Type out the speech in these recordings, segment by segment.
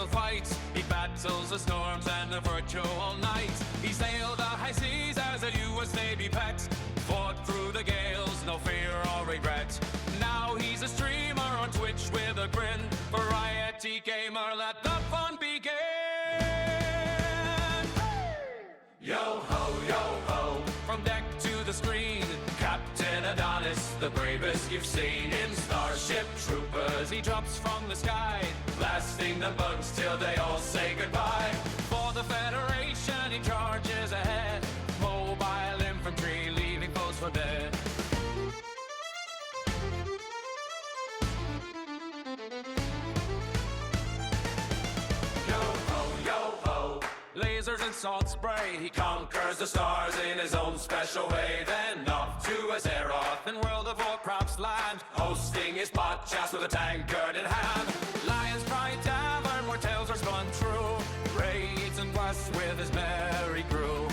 will fight. He battles the storms and the virtual night. He sailed the high seas as a U.S. Navy pet, fought through the gales, no fear or regret. Now he's a streamer on Twitch with a grin. Variety gamer, let the fun begin. Yo ho, yo ho, from deck to the screen, Captain Adonis, the bravest you've seen. In Starship Troopers, he drops from the sky, blasting the bugs till they all say goodbye. For the Federation, he charges ahead, mobile infantry leaving foes for dead. Lasers and salt spray, he conquers the stars in his own special way. Then off to Azeroth in World of Warcraft's land, hosting his podcast with a tankard in hand. Lion's Pride Tavern where tales are spun true, raids and quests with his merry crew.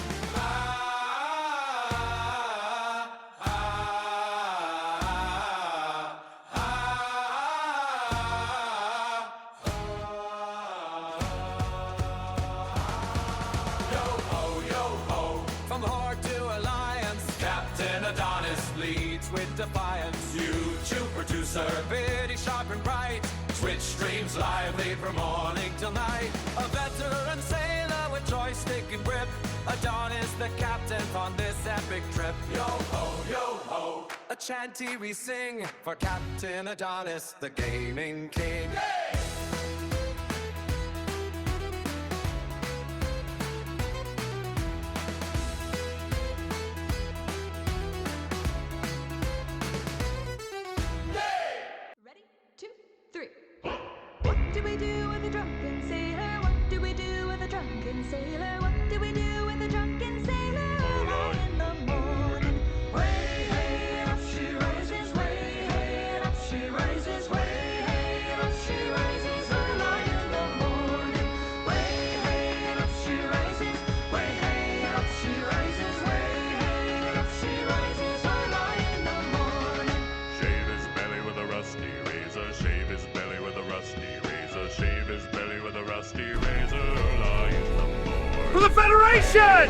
With defiance, YouTube producer, bitty, sharp and bright. Twitch streams lively from morning till night. A veteran sailor with joystick and grip, Adonis the captain on this epic trip. Yo ho, yo ho, a chanty we sing for Captain Adonis, the gaming king. Hey! What do we do with a drunken sailor? What do we do with a drunken sailor? What do we do with a drunken sailor? Early in the morning, way hey, and up she rises. Way hey, and up she rises. Way hey, and up she rises. Early in the morning, way hey, and up she rises. Way hey, and up she rises. Way hey, and up she rises. Early in the morning. Shave his belly with a rusty razor. Shave his belly with a rusty razor. Shave his belly with a rusty razor. Lie in the floor. For the Federation!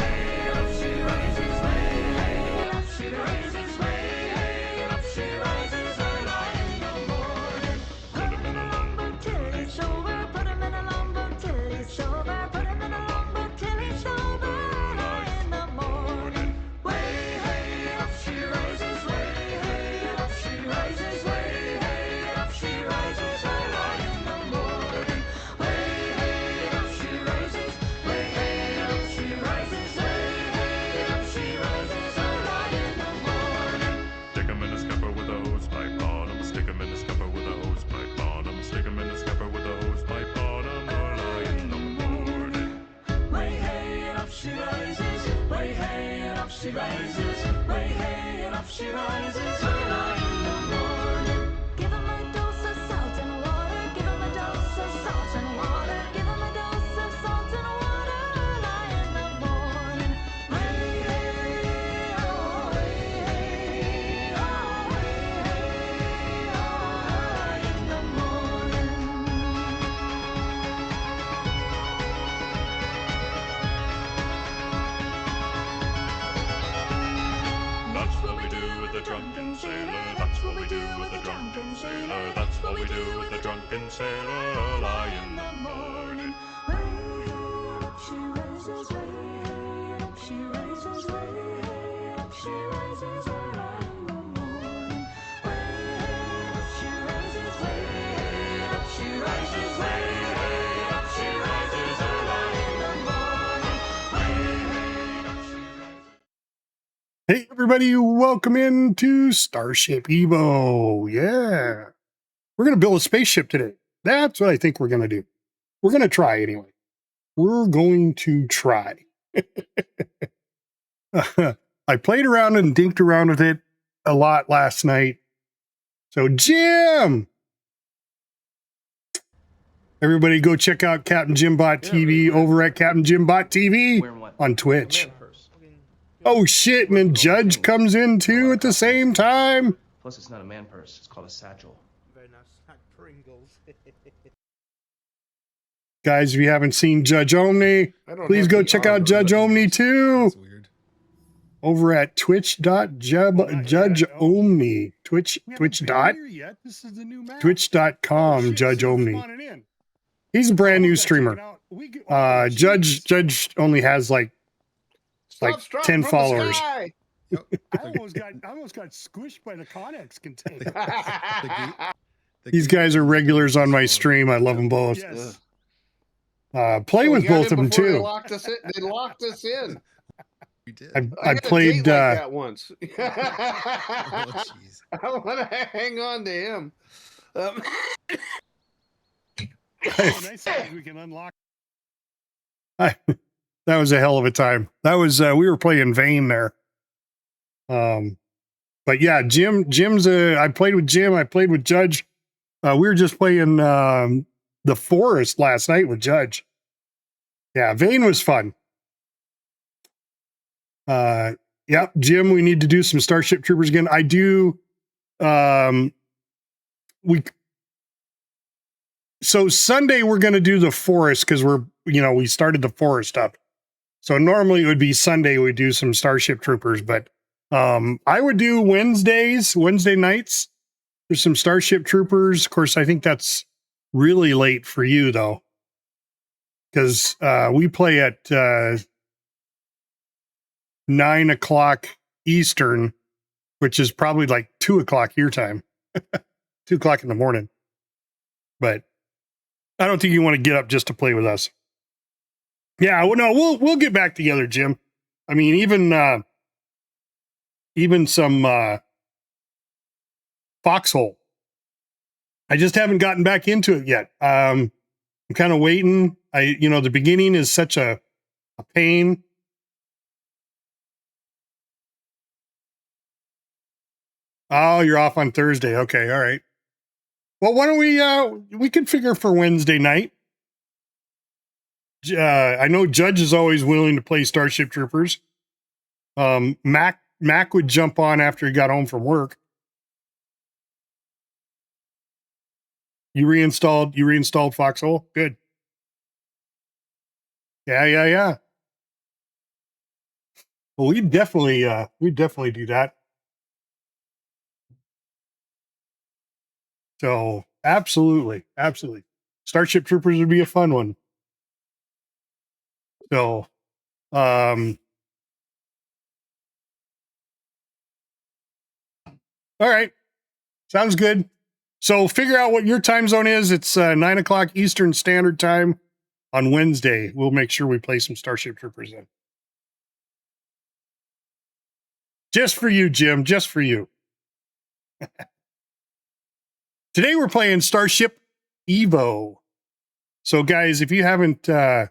Put him in a lumber till he's sober. Put him in a lumber till he's sober. Put him in a lumber till he's sober. Early in the morning. Way hey, up she rises. Way hey, up she rises. Way hey, up she rises. Early in the morning. Way hey, up she rises. Way hey, up she rises. Way hey, up she rises. Early in the morning. Stick him in the scupper with a hose pipe on him. Stick him in the scupper with a hose pipe on him. Stick him in the scupper with a hose pipe on him. Early in the morning. Way hey and up she rises. Way hey and up she rises. Way hey and up she rises. Early in the morning. Give him a dose of salt and water. Give him a dose of salt and water. Give him a dose of salt and water. Early in the morning. Way hey, oh way hey, oh way hey, oh early in the morning. That's what we do with the drunken sailor. That's what we do with the drunken sailor. That's what we do with the drunken sailor. Early in the morning. Way up she rises, way up she rises, way up she rises, early in the morning. Way up she rises, way up she rises, way up she rises, early in the morning. Way up she rises. Hey everybody, welcome into Starship EVO. Yeah. We're going to build a spaceship today. That's what I think we're going to do. We're going to try anyway. We're going to try. I played around and dinked around with it a lot last night. So Jim! Everybody go check out Captain Jimbot TV over at Captain Jimbot TV on Twitch. Oh shit, and then Judge comes in too at the same time. Plus, it's not a man purse. It's called a satchel. Very nice. Snack Pringles. Guys, if you haven't seen Judge Omni, please go check out Judge Omni too. That's weird. Over at twitch.judge Omni. Twitch.com Judge Omni. He's a brand new streamer. Judge only has like 10 followers. Sky. I almost got squished by the Connex container. These guys are regulars on my stream. I love them both. Yes. Play with both of them Before They too. locked us in. They locked us in. We did. I got a played. date like that once. Oh, jeez. I want to hang on to him. We can unlock. That was a hell of a time. That was we were playing Vane there. But yeah, Jim's I played with Jim. I played with Judge. We were just playing the Forest last night with Judge. Yeah, Vane was fun. Yep, Jim, we need to do some Starship Troopers again. I do. So Sunday we're going to do the Forest because we started the Forest up. So normally it would be Sunday we do some Starship Troopers, but I would do Wednesday nights for some Starship Troopers. Of course, I think that's really late for you though, because we play at 9 o'clock Eastern, which is probably like 2 o'clock your time, 2 o'clock in the morning. But I don't think you want to get up just to play with us. Yeah, well, no, we'll get back together, Jim. I mean, even some Foxhole. I just haven't gotten back into it yet. I'm kind of waiting. The beginning is such a pain. Oh, you're off on Thursday. Okay, all right. Well, why don't we could figure for Wednesday night. I know Judge is always willing to play Starship Troopers. Mac would jump on after he got home from work. You reinstalled Foxhole? Good. Yeah. Well, we'd definitely do that. So absolutely. Starship Troopers would be a fun one. So, all right. Sounds good. So figure out what your time zone is. It's 9 o'clock Eastern Standard Time on Wednesday. We'll make sure we play some Starship Troopers in. Just for you, Jim. Just for you. Today we're playing Starship EVO. So guys, if you haven't, 8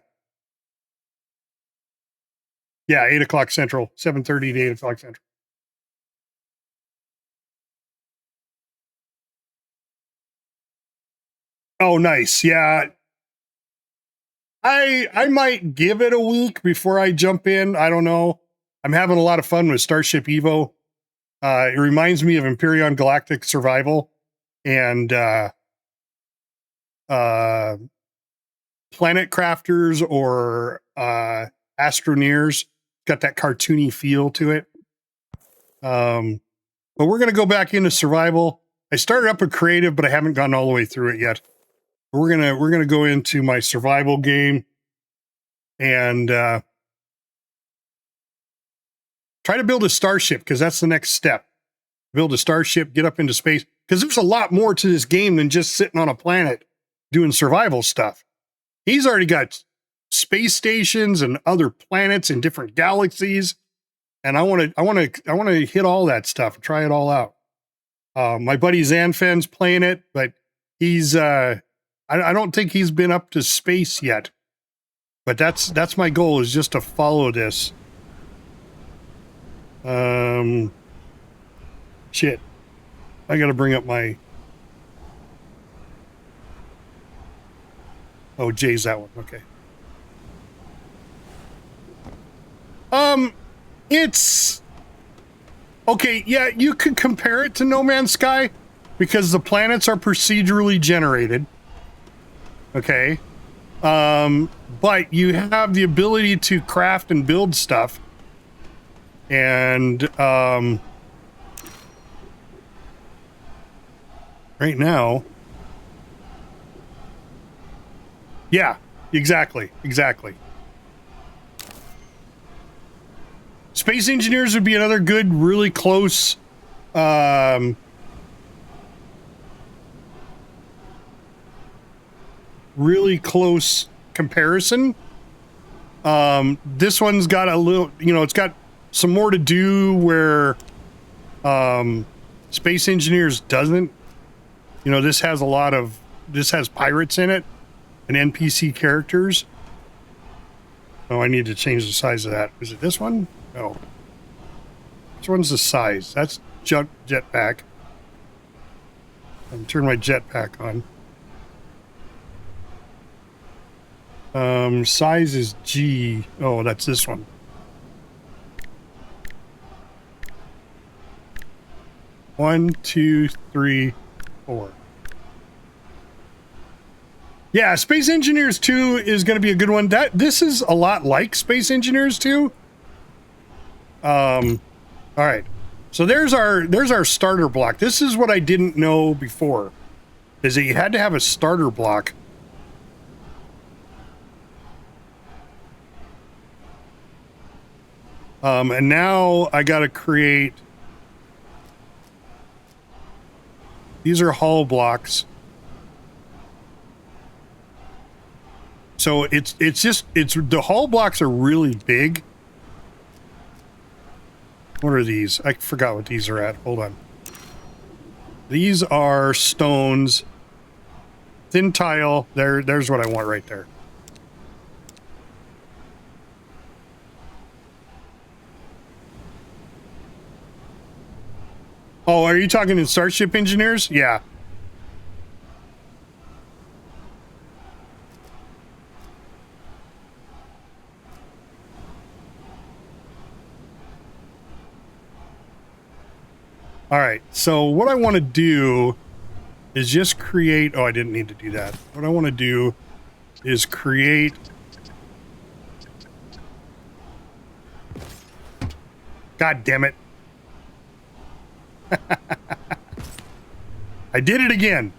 o'clock Central, 7:30 to 8 o'clock Central. Oh, nice. Yeah. I might give it a week before I jump in. I don't know. I'm having a lot of fun with Starship EVO. It reminds me of Empyrean Galactic Survival and Planet Crafters or Astroneers. Got that cartoony feel to it. But we're going to go back into survival. I started up a creative, but I haven't gone all the way through it yet. We're gonna go into my survival game and try to build a starship, because that's the next step. Build a starship, get up into space, because there's a lot more to this game than just sitting on a planet doing survival stuff. He's already got space stations and other planets and different galaxies, and I want to hit all that stuff, try it all out. My buddy Zanfen's playing it, but he's I don't think he's been up to space yet. But that's my goal, is just to follow this. Shit. I gotta bring up my... Oh, Jay's that one. Okay. It's... Okay, yeah, you could compare it to No Man's Sky, because the planets are procedurally generated. Okay. But you have the ability to craft and build stuff. And right now, yeah, exactly. Space engineers would be another good, really close comparison. This one's got a little, it's got some more to do where Space Engineers doesn't. This has pirates in it and NPC characters. Oh, I need to change the size of that. Is it this one? No. Which one's the size? That's jetpack. I'll turn my jetpack on. Size is G. Oh, that's this one. One, two, three, four. Yeah, Space Engineers 2 is going to be a good one. This is a lot like Space Engineers 2. All right. So there's our starter block. This is what I didn't know before, is that you had to have a starter block. And now I got to create. These are hull blocks. So it's the hull blocks are really big. What are these? I forgot what these are at. Hold on. These are stones. Thin tile. There's what I want right there. Oh, are you talking in Starship Engineers? Yeah. All right. So what I want to do is just create... Oh, I didn't need to do that. What I want to do is create... God damn it. I did it again.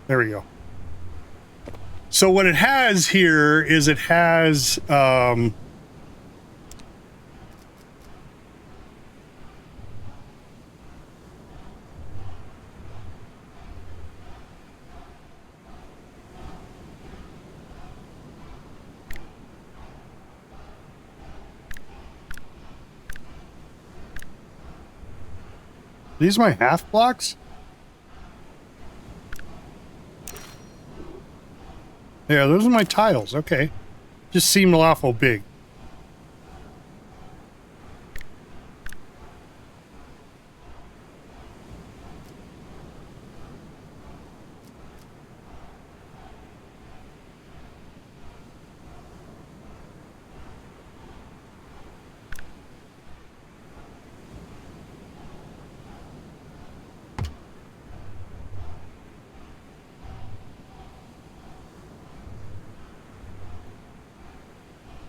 There we go. So what it has here is it has these my half blocks? Yeah, those are my tiles. Okay. Just seemed awful big.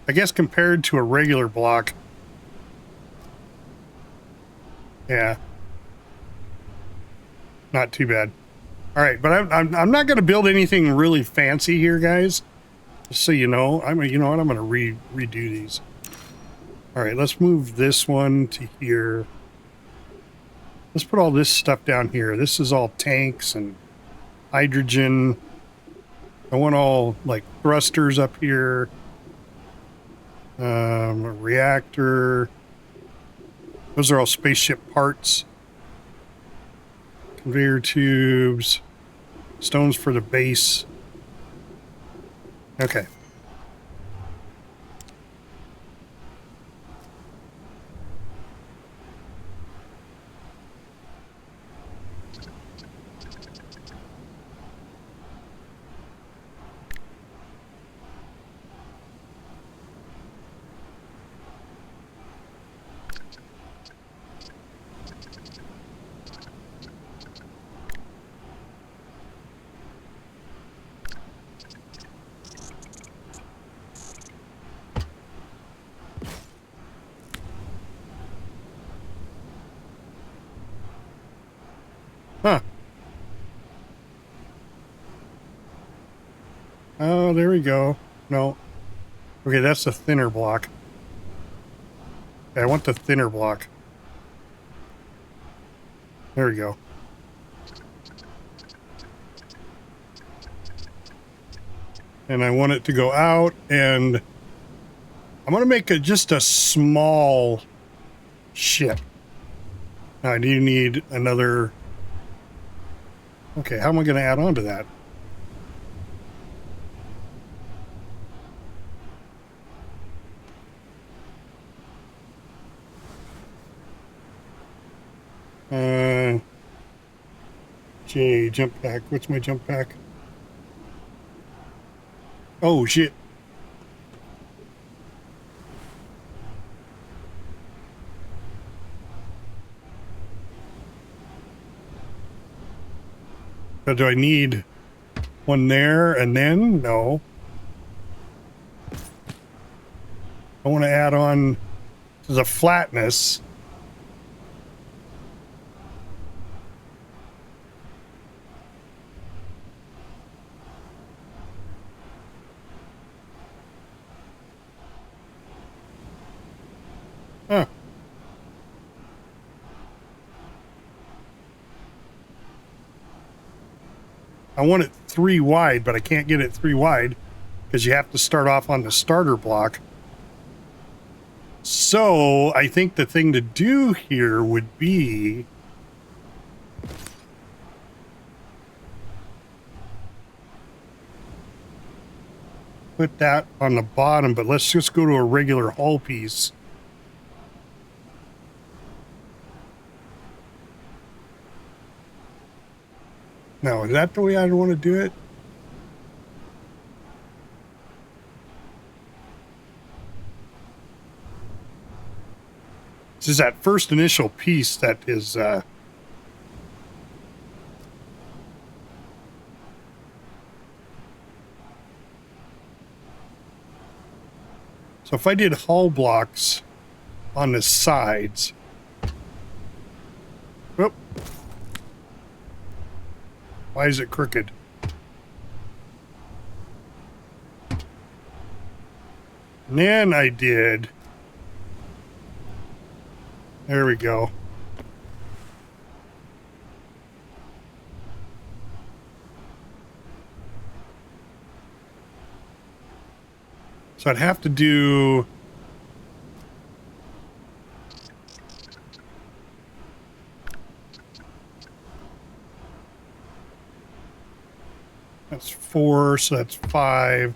I guess compared to a regular block. Yeah. Not too bad. All right, but I'm not going to build anything really fancy here, guys. Just so you know, you know what? I'm going to redo these. All right, let's move this one to here. Let's put all this stuff down here. This is all tanks and hydrogen. I want all like thrusters up here. A reactor. Those are all spaceship parts. Conveyor tubes. Stones for the base. Okay. Huh. Oh, there we go. No. Okay, that's the thinner block. Okay, I want the thinner block. There we go. And I want it to go out, and I'm going to make it just a small ship. Now I do need another... Okay, how am I going to add on to that? J, jump pack. What's my jump pack? Oh, shit. So do I need one there and then? No. I want to add on to the flatness. Huh. I want it 3 wide, but I can't get it 3 wide because you have to start off on the starter block. So I think the thing to do here would be put that on the bottom, but let's just go to a regular hull piece. Now, is that the way I want to do it? This is that first initial piece that is so if I did hull blocks on the sides, whoop. Why is it crooked? And then I did, there we go. So I'd have to do that's 4, so that's 5.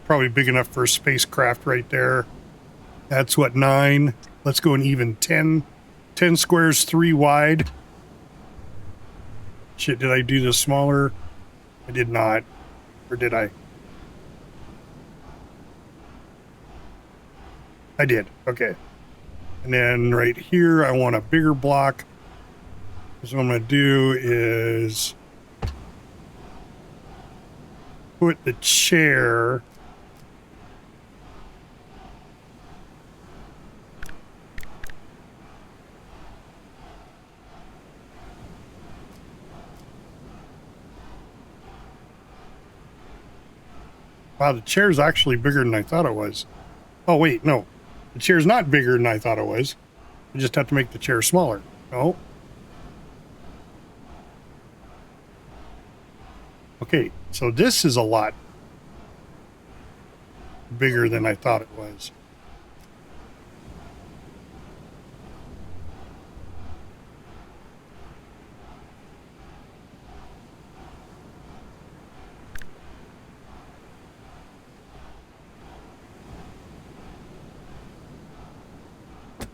Probably big enough for a spacecraft right there. That's what, 9. Let's go an even 10. 10 squares, 3 wide. Shit, did I do this smaller? I did not. Or did I? I did. Okay. And then right here, I want a bigger block. So what I'm going to do is put the chair wow, the chair's actually bigger than I thought it was. Oh, wait, no. The chair's not bigger than I thought it was. I just have to make the chair smaller. No. Okay, so this is a lot bigger than I thought it was.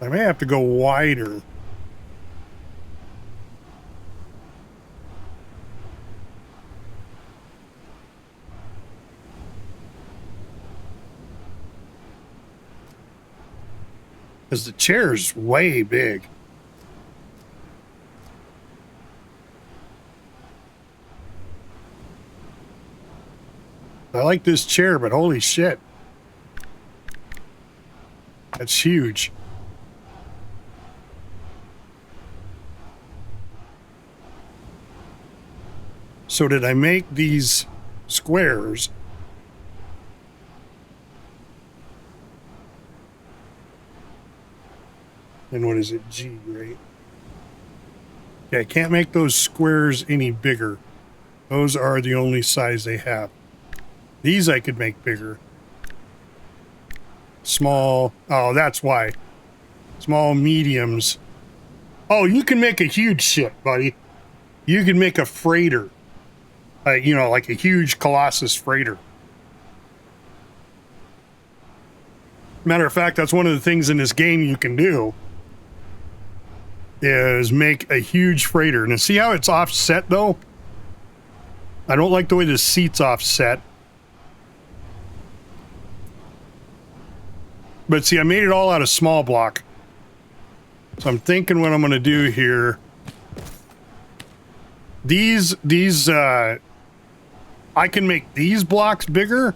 I may have to go wider. Because the chair's way big. I like this chair, but holy shit. That's huge. So did I make these squares? And what is it? G, right? Okay, I can't make those squares any bigger. Those are the only size they have. These I could make bigger. Small. Oh, that's why. Small, mediums. Oh, you can make a huge ship, buddy. You can make a freighter. You know, like a huge Colossus freighter. Matter of fact, that's one of the things in this game you can do. Is make a huge freighter. And see how it's offset, though? I don't like the way the seat's offset. But see, I made it all out of small block. So I'm thinking what I'm going to do here. I can make these blocks bigger.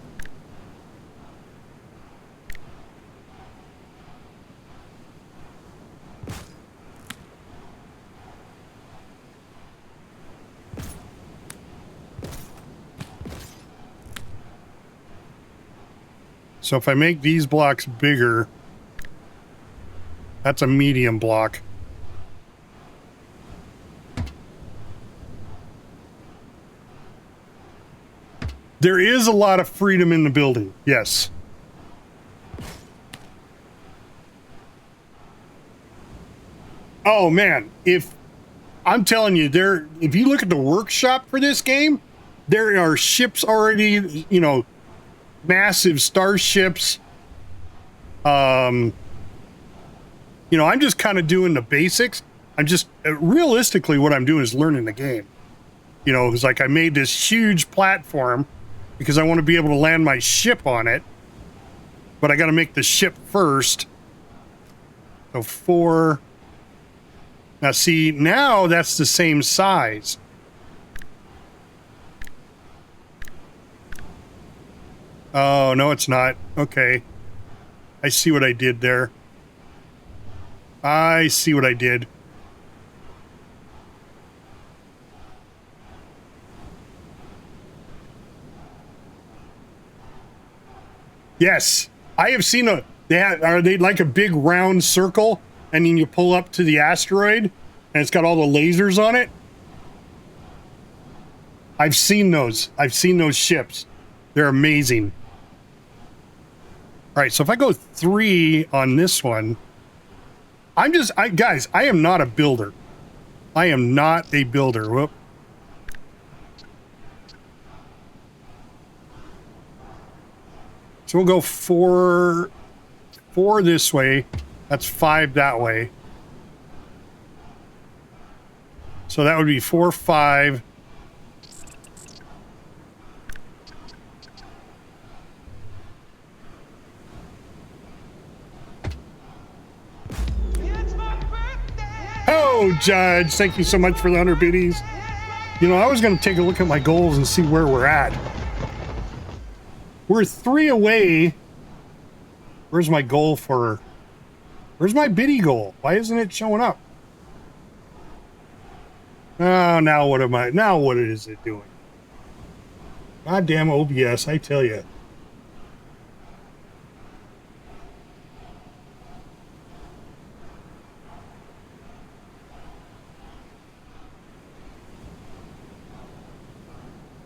So if I make these blocks bigger, that's a medium block. There is a lot of freedom in the building, yes. Oh man, if I'm telling you, if you look at the workshop for this game, there are ships already, you know, massive starships. You know, I'm just kind of doing the basics. I'm just realistically what I'm doing is learning the game. You know, it's like I made this huge platform because I want to be able to land my ship on it, but I got to make the ship first. So 4. Now see, now that's the same size. Oh, no, it's not. Okay. I see what I did there. I see what I did. Yes, I have seen are they like a big round circle and then you pull up to the asteroid and it's got all the lasers on it? I've seen those. I've seen those ships. They're amazing. All right, so if I go 3 on this one, guys, I am not a builder. I am not a builder. Whoop. So we'll go 4 this way. That's 5 that way. So that would be 4, 5. Oh, Judge, thank you so much for the 100 biddies. You know, I was going to take a look at my goals and see where we're at. We're 3 away. Where's my goal for... Where's my biddy goal? Why isn't it showing up? Oh, now what am I... Now what is it doing? Goddamn OBS, I tell you.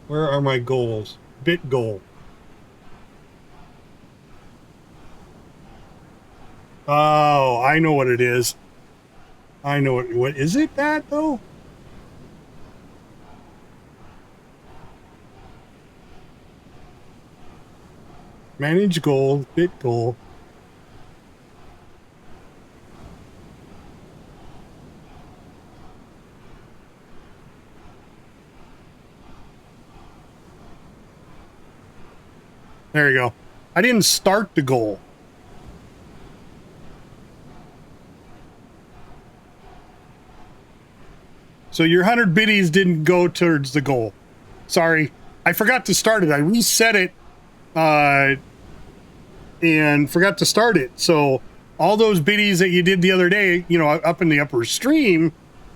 Where are my goals? Bit goal. Oh, I know what it is. I know it. What is it that though? Manage goal, bit goal. There you go. I didn't start the goal. So your 100 biddies didn't go towards the goal. Sorry. I forgot to start it. I reset it and forgot to start it. So all those biddies that you did the other day, you know, up in the upper stream,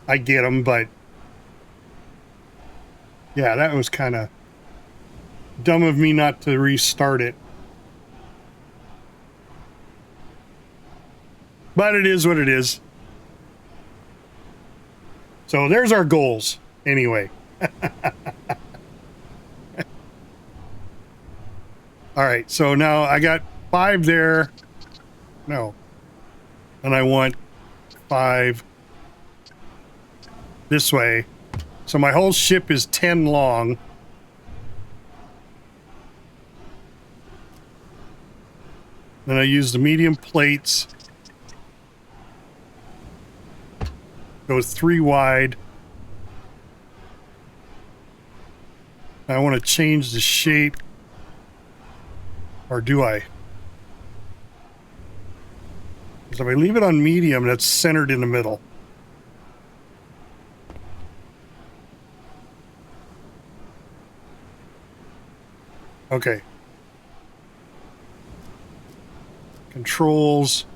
I get them, but yeah, that was kind of dumb of me not to restart it. But it is what it is. So there's our goals, anyway. All right, so now I got 5 there. No. And I want 5 this way. So my whole ship is 10 long. Then I use the medium plates. Go 3 wide. I want to change the shape. Or do I? Because if I leave it on medium, that's centered in the middle. Okay. Controls.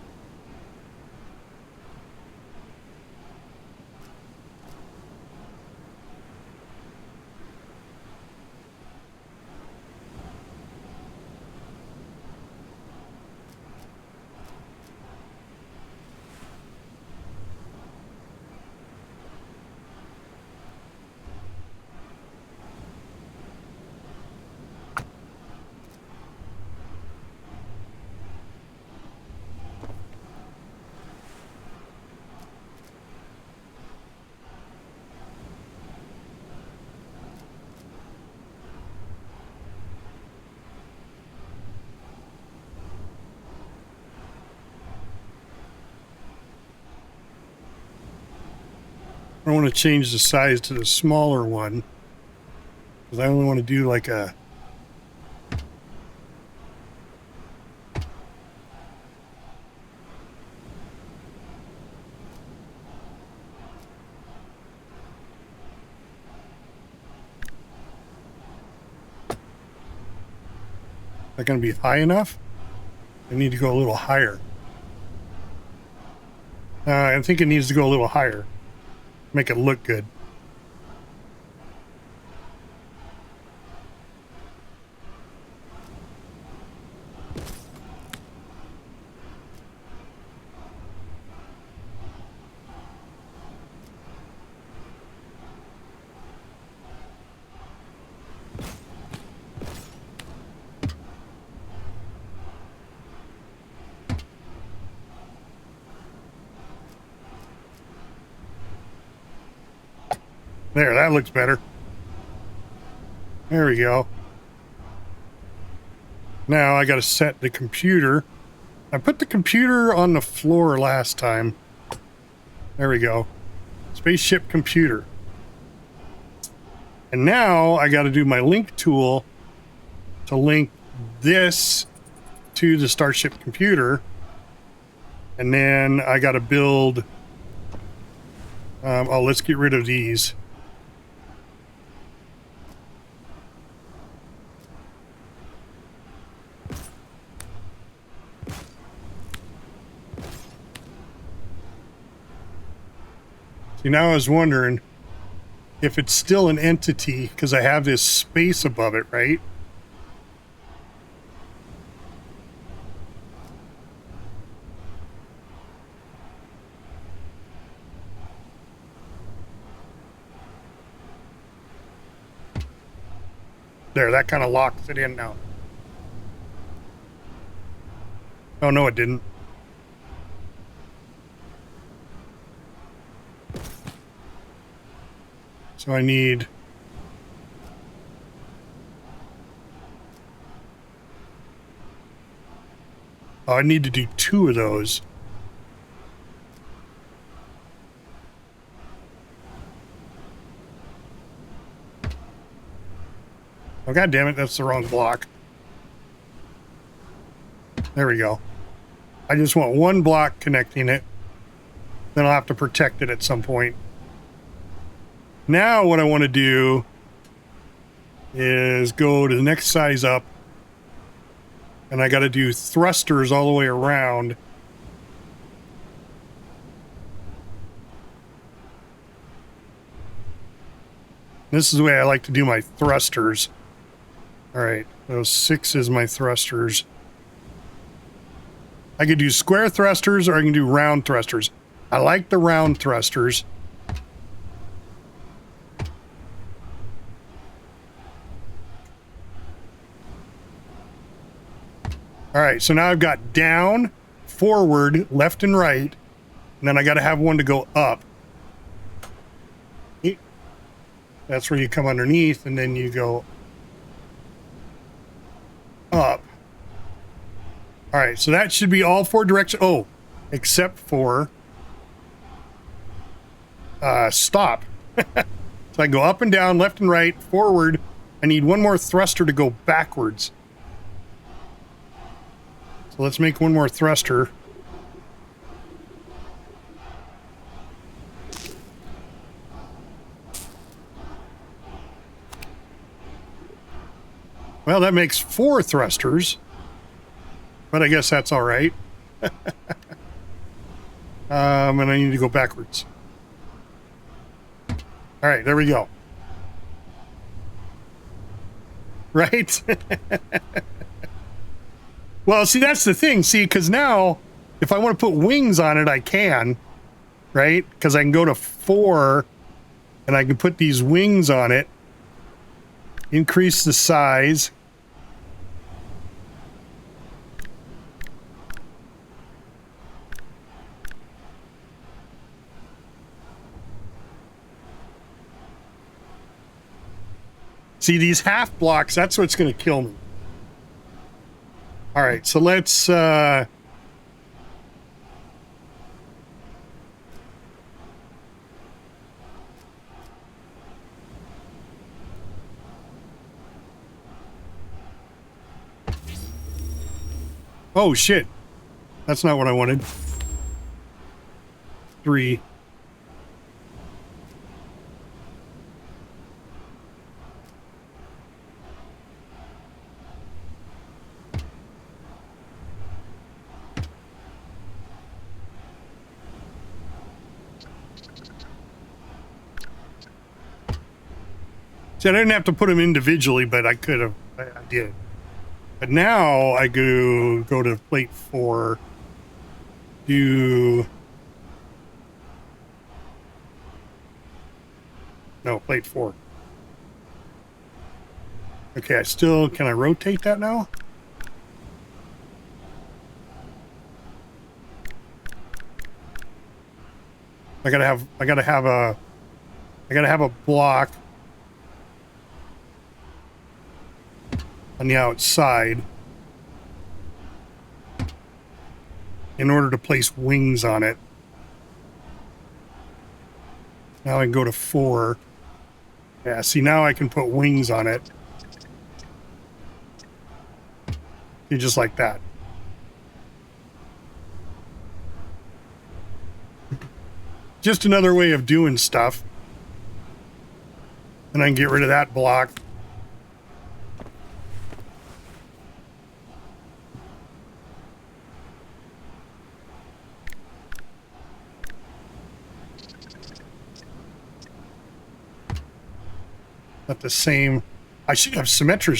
I want to change the size to the smaller one because I only want to do like a that going to be high enough? I need to go a little higher. I think it needs to go a little higher. Make it look good. There, that looks better. There we go. Now I got to set the computer. I put the computer on the floor last time. There we go. Spaceship computer. And now I got to do my link tool to link this to the Starship computer. And then I got to build... oh, let's get rid of these. See, now I was wondering if it's still an entity because I have this space above it, right? There, that kind of locks it in now. Oh, no, it didn't. So I need... oh, I need to do 2 of those. Oh, God damn it, that's the wrong block. There we go. I just want 1 block connecting it. Then I'll have to protect it at some point. Now what I want to do is go to the next size up And I got to do thrusters all the way around. This is the way I like to do my thrusters. All right, so 6 is my thrusters. I could do square thrusters or I can do round thrusters. I like the round thrusters. All right, so now I've got down, forward, left and right, and then I got to have one to go up. That's where you come underneath and then you go up. All right, so that should be all 4 directions. Oh, except for stop. So I go up and down, left and right, forward. I need one more thruster to go backwards. So let's make one more thruster. Well, that makes 4 thrusters, but I guess that's all right. And I need to go backwards. All right, there we go. Right? Well, see, that's the thing. See, because now, if I want to put wings on it, I can, right? Because I can go to 4, and I can put these wings on it. Increase the size. See, these half blocks, that's what's going to kill me. All right, so let's... Oh, shit. That's not what I wanted. 3. See, I didn't have to put them individually, but I could have. I did. But now I go to plate 4. No, plate 4. Okay, can I rotate that now? I gotta have a block on the outside in order to place wings on it. Now I can go to 4. Yeah, see, now I can put wings on it. See, just like that. Just another way of doing stuff. And I can get rid of that block. Not the same. I should have symmetry.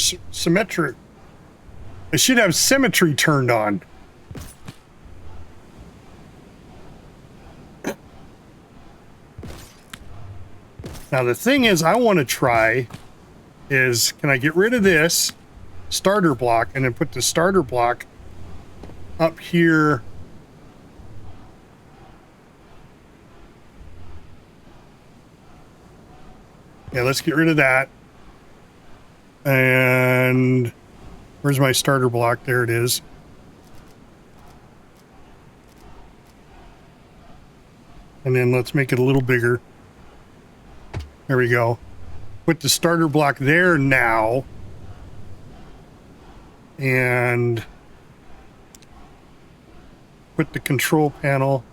I should have symmetry turned on. Now the thing is, I want to try is, can I get rid of this starter block and then put the starter block up here? Yeah, let's get rid of that. And where's my starter block? There it is. And then let's make it a little bigger. There we go. Put the starter block there now. And put the control panel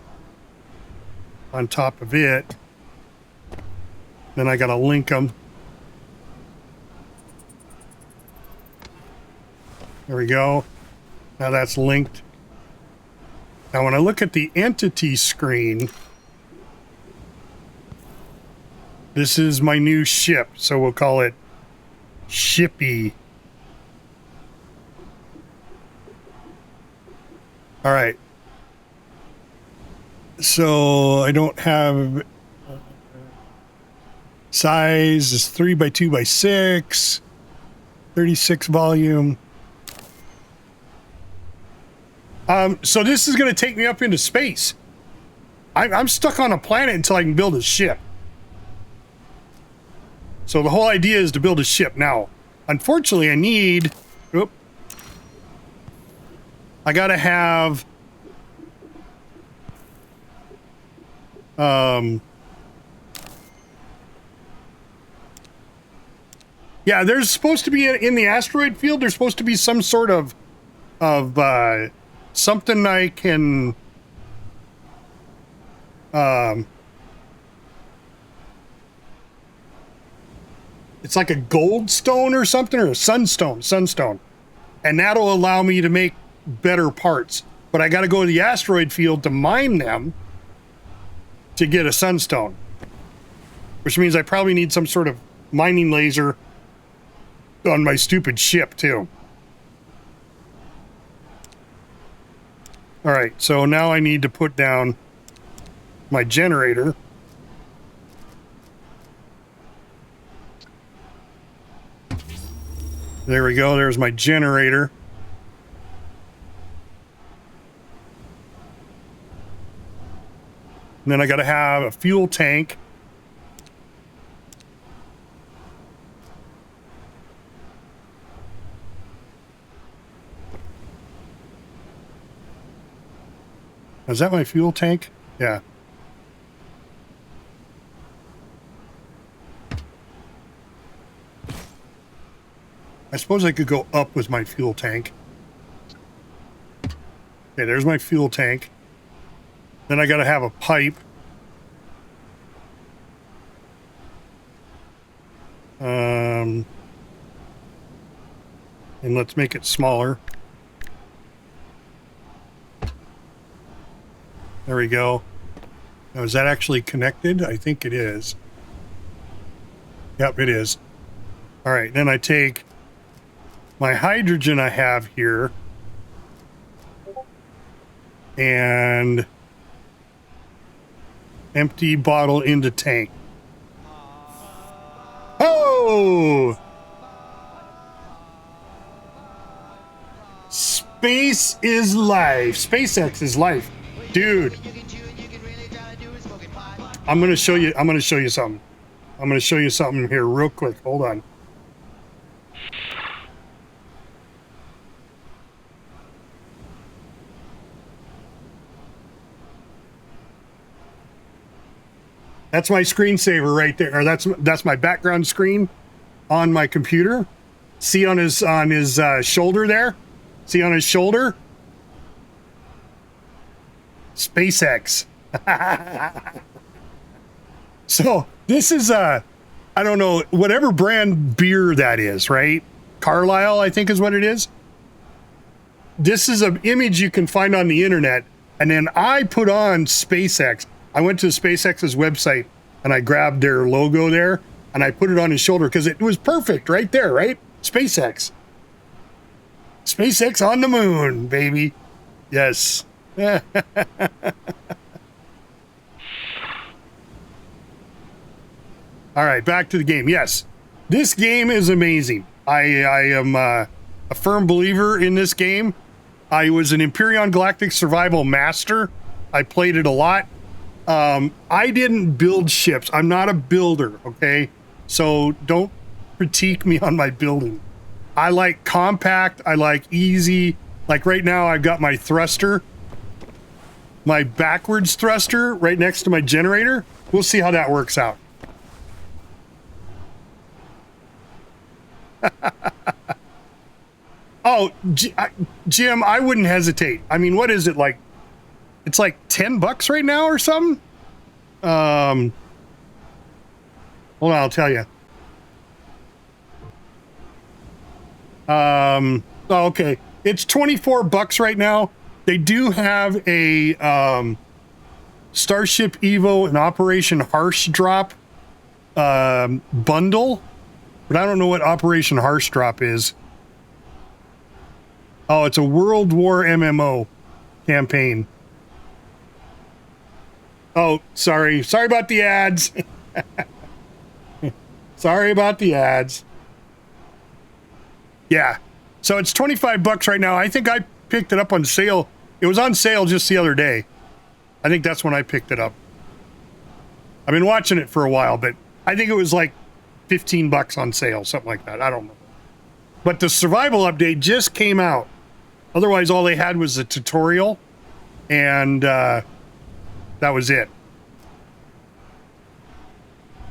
on top of it. Then I gotta link them. There we go. Now that's linked. Now when I look at the entity screen, this is my new ship, so we'll call it Shippy. All right. So I don't have size is 3x2x6, 36 volume. So this is going to take me up into space. I'm stuck on a planet until I can build a ship. So the whole idea is to build a ship. Now, unfortunately, I need... Oop, I got to have... yeah, there's supposed to be in the asteroid field, there's supposed to be some sort of something I can it's like a gold stone or something, or a sunstone, and that'll allow me to make better parts. But I got to go to the asteroid field to mine them to get a sunstone, which means I probably need some sort of mining laser on my stupid ship too. All right, so now I need to put down my generator. There we go, there's my generator. And then I got to have a fuel tank. Is that my fuel tank? Yeah. I suppose I could go up with my fuel tank. Okay, there's my fuel tank. Then I got to have a pipe. And let's make it smaller. There we go. Now, is that actually connected? I think it is. Yep, it is. All right, then I take my hydrogen I have here and empty bottle into tank. Oh! Space is life. SpaceX is life. Dude, I'm going to show you something. I'm going to show you something here real quick. Hold on. That's my screensaver right there. Or that's my background screen on my computer. See on his shoulder there? See on his shoulder? SpaceX. So this is I don't know, whatever brand beer that is, right? Carlisle, I think is what it is. This is an image you can find on the internet, and then I put on SpaceX. I went to SpaceX's website and I grabbed their logo there and I put it on his shoulder because it was perfect right there, right? SpaceX. SpaceX on the moon, baby. Yes. All right, back to the game. Yes, this game is amazing. I am a firm believer in this game. I was an Empyrean Galactic Survival Master. I played it a lot. I didn't build ships. I'm not a builder, okay? So don't critique me on my building. I like compact. I like easy. Like right now, I've got my thruster, my backwards thruster right next to my generator. We'll see how that works out. Oh, Jim, I wouldn't hesitate. I mean, what is it like? It's like $10 right now or something. Hold on, I'll tell you. Oh, okay. It's 24 bucks right now. They do have a Starship EVO and Operation Harsh Drop bundle, but I don't know what Operation Harsh Drop is. Oh, it's a World War MMO campaign. Oh, sorry. Sorry about the ads. Sorry about the ads. Yeah. So it's 25 bucks right now. I think I picked it up on sale. It was on sale just the other day. I think that's when I picked it up. I've been watching it for a while, but I think it was like 15 bucks on sale, something like that. I don't know. But the survival update just came out. Otherwise, all they had was a tutorial, and that was it.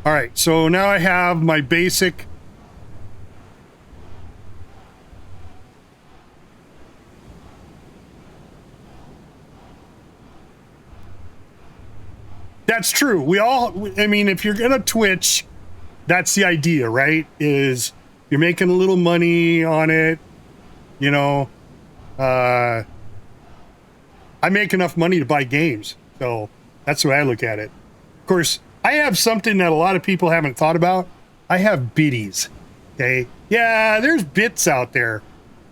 All right, so now I have my basic. That's true. We all, I mean, if you're gonna Twitch, that's the idea, right? Is you're making a little money on it, you know. I make enough money to buy games, so that's the way I look at it. Of course, I have something that a lot of people haven't thought about. I have biddies, okay? Yeah, there's bits out there,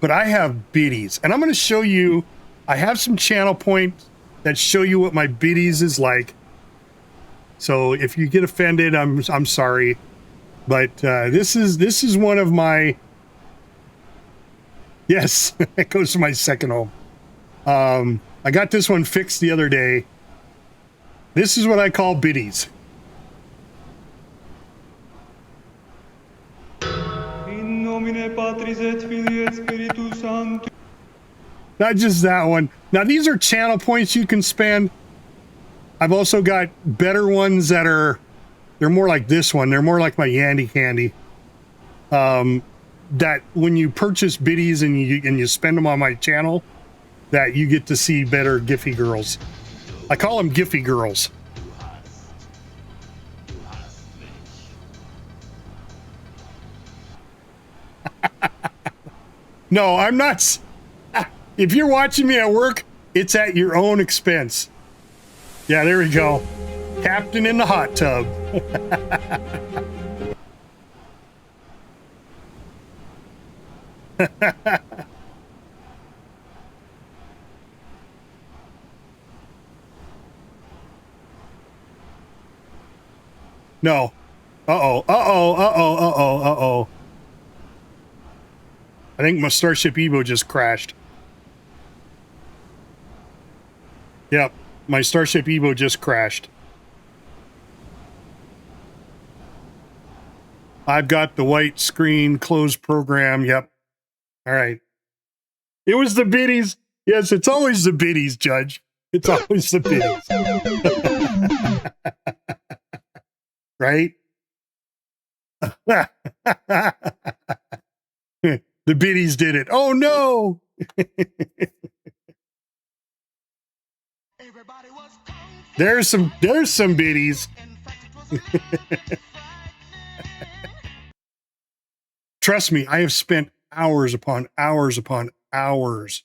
but I have biddies, and I'm going to show you. I have some channel points that show you what my biddies is like. So if you get offended, I'm sorry, but this is one of my. Yes, it goes to my second home. I got this one fixed the other day. This is what I call biddies. In nomine Patris et Filii et Spiritus Sancti. Not just that one. Now these are channel points you can spend. I've also got better ones that are, they're more like this one. They're more like my Yandy Candy. That when you purchase biddies and you spend them on my channel, that you get to see better Giphy girls. I call them Giphy girls. No, I'm not. If you're watching me at work, it's at your own expense. Yeah, there we go. Captain in the hot tub. No. Uh-oh. Uh-oh. Uh-oh. Uh-oh. Uh-oh. I think my Starship EVO just crashed. Yep. My Starship EVO just crashed. I've got the white screen closed program. Yep. All right. It was the biddies. Yes, it's always the biddies, Judge. It's always the biddies. Right? The biddies did it. Oh no! There's some biddies. Trust me, I have spent hours upon hours upon hours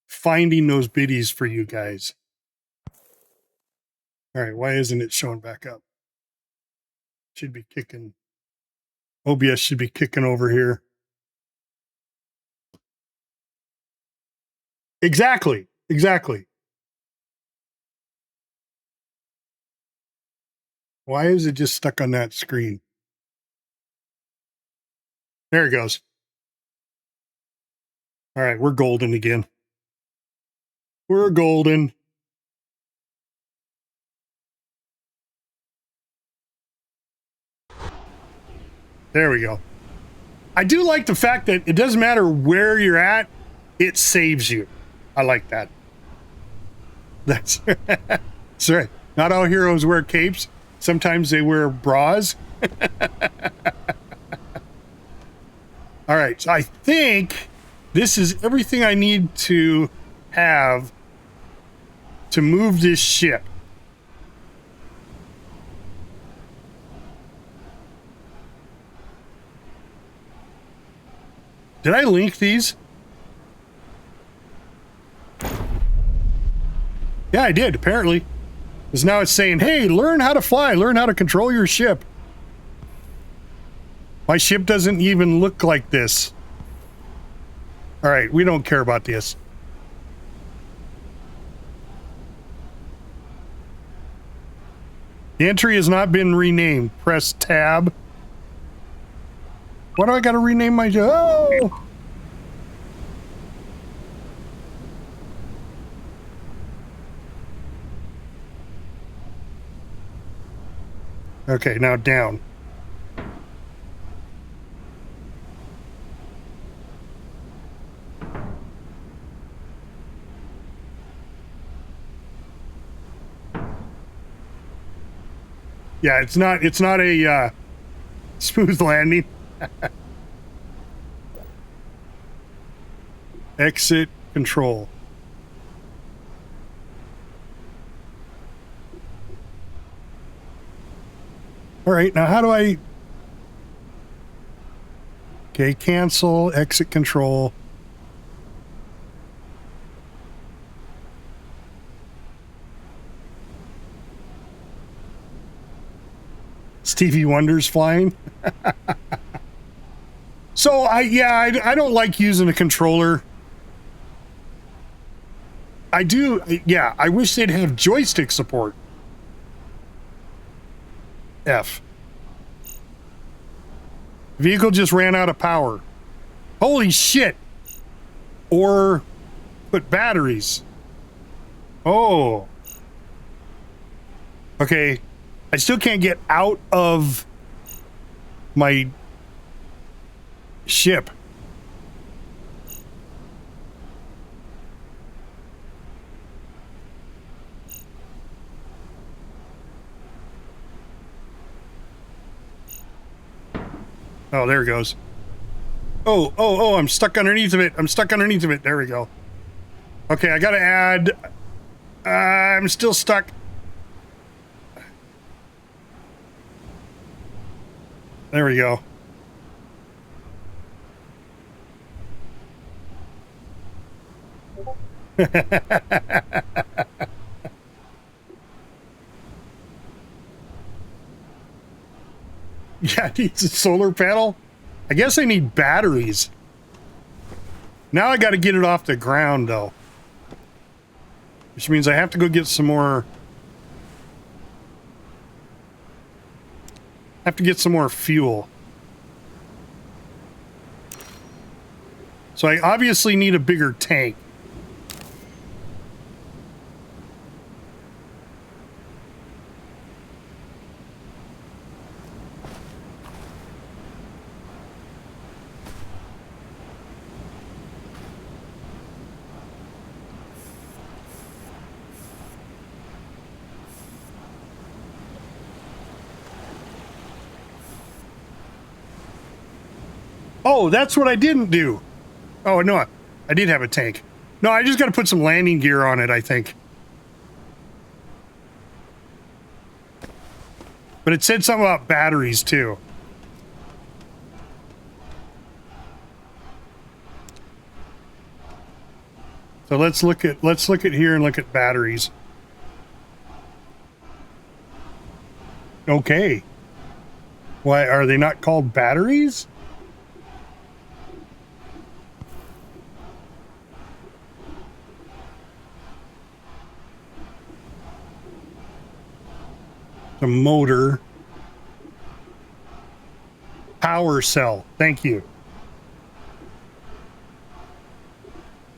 finding those biddies for you guys. All right, why isn't it showing back up? Should be kicking. OBS should be kicking over here. Exactly. Exactly. Why is it just stuck on that screen? There it goes. All right, we're golden again. We're golden. There we go. I do like the fact that it doesn't matter where you're at, it saves you. I like that. That's, that's right. Not all heroes wear capes. Sometimes they wear bras. All right, so I think this is everything I need to have to move this ship. Did I link these? I did, apparently. Because now it's saying, hey, learn how to fly, learn how to control your ship. My ship doesn't even look like this. All right, we don't care about this. The entry has not been renamed. Press tab. What do I got to rename my... Oh! Okay, now down. Yeah, it's not a smooth landing. Exit control. All right, now how do I... Okay, cancel, exit control. Stevie Wonder's flying. So I don't like using a controller. I do, yeah, I wish they'd have joystick support. F. Vehicle just ran out of power. Holy shit. Or put batteries. Oh. Okay. I still can't get out of my ship. Oh, there it goes. Oh, I'm stuck underneath of it. I'm stuck underneath of it. There we go. Okay, I gotta add... I'm still stuck. There we go. Yeah, it needs a solar panel. I guess I need batteries. Now I got to get it off the ground, though. Which means I have to go get some more... have to get some more fuel. So I obviously need a bigger tank. Oh, that's what I didn't do. Oh, no, I did have a tank. No, I just got to put some landing gear on it, I think. But it said something about batteries, too. So let's look at here and look at batteries. Okay. Why are they not called batteries? The motor. Power cell. Thank you.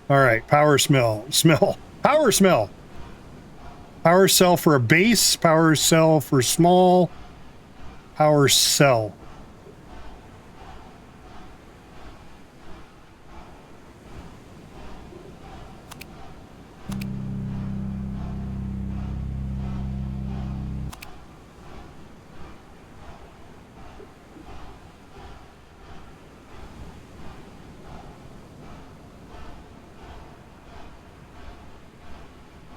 All right, power power smell. Power cell for a base, power cell for small, power cell.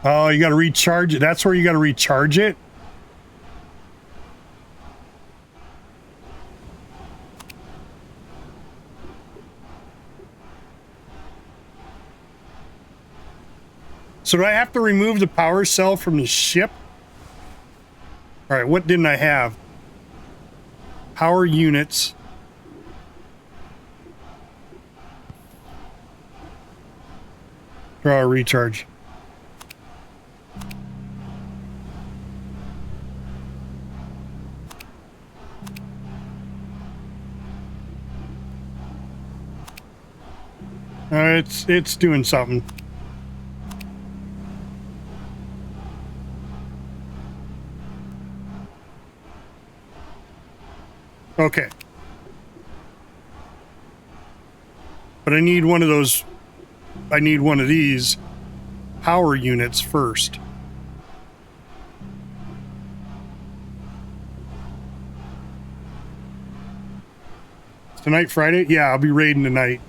Oh, you got to recharge it. That's where you got to recharge it. So do I have to remove the power cell from the ship? All right, what didn't I have? Power units. Draw a recharge. It's doing something. Okay. But I need one of those. I need one of these power units first. Is tonight Friday? Yeah, I'll be raiding tonight.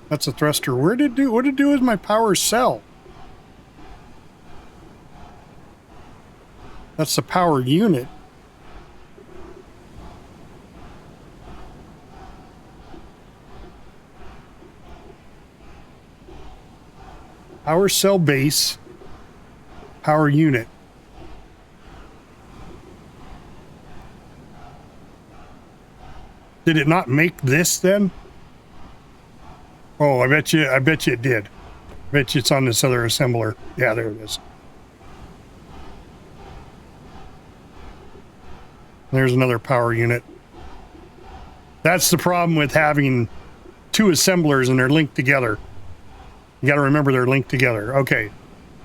That's a thruster. What did it do with my power cell? That's the power unit. Power cell base, power unit. Did it not make this then? Oh, I bet you it did. I bet you it's on this other assembler. Yeah, there it is. There's another power unit. That's the problem with having two assemblers and they're linked together. You got to remember they're linked together. Okay,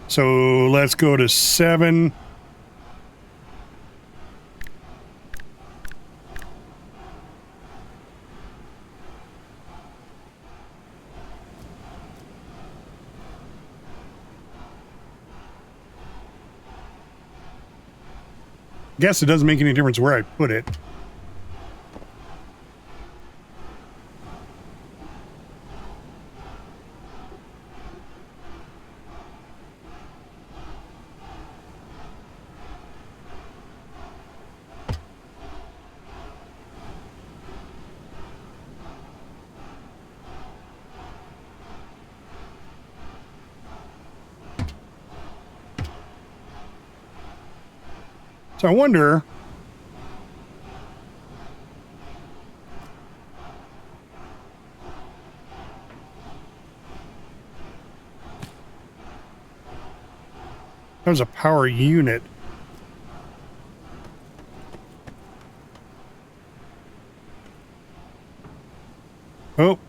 so let's go to 7. Guess it doesn't make any difference where I put it. So I wonder, that was a power unit. Oh.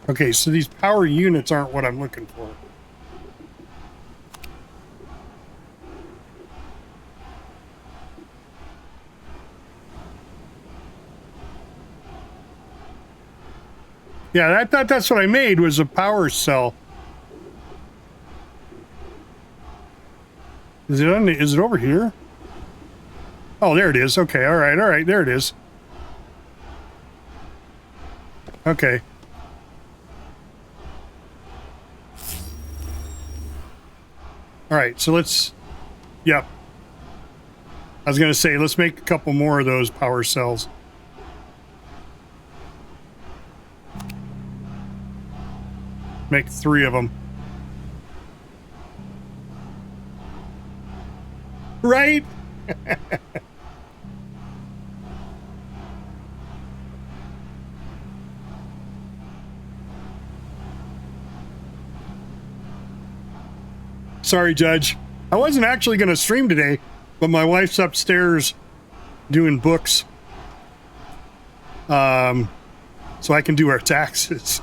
Okay, so these power units aren't what I'm looking for. Yeah, I thought that's what I made was a power cell. Is it over here? Oh, there it is. Okay, all right, there it is. Okay. All right, so let's, yep. I was going to say, let's make a couple more of those power cells. Make 3 of them. Right? Sorry, Judge. I wasn't actually going to stream today, but my wife's upstairs doing books. So I can do our taxes.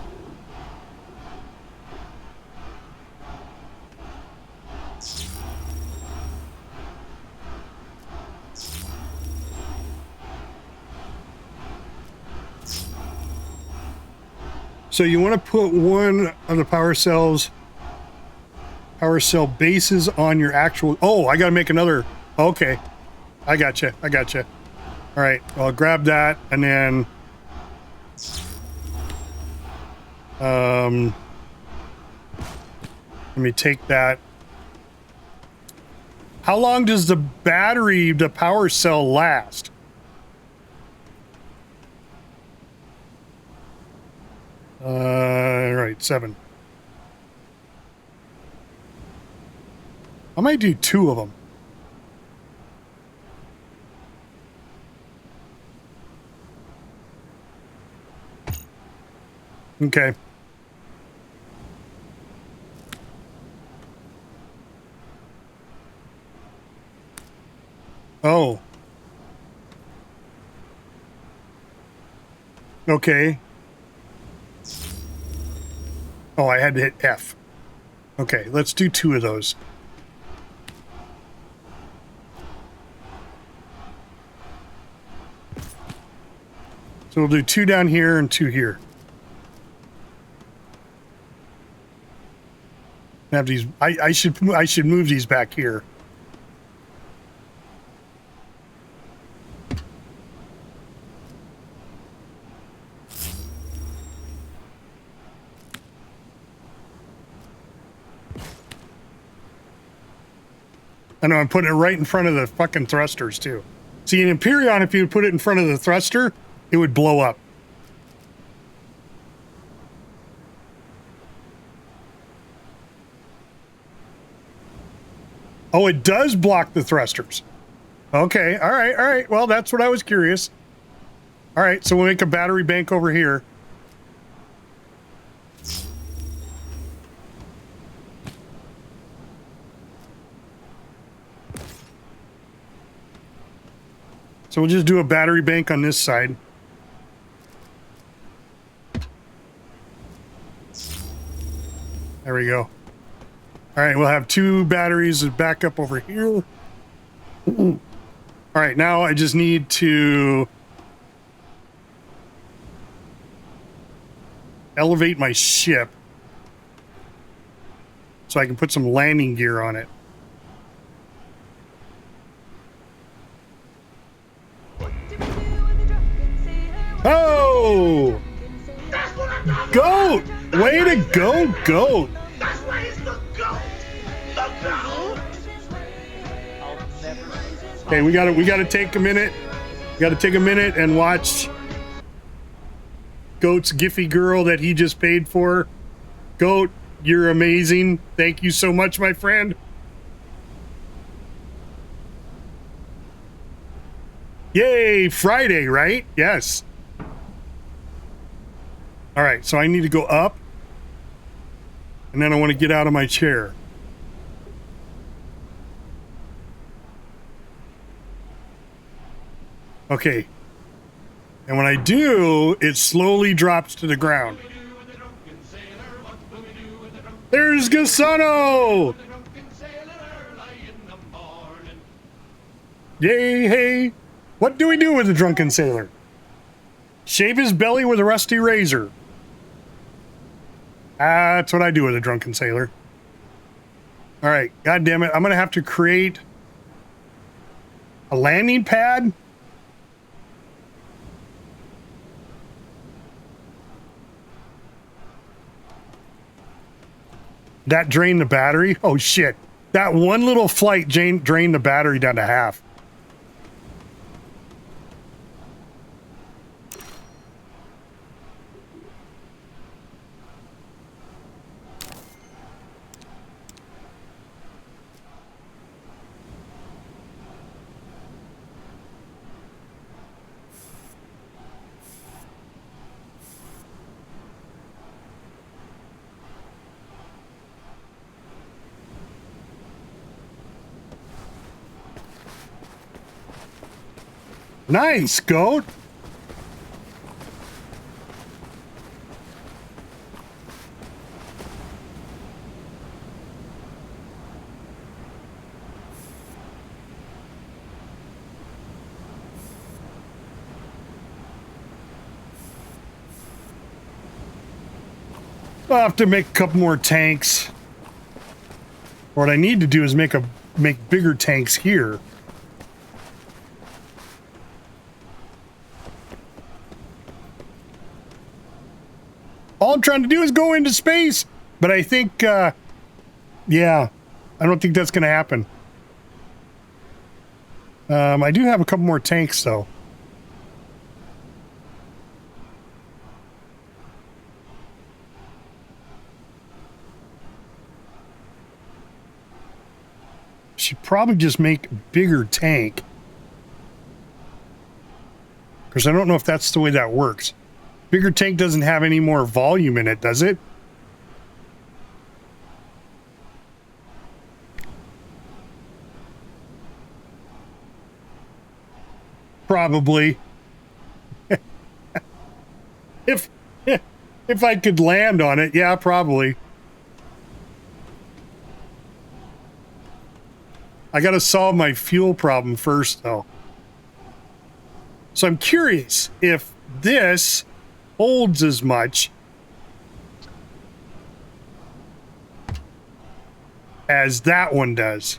So you want to put one of the power cell bases on your actual, oh, I got to make another. Okay. I got you. All right. I'll grab that and then, let me take that. How long does the power cell last? right, 7. I might do 2 of them. Okay. Oh. Okay. Oh, I had to hit F. Okay, let's do 2 of those. So we'll do 2 down here and 2 here. Have these. I should move these back here. I know I'm putting it right in front of the fucking thrusters too. See, in Empyrean, if you put it in front of the thruster, it would blow up. Oh, it does block the thrusters. Okay, all right, all right. Well, that's what I was curious. All right, so we'll make a battery bank over here. So we'll just do a battery bank on this side. There we go. All right, we'll have 2 batteries as backup over here. All right, now I just need to elevate my ship so I can put some landing gear on it. Oh! Goat! Way to go, Goat! That's why it's the goat! The goat! Okay, we gotta take a minute. We gotta take a minute and watch Goat's Giphy girl that he just paid for. Goat, you're amazing. Thank you so much, my friend. Yay, Friday, right? Yes. All right, so I need to go up, and then I want to get out of my chair. Okay. And when I do, it slowly drops to the ground. There's Gasano! Yay, hey. What do we do with the drunken sailor? Shave his belly with a rusty razor. That's what I do with a drunken sailor. All right, God damn it. I'm going to have to create a landing pad. That drained the battery. Oh, shit. That one little flight drained the battery down to half. Nice, Goat. I'll have to make a couple more tanks. What I need to do is make bigger tanks here. All I'm trying to do is go into space, but I think, yeah, I don't think that's going to happen. I do have a couple more tanks, though. should probably just make a bigger tank. Because I don't know if that's the way that works. Bigger tank doesn't have any more volume in it, does it? Probably. if I could land on it, yeah, probably. I got to solve my fuel problem first, though. So I'm curious if this holds as much as that one does.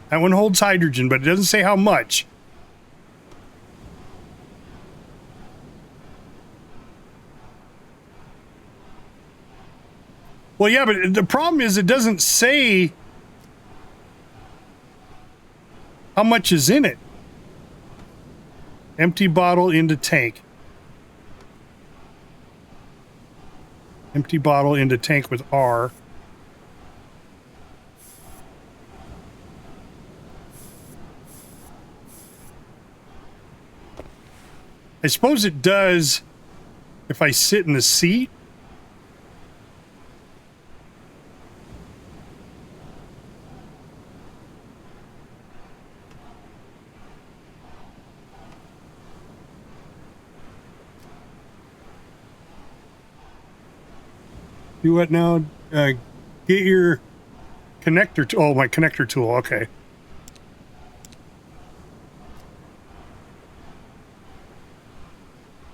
That one holds hydrogen, but it doesn't say how much. Well, yeah, but the problem is it doesn't say how much is in it. Empty bottle into tank. Empty bottle into tank with R. I suppose it does if I sit in the seat. Do what now? Get your connector tool. Oh, my connector tool. Okay.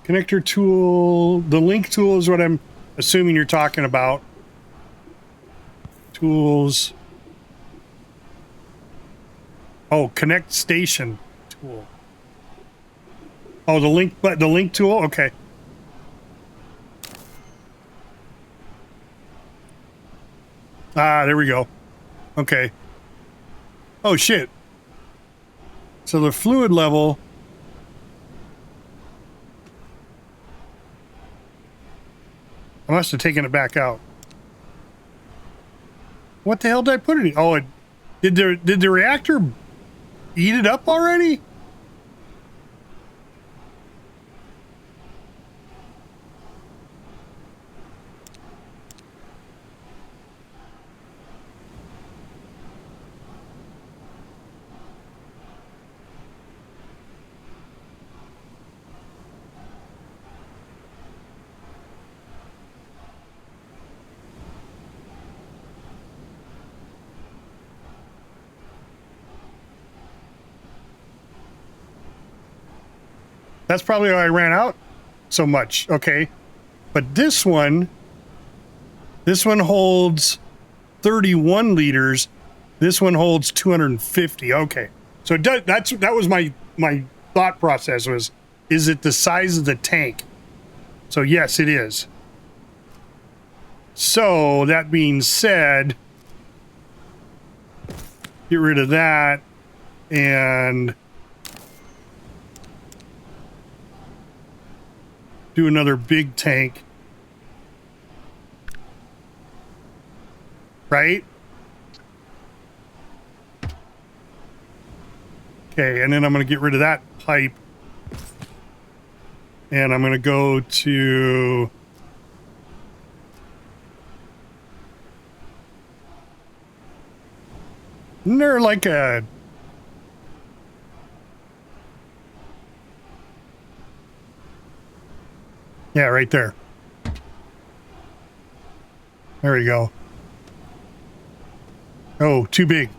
Connector tool. The link tool is what I'm assuming you're talking about. Tools. Oh, connect station tool. Oh, the link tool. Okay. Ah, there we go. Okay. Oh, shit. So the fluid level... I must have taken it back out. What the hell did I put it in? Oh, did the reactor eat it up already? That's probably why I ran out so much. Okay. But this one holds 31 liters. This one holds 250. Okay. So it does, that was my thought process was, is it the size of the tank? So yes, it is. So that being said, get rid of that and do another big tank. Right? Okay, and then I'm going to get rid of that pipe. And I'm going to go to... Isn't there like a... Yeah, right there. There we go. Oh, too big.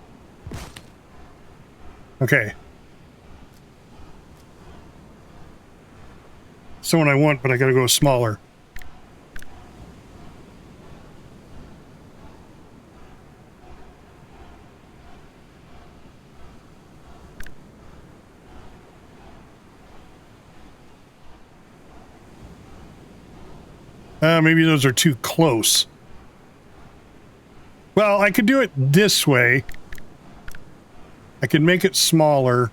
Okay. It's the one I want, but I gotta go smaller. Maybe those are too close. Well, I could do it this way. I could make it smaller.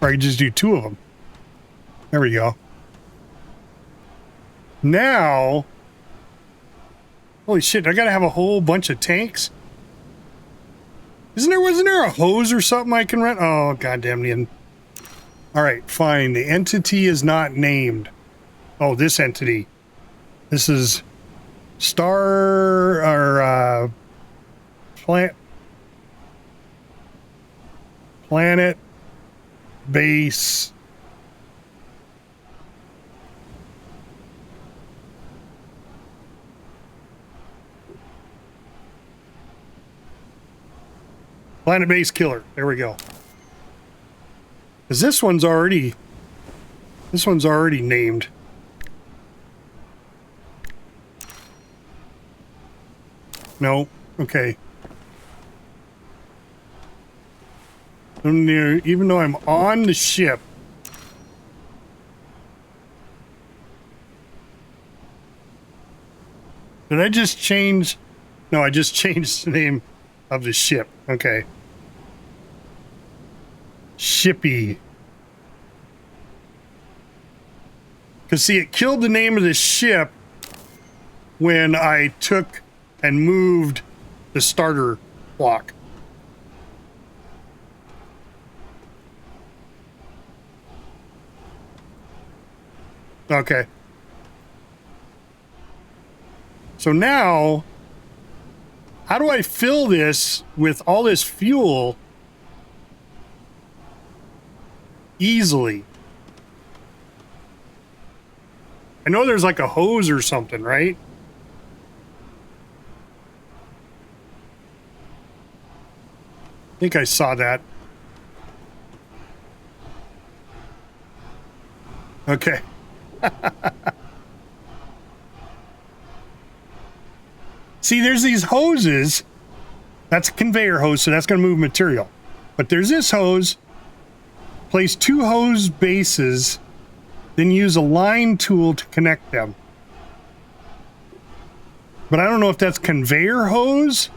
Or I could just do two of them. There we go. Now, holy shit, I gotta have a whole bunch of tanks? Wasn't there a hose or something I can rent? Oh, goddamn. Alright, fine. The entity is not named. Oh, this entity. This is Planet Base. Planet Base Killer. There we go. Because this one's already named. No. Okay. Even though I'm on the ship. Did I just change? No, I just changed the name of the ship. Okay. Shippy. Because, see, it killed the name of the ship when I took and moved the starter block. Okay. So now, how do I fill this with all this fuel easily? I know there's like a hose or something, right? I think I saw that. Okay. See, there's these hoses. That's a conveyor hose, so that's going to move material. But there's this hose. Place 2 hose bases, then use a line tool to connect them. But I don't know if that's conveyor hose.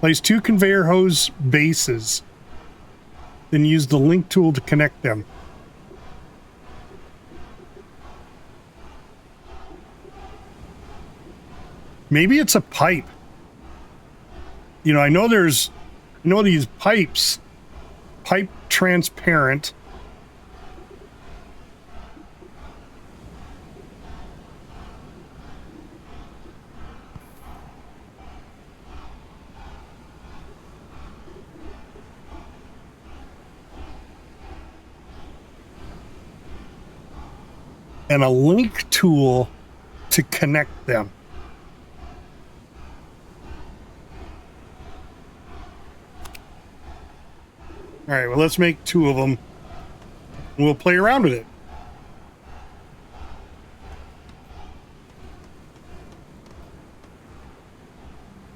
Place 2 conveyor hose bases, then use the link tool to connect them. Maybe it's a pipe. You know, I know these pipes, pipe transparent. And a link tool to connect them. All right, well, let's make 2 of them. We'll play around with it.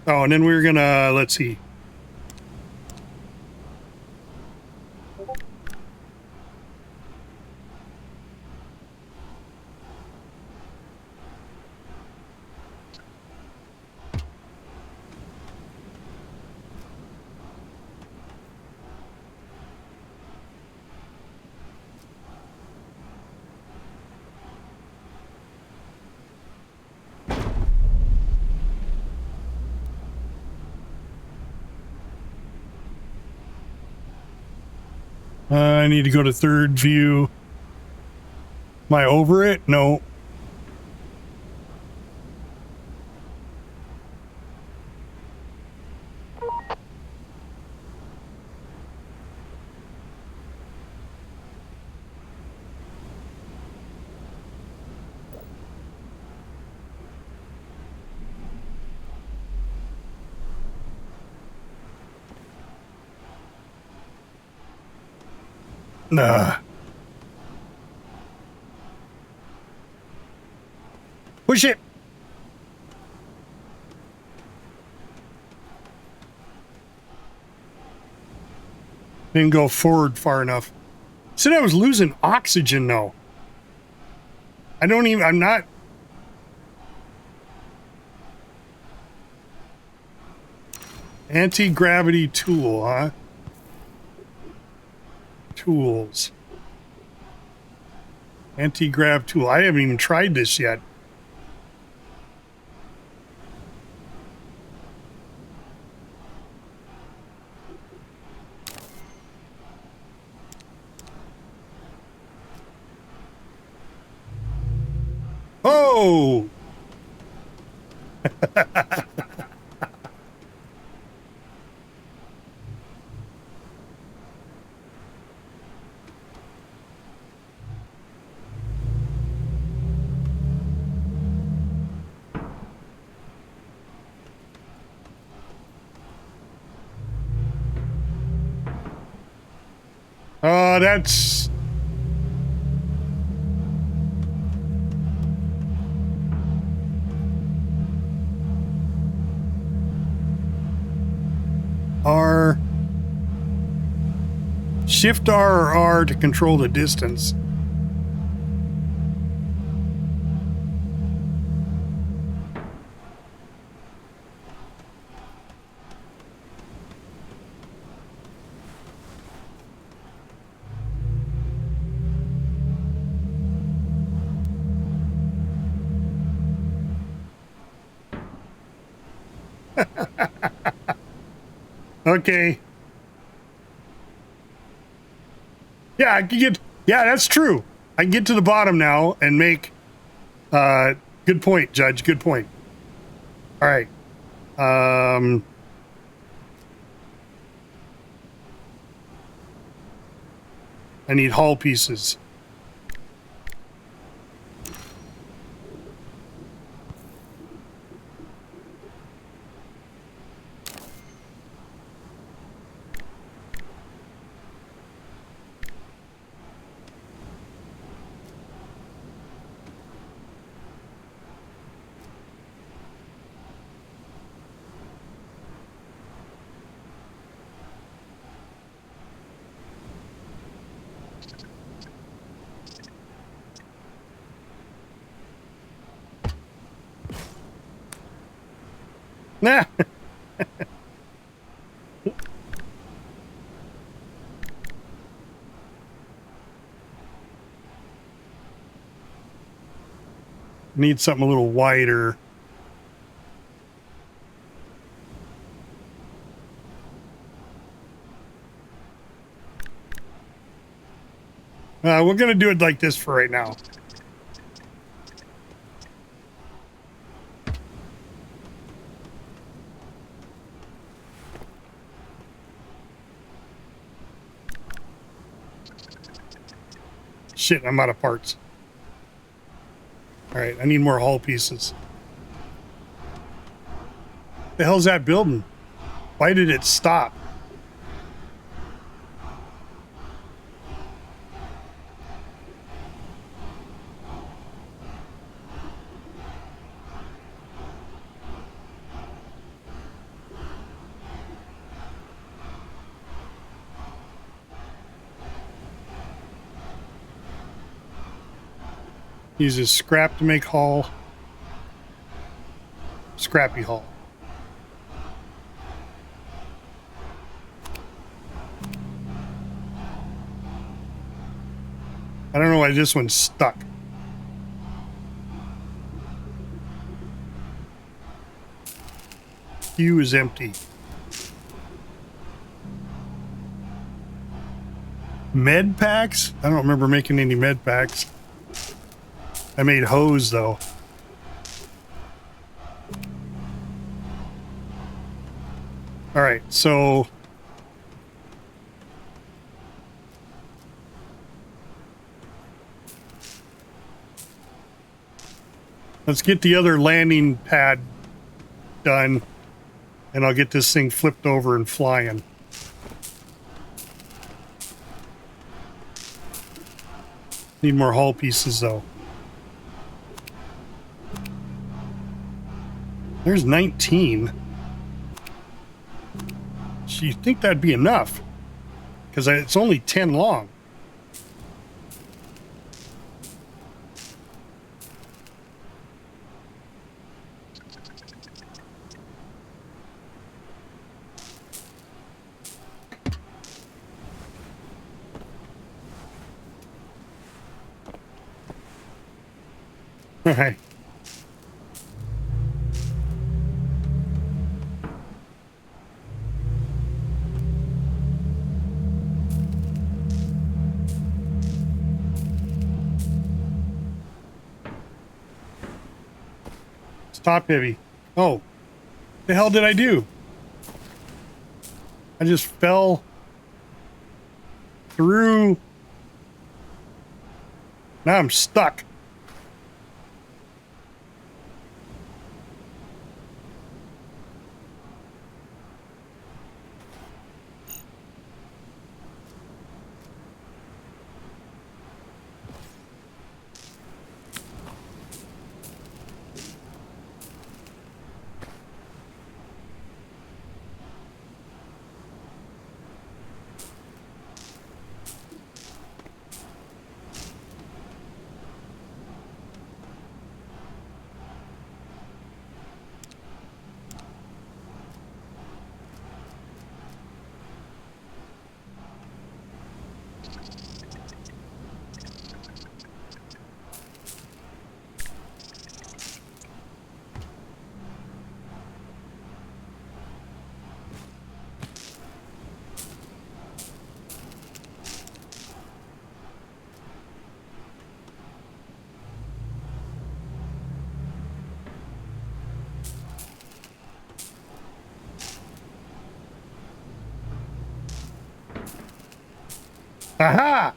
Oh, and then we're gonna, let's see. I need to go to 3rd view. Am I over it? No. Nah. Push it. Didn't go forward far enough. Said I was losing oxygen though. I'm not. Anti-gravity tool, huh? Tools. Anti-grav tool. I haven't even tried this yet. Oh! That's... R. Shift R or R to control the distance. Okay. Yeah, I can get... Yeah, that's true. I can get to the bottom now and make... good point, Judge. Good point. All right. I need hull pieces. Nah. Need something a little wider. We're going to do it like this for right now. Shit, I'm out of parts. All right, I need more hull pieces. The hell's that building? Why did it stop? Uses scrap to make hull. Scrappy hull. I don't know why this one's stuck. Q is empty. Med packs? I don't remember making any med packs. I made hose though. All right, so let's get the other landing pad done, and I'll get this thing flipped over and flying. Need more hull pieces though. There's 19. So you think that'd be enough? Because it's only 10 long. All right. Top heavy. Oh, the hell did I do? I just fell through. Now I'm stuck. Aha!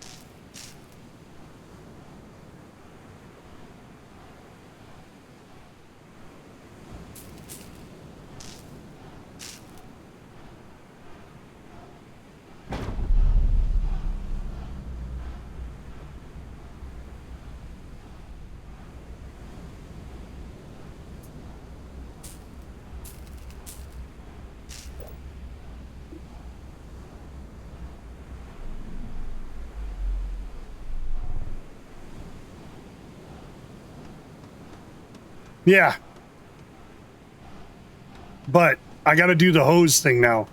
Yeah. But I got to do the hose thing now.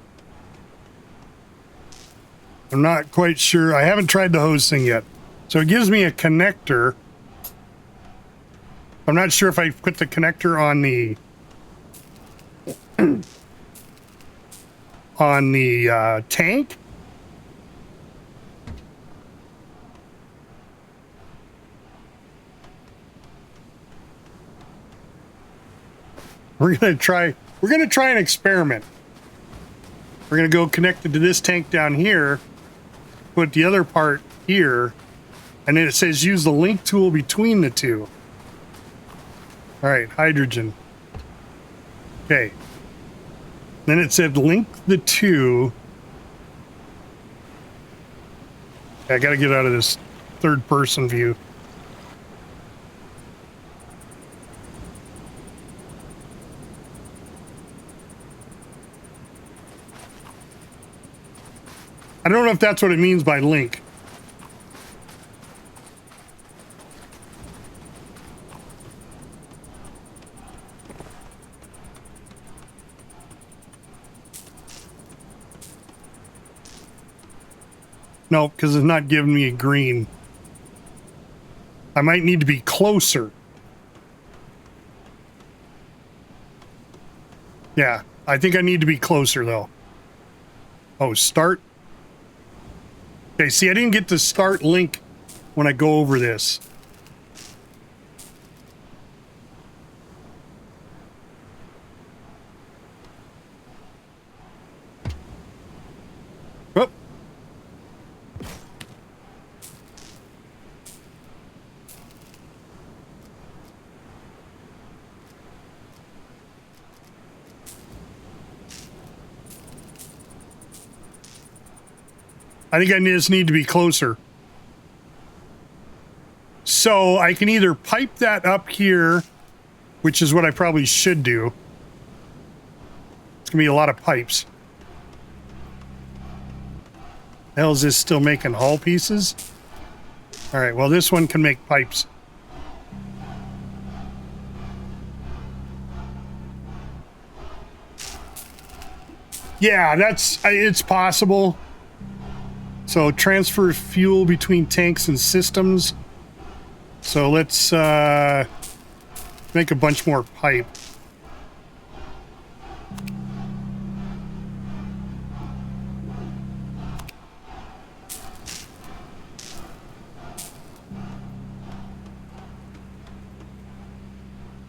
I'm not quite sure. I haven't tried the hose thing yet. So it gives me a connector. I'm not sure if I put the connector on the tank. We're gonna try an experiment. We're gonna go connect it to this tank down here, put the other part here, and then it says use the link tool between the two. All right, hydrogen. Okay. Then it said link the two. I gotta get out of this third person view. I don't know if that's what it means by link. No, because it's not giving me a green. I might need to be closer. Yeah, I think I need to be closer though. Oh, start. Okay, see, I didn't get to start link when I go over this. Oh. I think I just need to be closer. So I can either pipe that up here, which is what I probably should do. It's gonna be a lot of pipes. The hell is this still making hull pieces? All right, well, this one can make pipes. Yeah, it's possible. So transfer fuel between tanks and systems. So let's Make a bunch more pipe.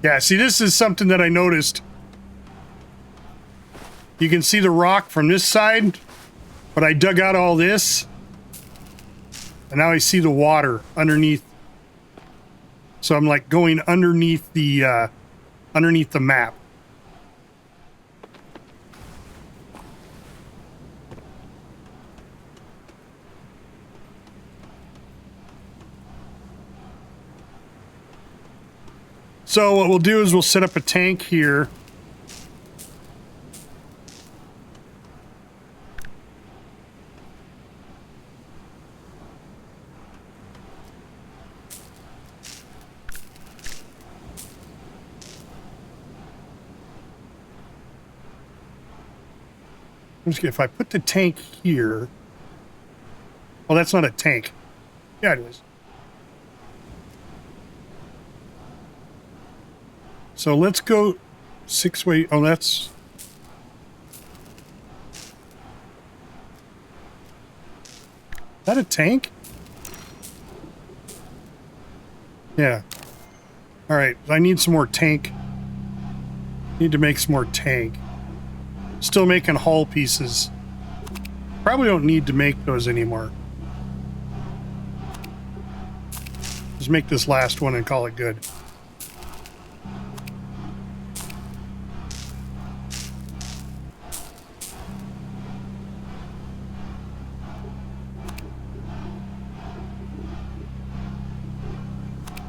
Yeah, see, this is something that I noticed. You can see the rock from this side, but I dug out all this, and now I see the water underneath. So I'm like going underneath the map. So what we'll do is we'll set up a tank here. If I put the tank here, well, that's not a tank. Yeah, it is. So let's go 6-way. Oh, that's... Is that a tank? Yeah. All right, I need some more tank. Need to make some more tank. Still making hull pieces. Probably don't need to make those anymore. Just make this last one and call it good.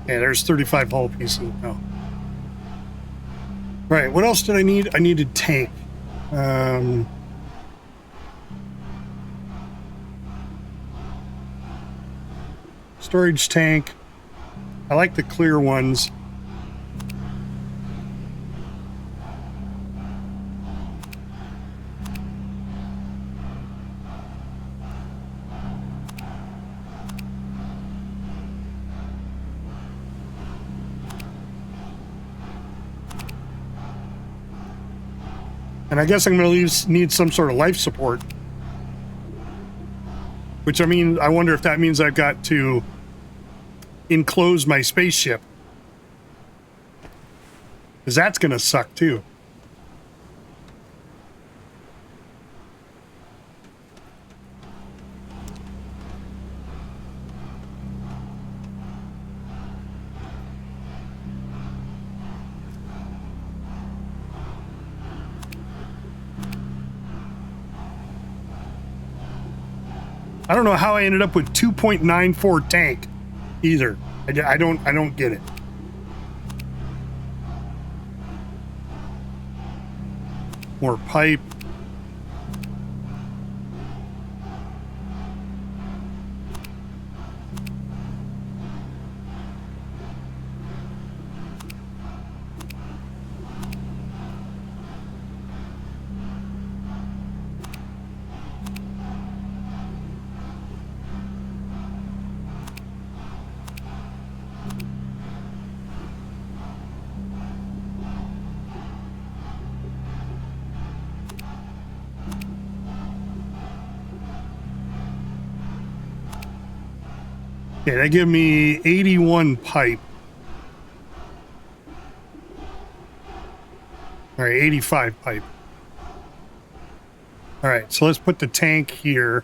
Yeah, there's 35 hull pieces now. Right, what else did I need? I needed tank. Storage tank. I like the clear ones. And I guess I'm going to need some sort of life support. Which, I mean, I wonder if that means I've got to enclose my spaceship. Because that's going to suck, too. I don't know how I ended up with 2.94 tank either. I don't get it. More pipe. Okay, that give me 81 pipe. All right, 85 pipe. All right, so let's put the tank here.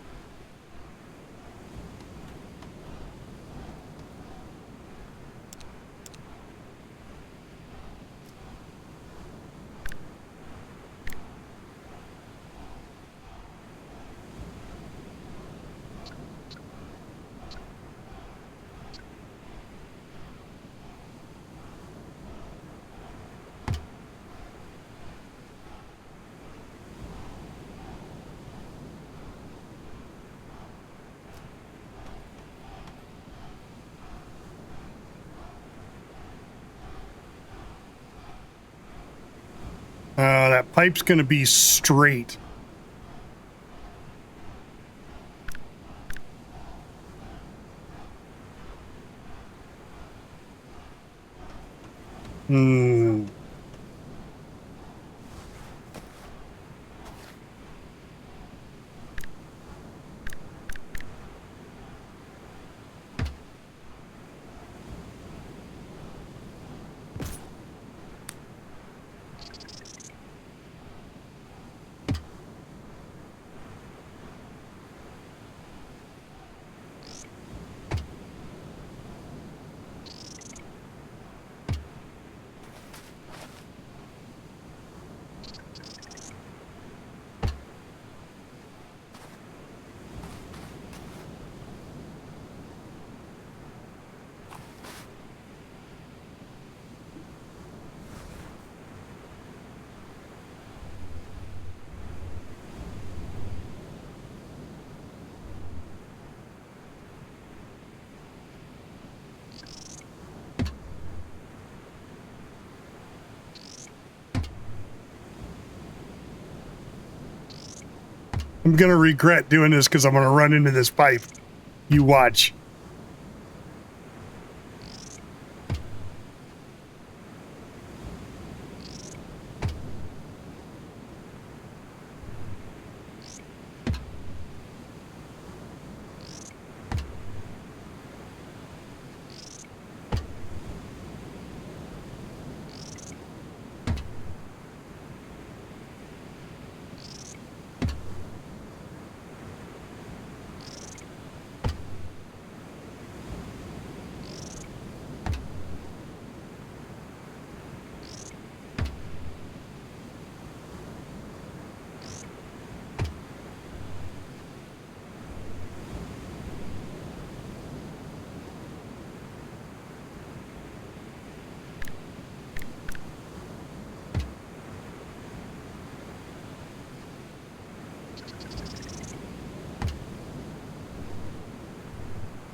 That pipe's going to be straight. Hmm. I'm going to regret doing this because I'm going to run into this pipe. You watch.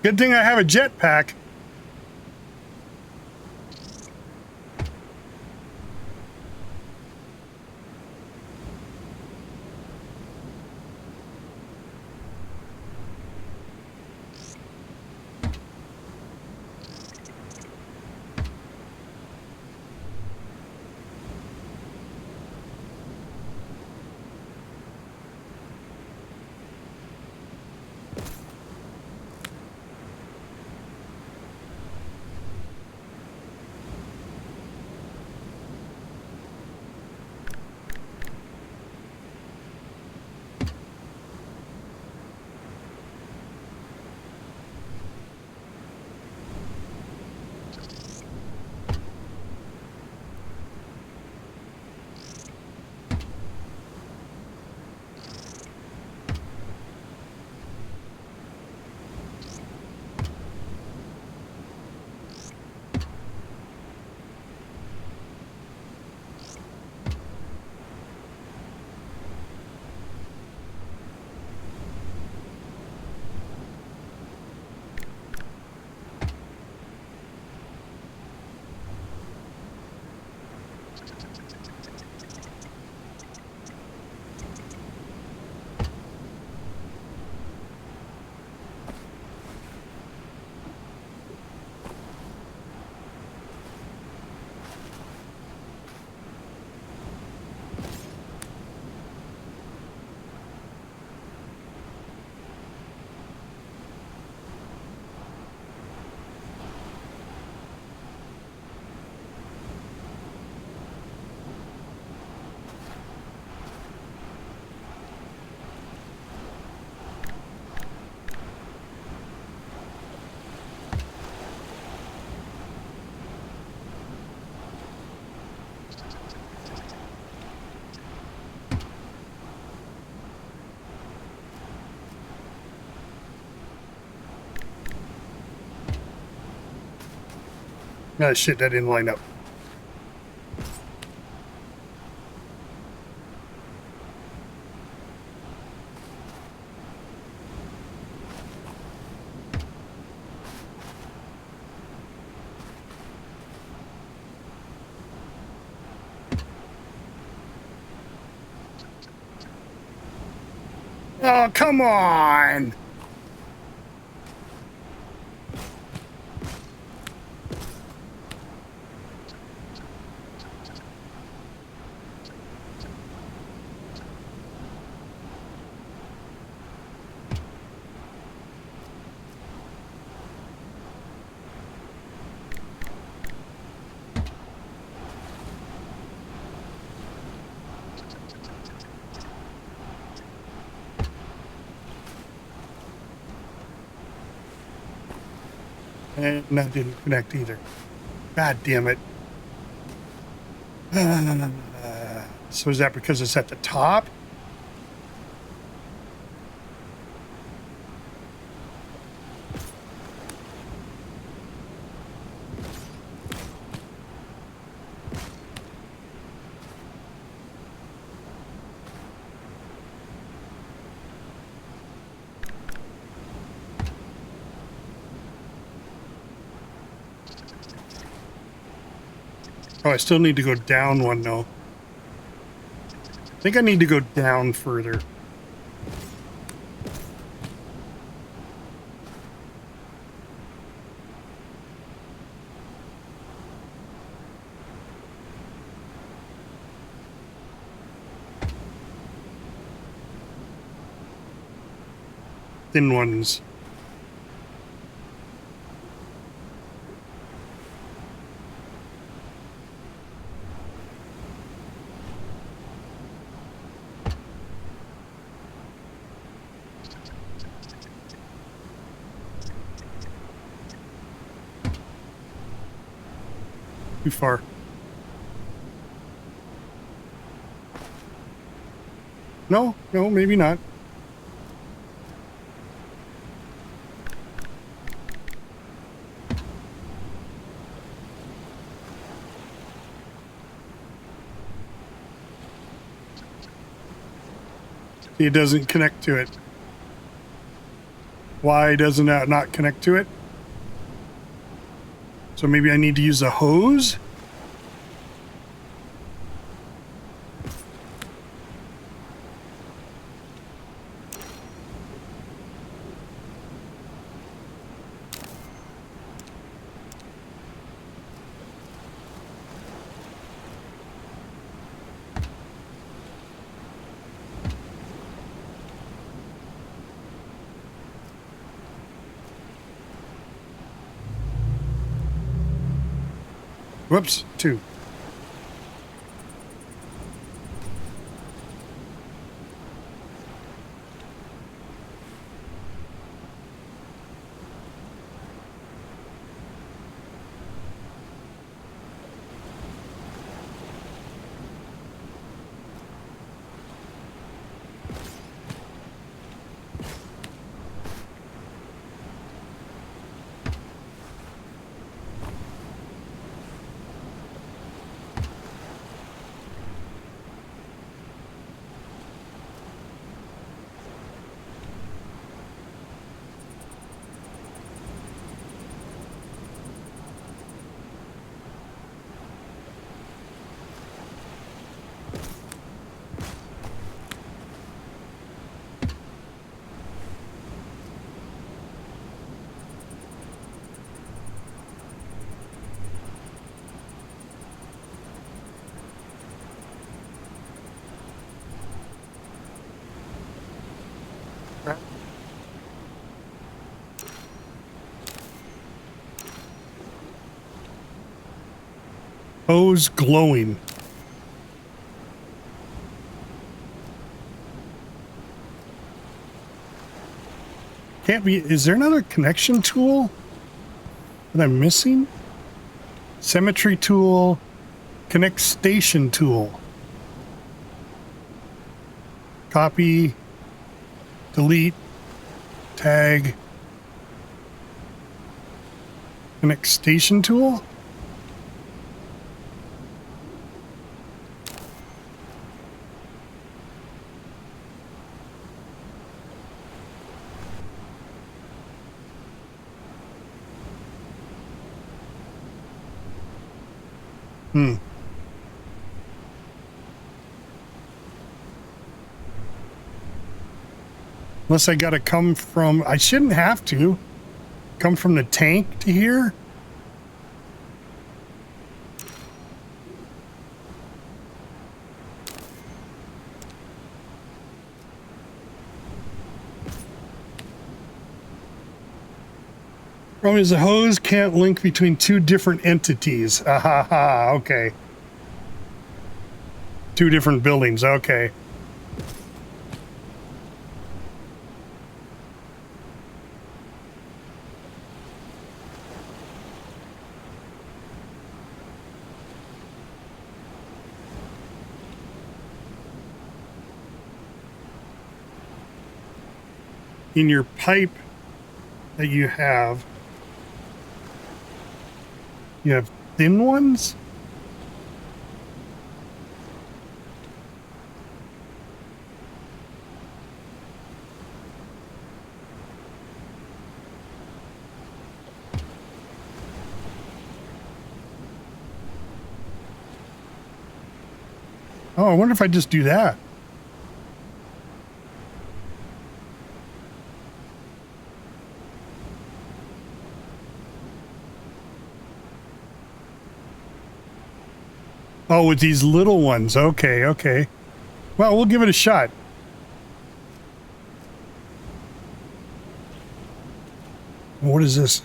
Good thing I have a jetpack. Oh shit, that didn't line up. Oh, come on! And that didn't connect either. God damn it. So is that because it's at the top? Oh, I still need to go down one though. I think I need to go down further. Thin ones. Too far. No, maybe not. It doesn't connect to it. Why doesn't that not connect to it? So maybe I need to use a hose? Whoops, 2. Hose glowing. Can't be. Is there another connection tool that I'm missing? Symmetry tool, connect station tool. Copy, delete, tag, connect station tool. Unless I gotta come from, I shouldn't have to come from the tank to here. Problem is the hose can't link between two different entities. Ah, okay. Two different buildings, okay. in your pipe that you have thin ones? Oh, I wonder if I just do that. Oh, with these little ones. Okay, okay. Well, we'll give it a shot. What is this?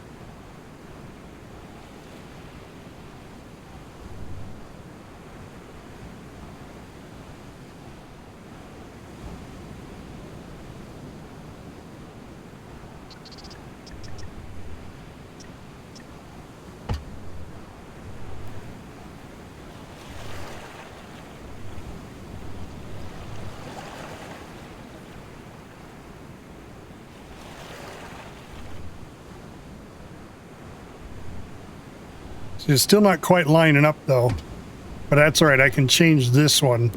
It's still not quite lining up though, but that's all right. I can change this one.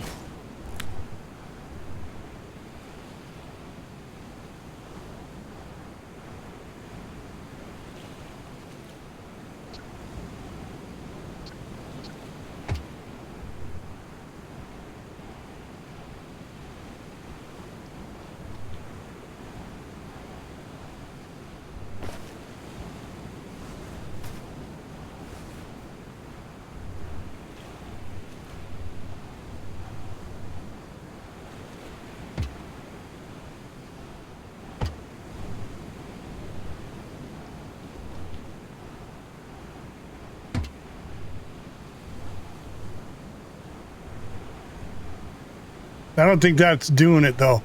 I don't think that's doing it though.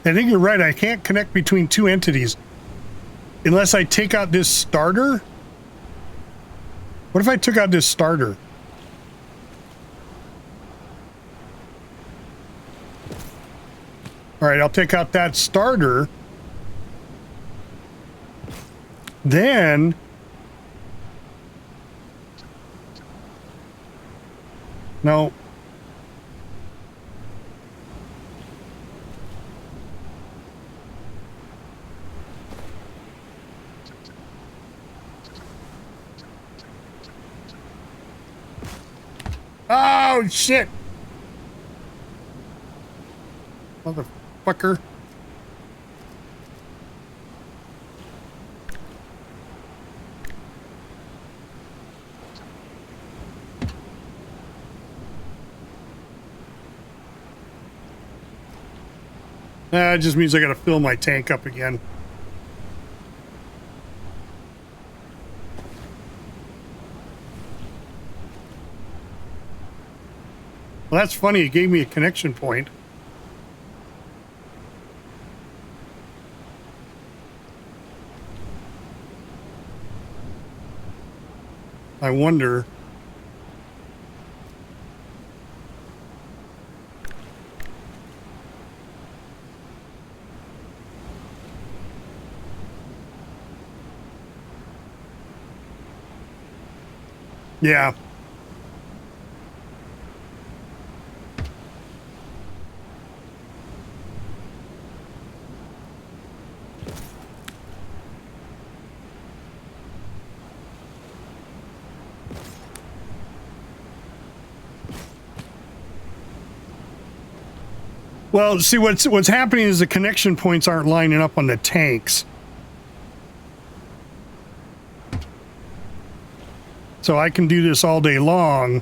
I think you're right. I can't connect between two entities unless I take out this starter. What if I took out this starter? All right, I'll take out that starter. Then no. Oh shit. Motherfucker. It just means I gotta fill my tank up again. Well, that's funny. It gave me a connection point. I wonder. Yeah. Well, see what's happening is the connection points aren't lining up on the tanks. So I can do this all day long,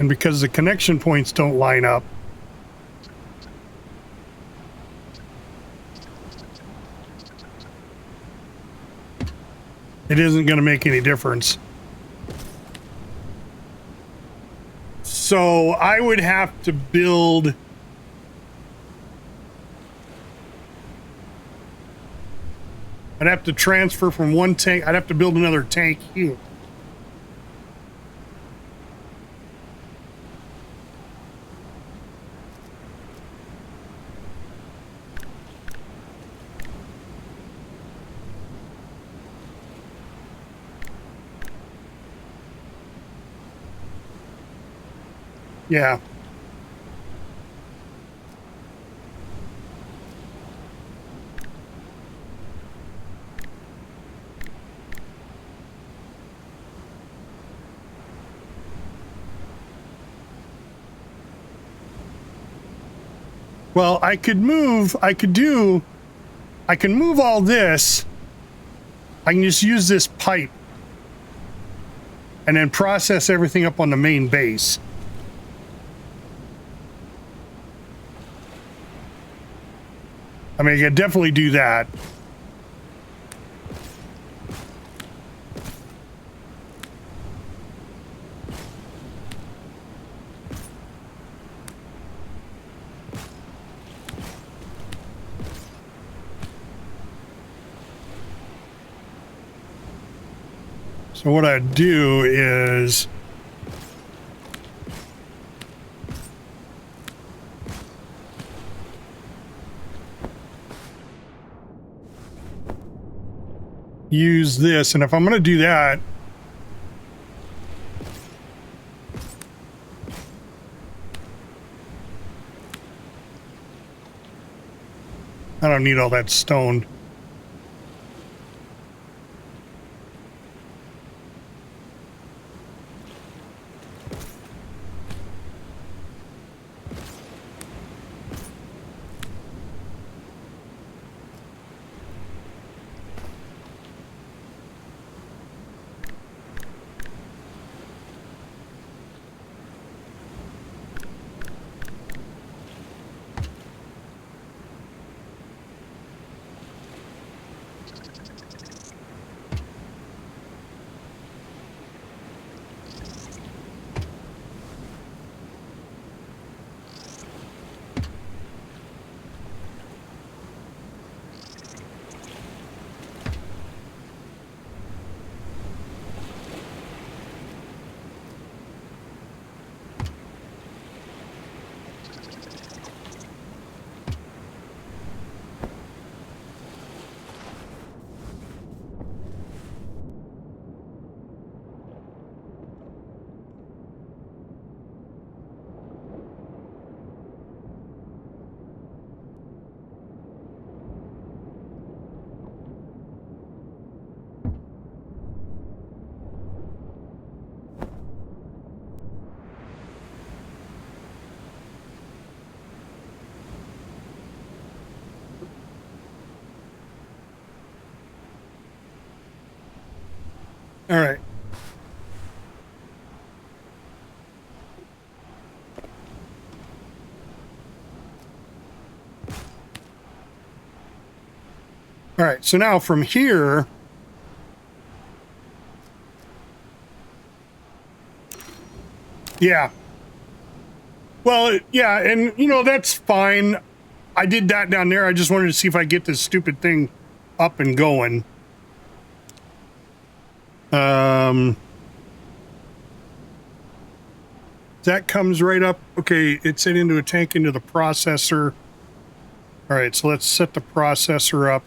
and because the connection points don't line up, it isn't going to make any difference. So I would have to build I'd have to transfer from one tank. I'd have to build another tank here. Yeah. Well, I can move all this. I can just use this pipe and then process everything up on the main base. I mean, I could definitely do that. So what I'd do is use this, and if I'm going to do that, I don't need all that stone. All right. All right, so now from here, yeah. Well, yeah, and you know, that's fine. I did that down there. I just wanted to see if I get this stupid thing up and going. That comes right up. Okay, it's set into a tank into the processor. All right, so let's set the processor up.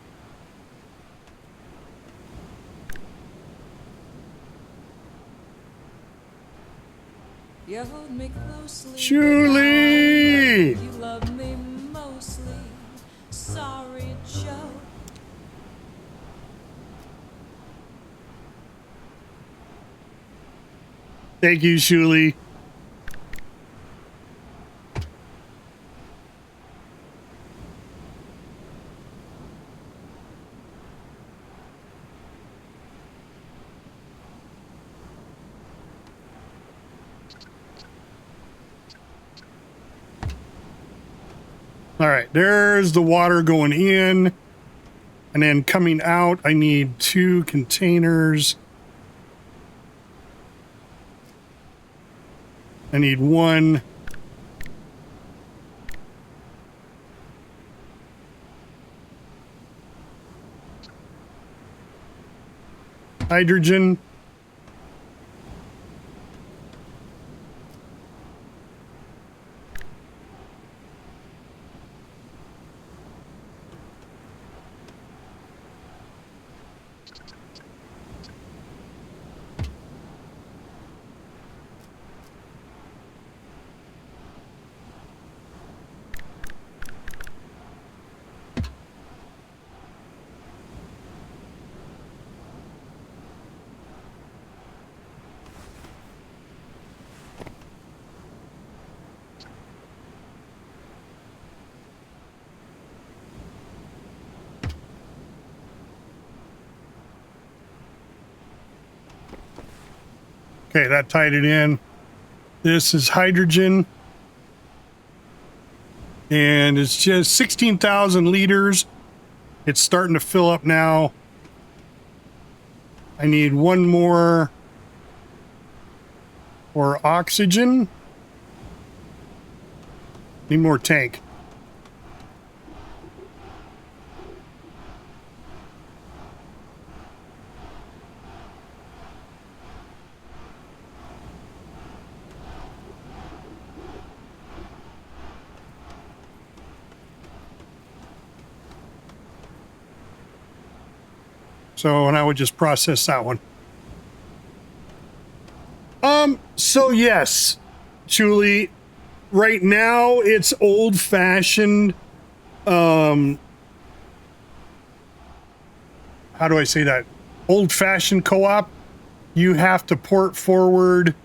You hold me closely. Julie! You love me mostly. Sorry, Joe. Thank you, Julie. All right, there's the water going in, and then coming out, I need 2 containers. I need 1. Hydrogen. Okay, that tied it in. This is hydrogen. And it's just 16,000 liters. It's starting to fill up now. I need one more for oxygen. Need more tank. So, and I would just process that one. So yes, Julie, right now it's old-fashioned, how do I say that? Old-fashioned co-op. You have to port forward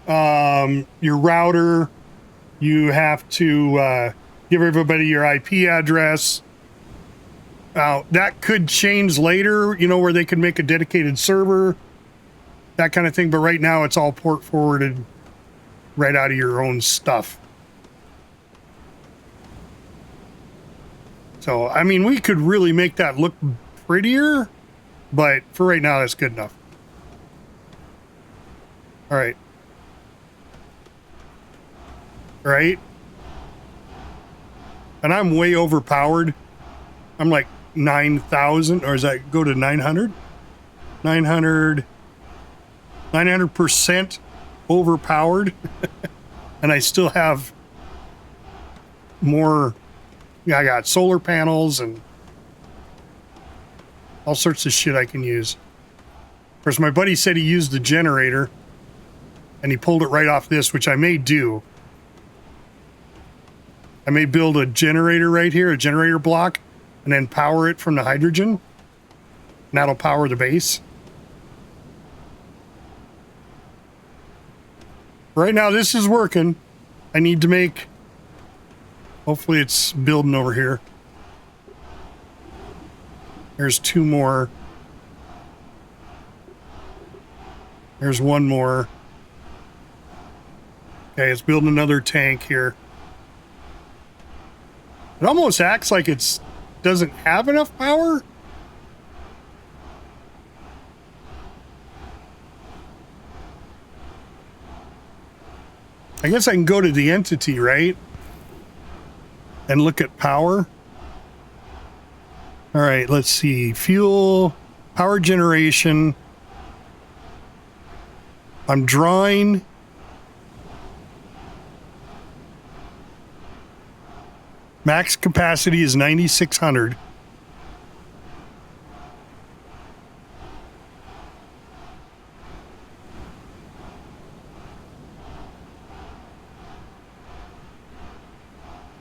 your router. You have to give everybody your IP address. That could change later, you know, where they could make a dedicated server, that kind of thing. But right now it's all port forwarded right out of your own stuff. So, I mean, we could really make that look prettier, but for right now, that's good enough. All right. Right? And I'm way overpowered. I'm like 9,000, or does that go to 900? 900% overpowered. And I still have more. Yeah, I got solar panels and all sorts of shit I can use. Of course, my buddy said he used the generator and he pulled it right off this, which I may do. I may build a generator right here, a generator block, and then power it from the hydrogen. And that'll power the base. Right now, this is working. I need to make... Hopefully it's building over here. There's two more. There's one more. Okay, it's building another tank here. It almost acts like it's doesn't have enough power. I guess I can go to the entity, right? And look at power. All right, let's see. Fuel, power generation. I'm drawing. Max capacity is 9,600.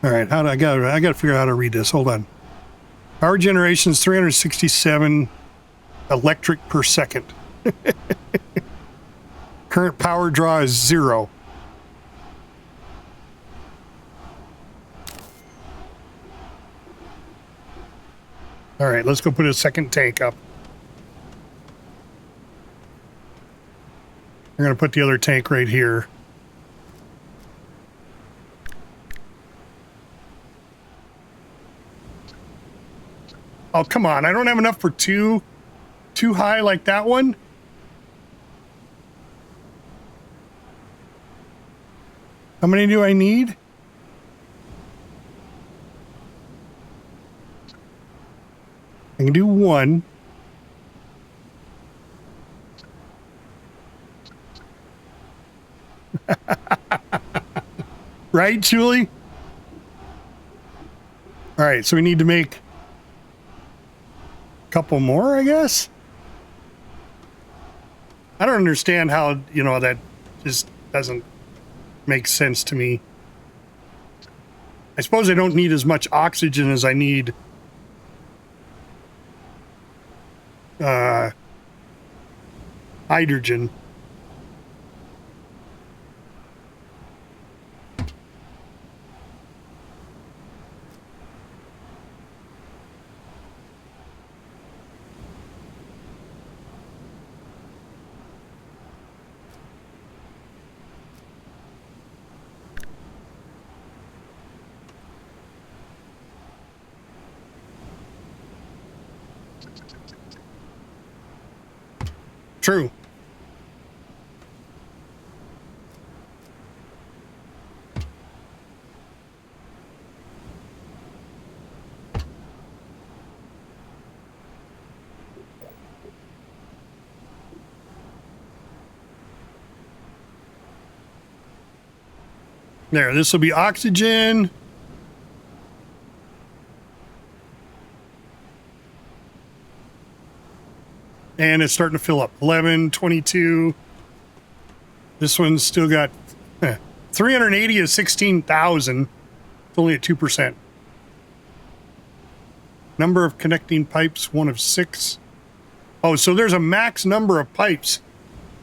All right, I gotta figure out how to read this. Hold on. Power generation is 367 electric per second. Current power draw is 0. All right, let's go put a second tank up. We're gonna put the other tank right here. Oh, come on. I don't have enough for two high like that one. How many do I need? I can do one. Right, Julie? All right, so we need to make couple more, I guess. I don't understand how, you know, that just doesn't make sense to me. I suppose I don't need as much oxygen as I need hydrogen. True. There, this will be oxygen. And it's starting to fill up. 11, 22. This one's still got 380 is 16,000. It's only at 2%. Number of connecting pipes, 1 of 6. Oh, so there's a max number of pipes.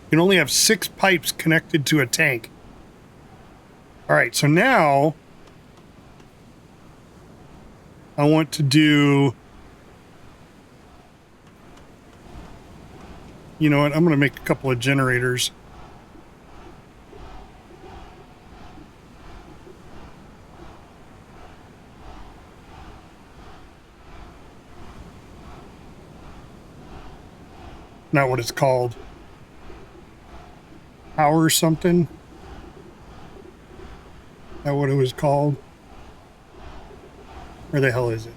You can only have 6 pipes connected to a tank. All right, so now I want to do, you know what, I'm going to make a couple of generators. Not what it's called. Power something. Is that what it was called? Where the hell is it?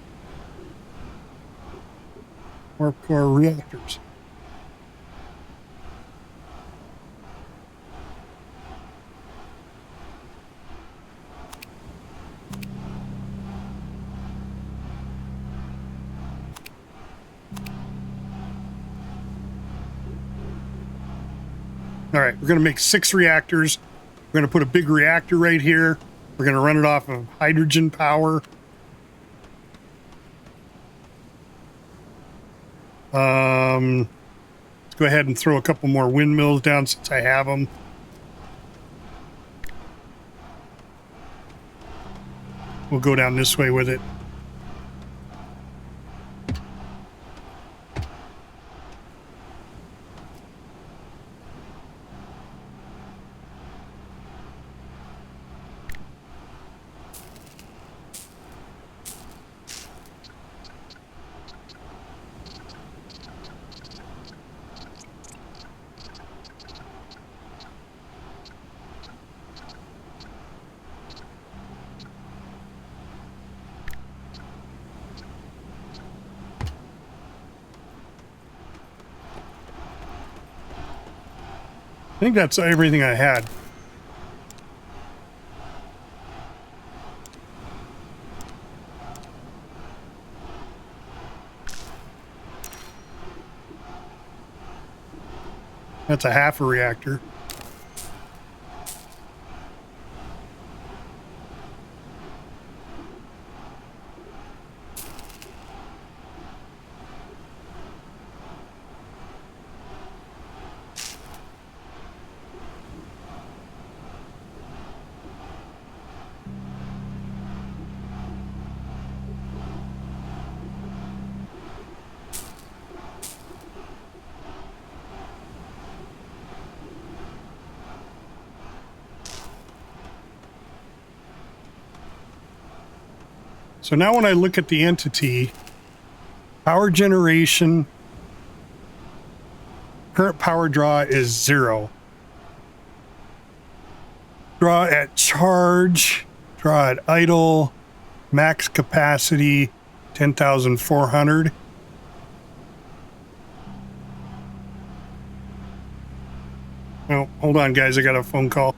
Warp core reactors. All right, we're going to make 6 reactors. We're going to put a big reactor right here. We're going to run it off of hydrogen power. Let's go ahead and throw a couple more windmills down since I have them. We'll go down this way with it. I think that's everything I had. That's a half a reactor. So now when I look at the entity, power generation, current power draw is 0. Draw at charge, draw at idle, max capacity 10,400. Oh, hold on guys, I got a phone call.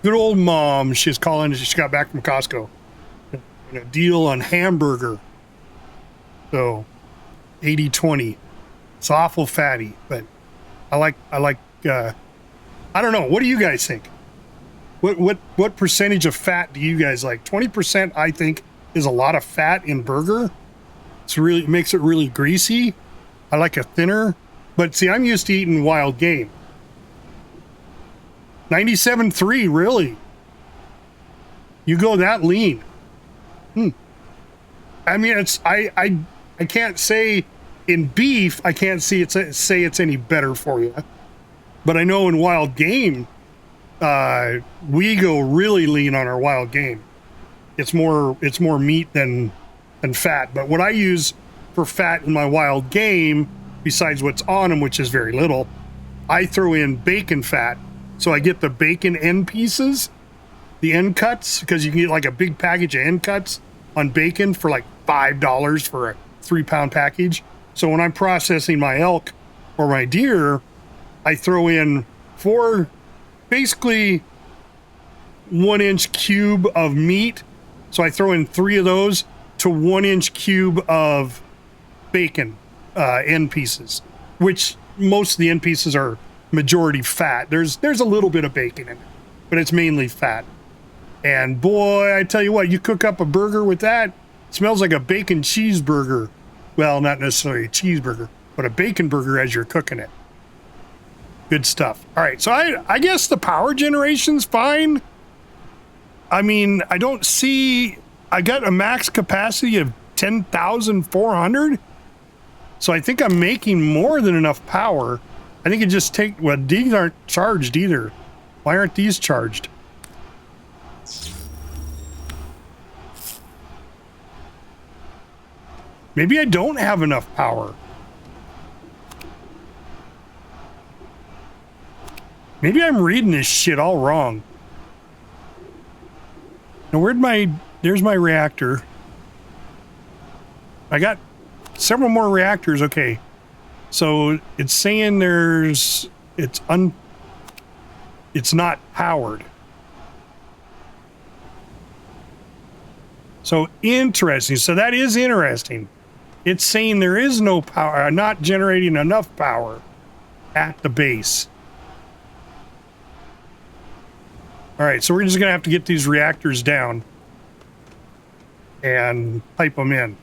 good old mom, she's calling. She got back from Costco. A deal on hamburger. So 80-20. It's awful fatty, but I like I don't know. What do you guys think? What percentage of fat do you guys like? 20% I think is a lot of fat in burger. It's really, it makes it really greasy. I like a thinner, but see, I'm used to eating wild game. 97.3, really? You go that lean? I mean, it's I can't say in beef. I can't say it's any better for you, but I know in wild game, we go really lean on our wild game. It's more meat than fat. But what I use for fat in my wild game, besides what's on them, which is very little, I throw in bacon fat. So I get the bacon end pieces, the end cuts, because you can get like a big package of end cuts on bacon for like $5 for a 3-pound package. So when I'm processing my elk or my deer, I throw in 4, basically 1-inch cube of meat. So I throw in 3 of those to 1-inch cube of bacon end pieces, which most of the end pieces are majority fat. There's a little bit of bacon in it, but it's mainly fat. And boy, I tell you what, you cook up a burger with that, it smells like a bacon cheeseburger. Well, not necessarily a cheeseburger, but a bacon burger as you're cooking it. Good stuff. All right, so I guess the power generation's fine. I mean, I don't see, I got a max capacity of 10,400. So I think I'm making more than enough power. I think it just well, these aren't charged either. Why aren't these charged? Maybe I don't have enough power. Maybe I'm reading this shit all wrong. Now there's my reactor. I got several more reactors. Okay. So it's saying it's not powered. So interesting. So that is interesting. It's saying there is no power, not generating enough power at the base. All right, so we're just gonna have to get these reactors down and pipe them in.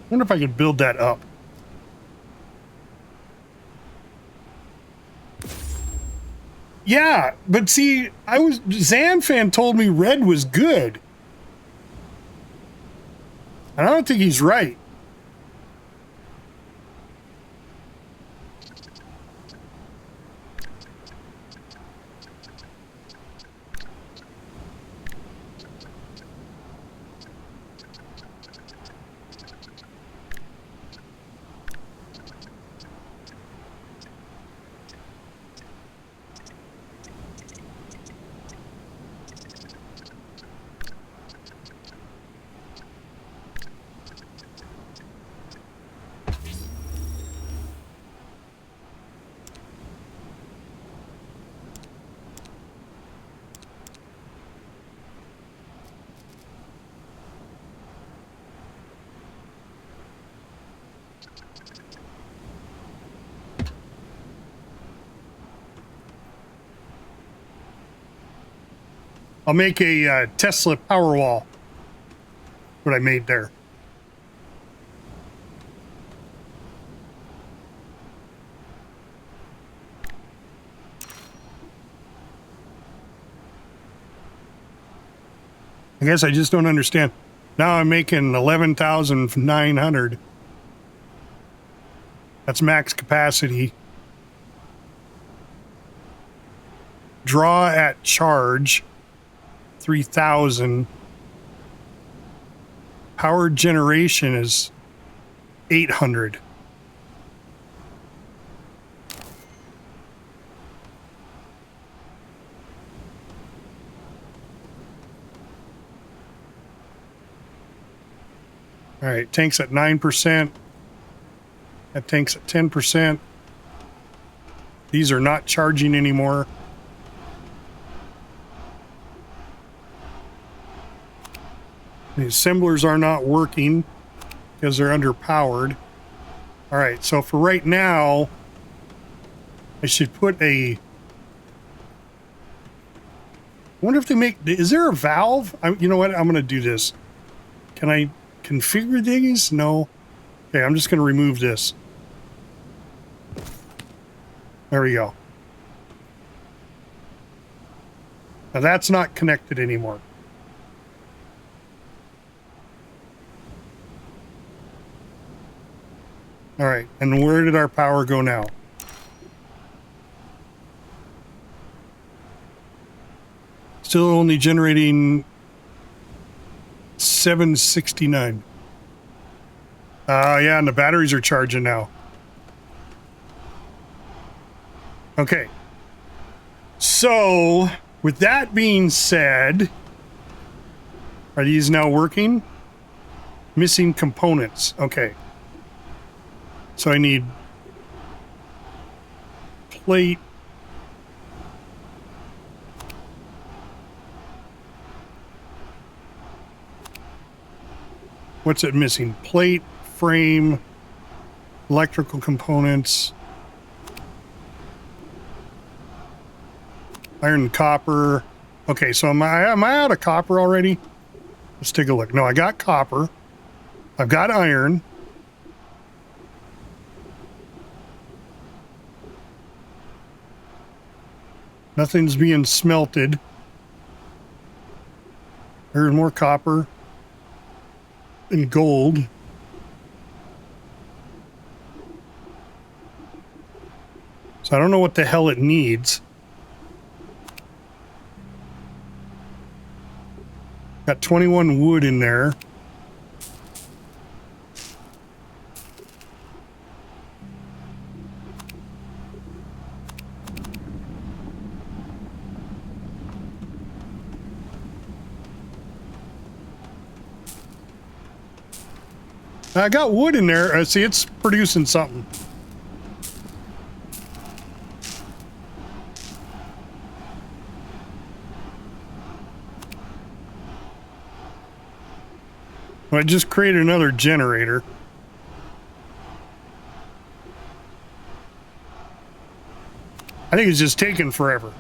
I wonder if I could build that up. Yeah, but see, Zanfan told me red was good. And I don't think he's right. I'll make a Tesla power wall. What I made there. I guess I just don't understand. Now I'm making 11,900. That's max capacity. Draw at charge, 3,000. Power generation is 800. All right, tanks at 9%. That tank's at 10%. These are not charging anymore. The assemblers are not working because they're underpowered. All right, so for right now, I should put a... I wonder if they make... Is there a valve? You know what? I'm going to do this. Can I configure these? No. Okay, I'm just going to remove this. There we go. Now that's not connected anymore. All right, and where did our power go now? Still only generating 769. Yeah, and the batteries are charging now. Okay. So, with that being said, are these now working? Missing components. Okay. So I need plate. What's it missing? Plate, frame, electrical components, iron and copper. Okay, so am I out of copper already? Let's take a look. No, I got copper. I've got iron. Nothing's being smelted. There's more copper and gold. So I don't know what the hell it needs. Got 21 wood in there. I got wood in there. See, it's producing something. I just created another generator. I think it's just taking forever.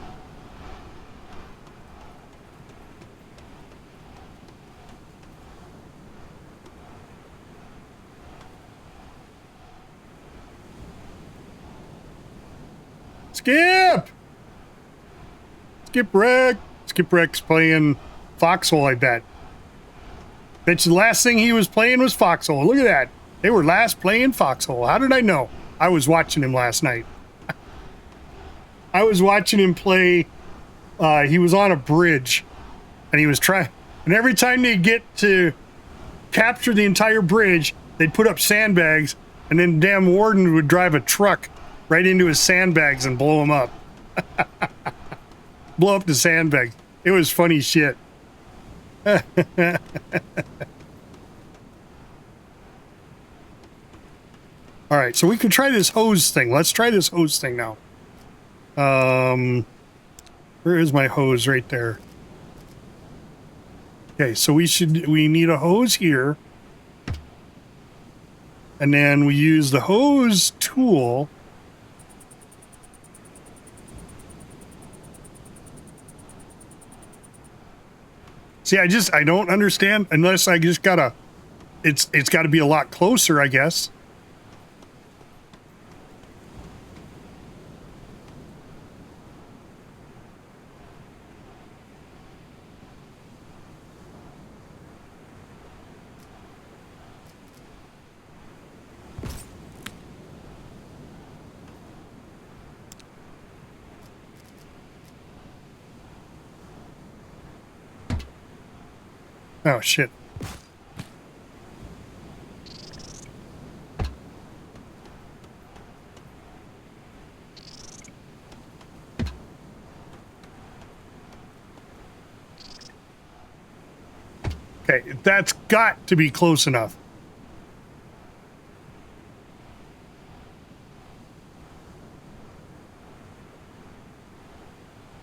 Skip! Skipwreck! Skipwreck's playing Foxhole, I bet. Bet you the last thing he was playing was Foxhole. Look at that. They were last playing Foxhole. How did I know? I was watching him last night. I was watching him play. He was on a bridge. And he was trying. And every time they get to capture the entire bridge, they'd put up sandbags. And then damn warden would drive a truck right into his sandbags and blow him up. Blow up the sandbags. It was funny shit. All right, so we could try this hose thing. Let's try this hose thing now. Where is my hose? Right there. Okay, so we need a hose here. And then we use the hose tool. See, I don't understand unless I just gotta, it's gotta be a lot closer, I guess. Oh, shit. Okay, that's got to be close enough.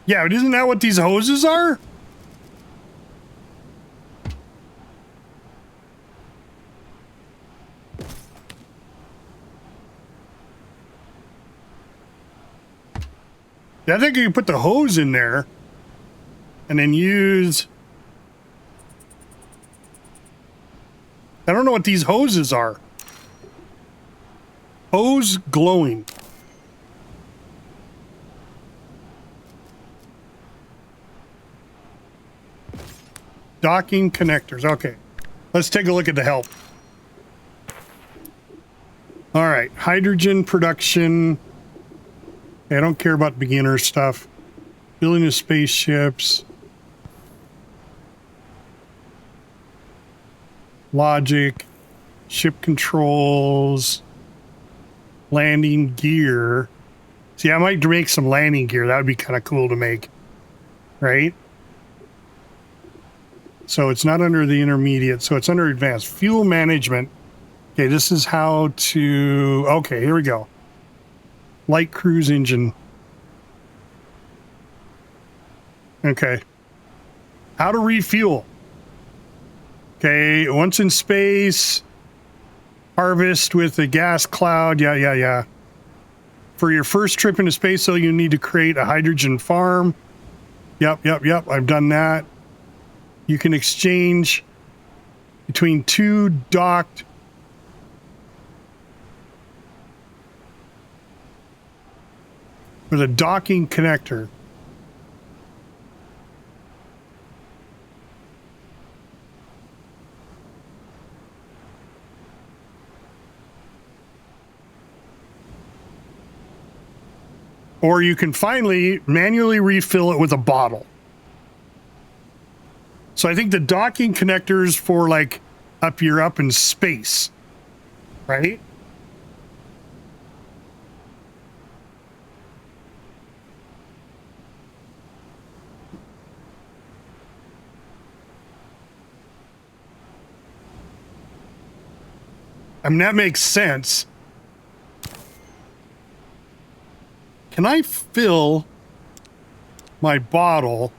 Yeah, but isn't that what these hoses are? Yeah, I think you can put the hose in there and then use... I don't know what these hoses are. Hose glowing. Docking connectors. Okay. Let's take a look at the help. All right. Hydrogen production. Okay, I don't care about beginner stuff. Building of spaceships. Logic. Ship controls. Landing gear. See, I might make some landing gear. That would be kind of cool to make. Right? So it's not under the intermediate, so it's under advanced. Fuel management. Okay, this is how to... Okay, here we go. Light cruise engine. Okay. How to refuel. Okay, once in space, harvest with a gas cloud. Yeah. For your first trip into space, so you need to create a hydrogen farm. Yep. I've done that. You can exchange between two docked with a docking connector. Or you can finally manually refill it with a bottle. So I think the docking connectors for like you're up in space, right? I mean, that makes sense. Can I fill my bottle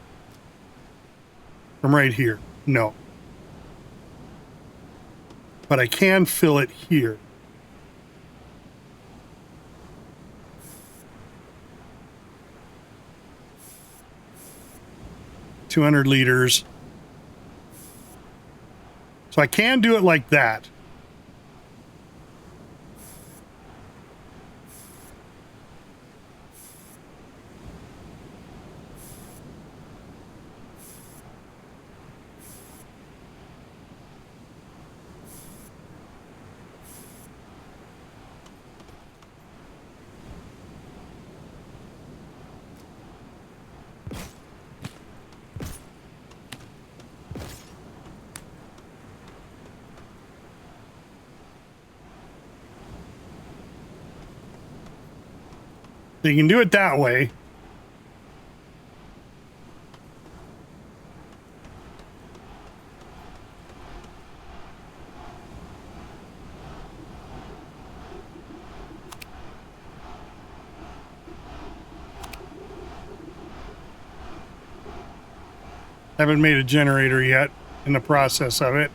from right here? No. But I can fill it here. $200. So I can do it like that. So you can do it that way. Haven't made a generator yet, in the process of it.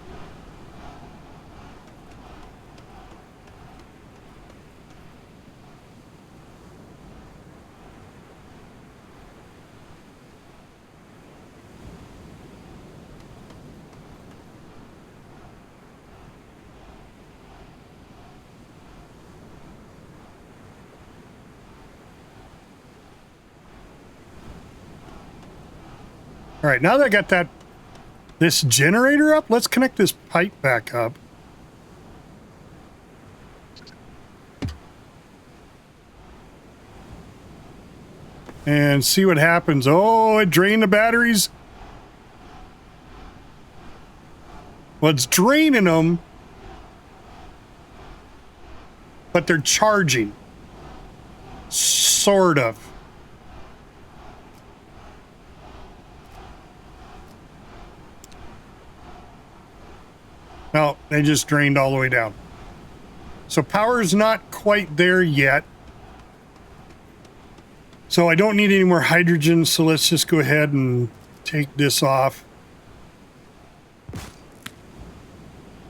All right, now that I got this generator up, let's connect this pipe back up. And see what happens. Oh, it drained the batteries. Well, it's draining them, but they're charging. Sort of. No, they just drained all the way down. So power's not quite there yet. So I don't need any more hydrogen, so let's just go ahead and take this off.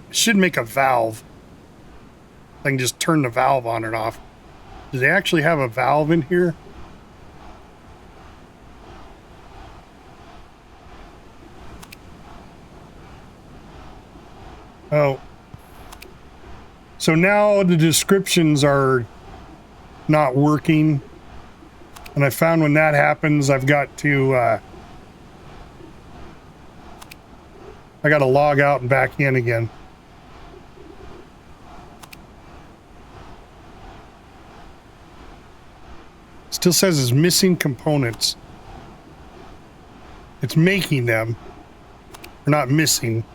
It should make a valve. I can just turn the valve on and off. Do they actually have a valve in here? Oh. So now the descriptions are not working. And I found when that happens, I've got to, I got to log out and back in again. Still says it's missing components. It's making them. They're not missing.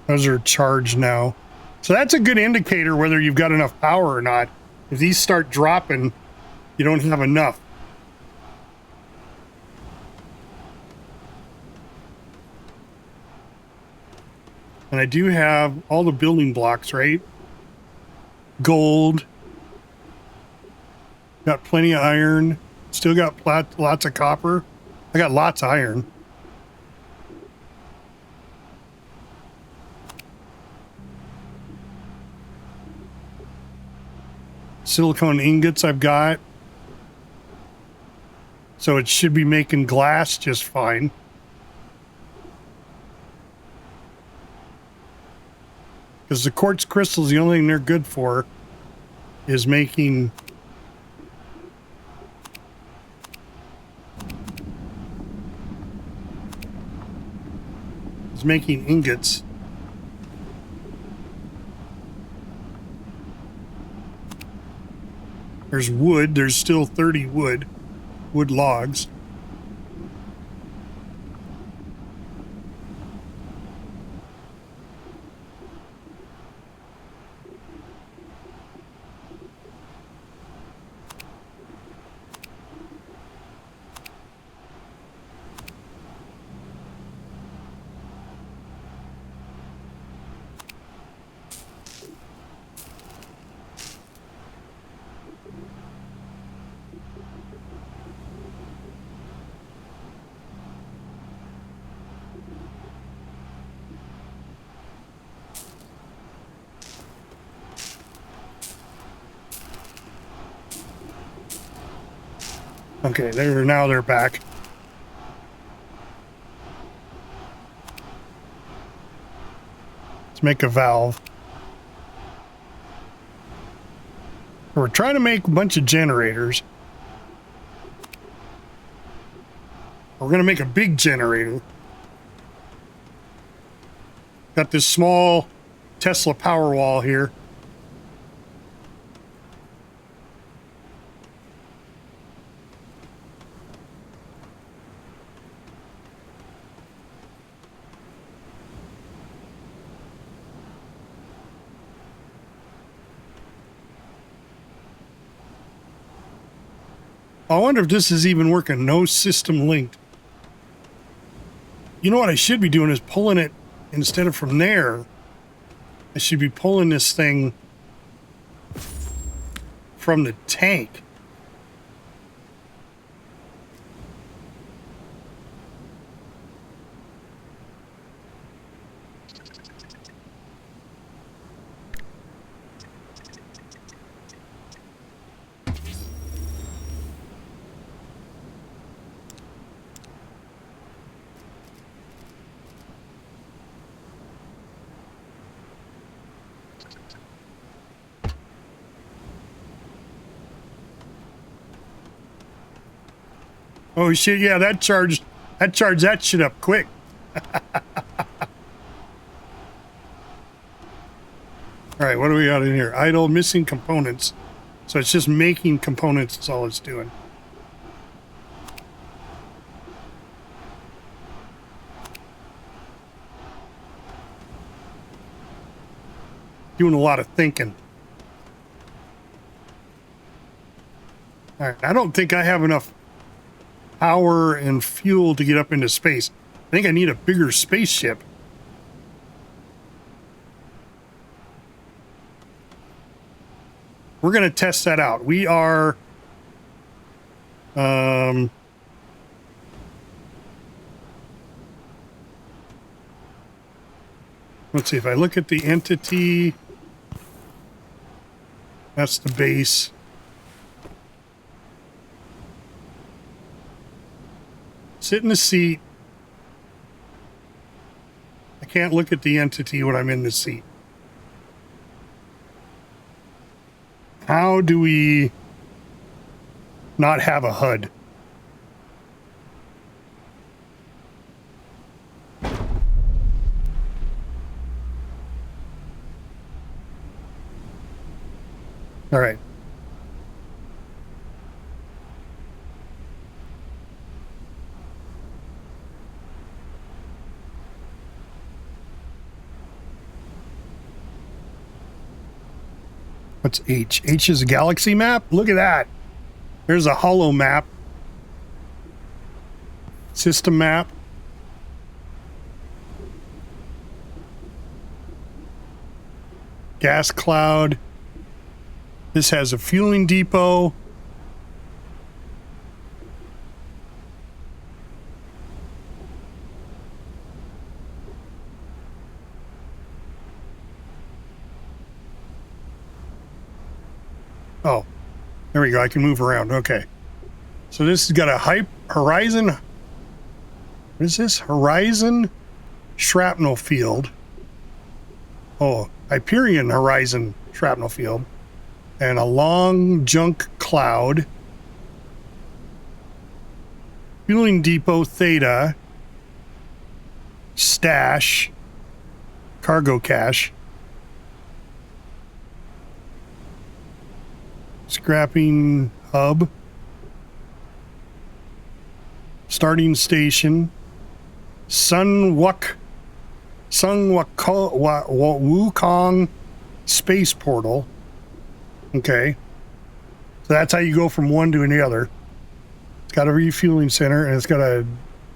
Those are charged now. So that's a good indicator whether you've got enough power or not. If these start dropping, you don't have enough. And I do have all the building blocks, right? Gold. Got plenty of iron. Still got lots of copper. I got lots of iron. Silicone ingots I've got. So it should be making glass just fine. Because the quartz crystals, the only thing they're good for is making ingots. There's wood. There's still 30 wood logs. Okay, now they're back. Let's make a valve. We're trying to make a bunch of generators. We're going to make a big generator. Got this small Tesla Powerwall here. I wonder if this is even working. No system linked. You know what I should be doing is pulling it instead of from there. I should be pulling this thing from the tank. Oh shit, yeah, that charged that shit up quick. Alright, what do we got in here? Idle, missing components. So it's just making components is all it's doing. Doing a lot of thinking. All right, I don't think I have enough power and fuel to get up into space. I think I need a bigger spaceship. We're going to test that out. We are let's see, if I look at the entity, that's the base. Sit in the seat. I can't look at the entity when I'm in the seat. How do we not have a HUD? All right. What's H? H is a galaxy map? Look at that. There's a holo map. System map. Gas cloud. This has a fueling depot. Oh, there we go. I can move around. Okay. So this has got a horizon. What is this? Horizon shrapnel field. Oh, Hyperion horizon shrapnel field. And a long junk cloud. Fueling depot theta. Stash. Cargo cache. Scrapping hub. Starting station. Wukong space portal. Okay. So that's how you go from one to another. It's got a refueling center and it's got a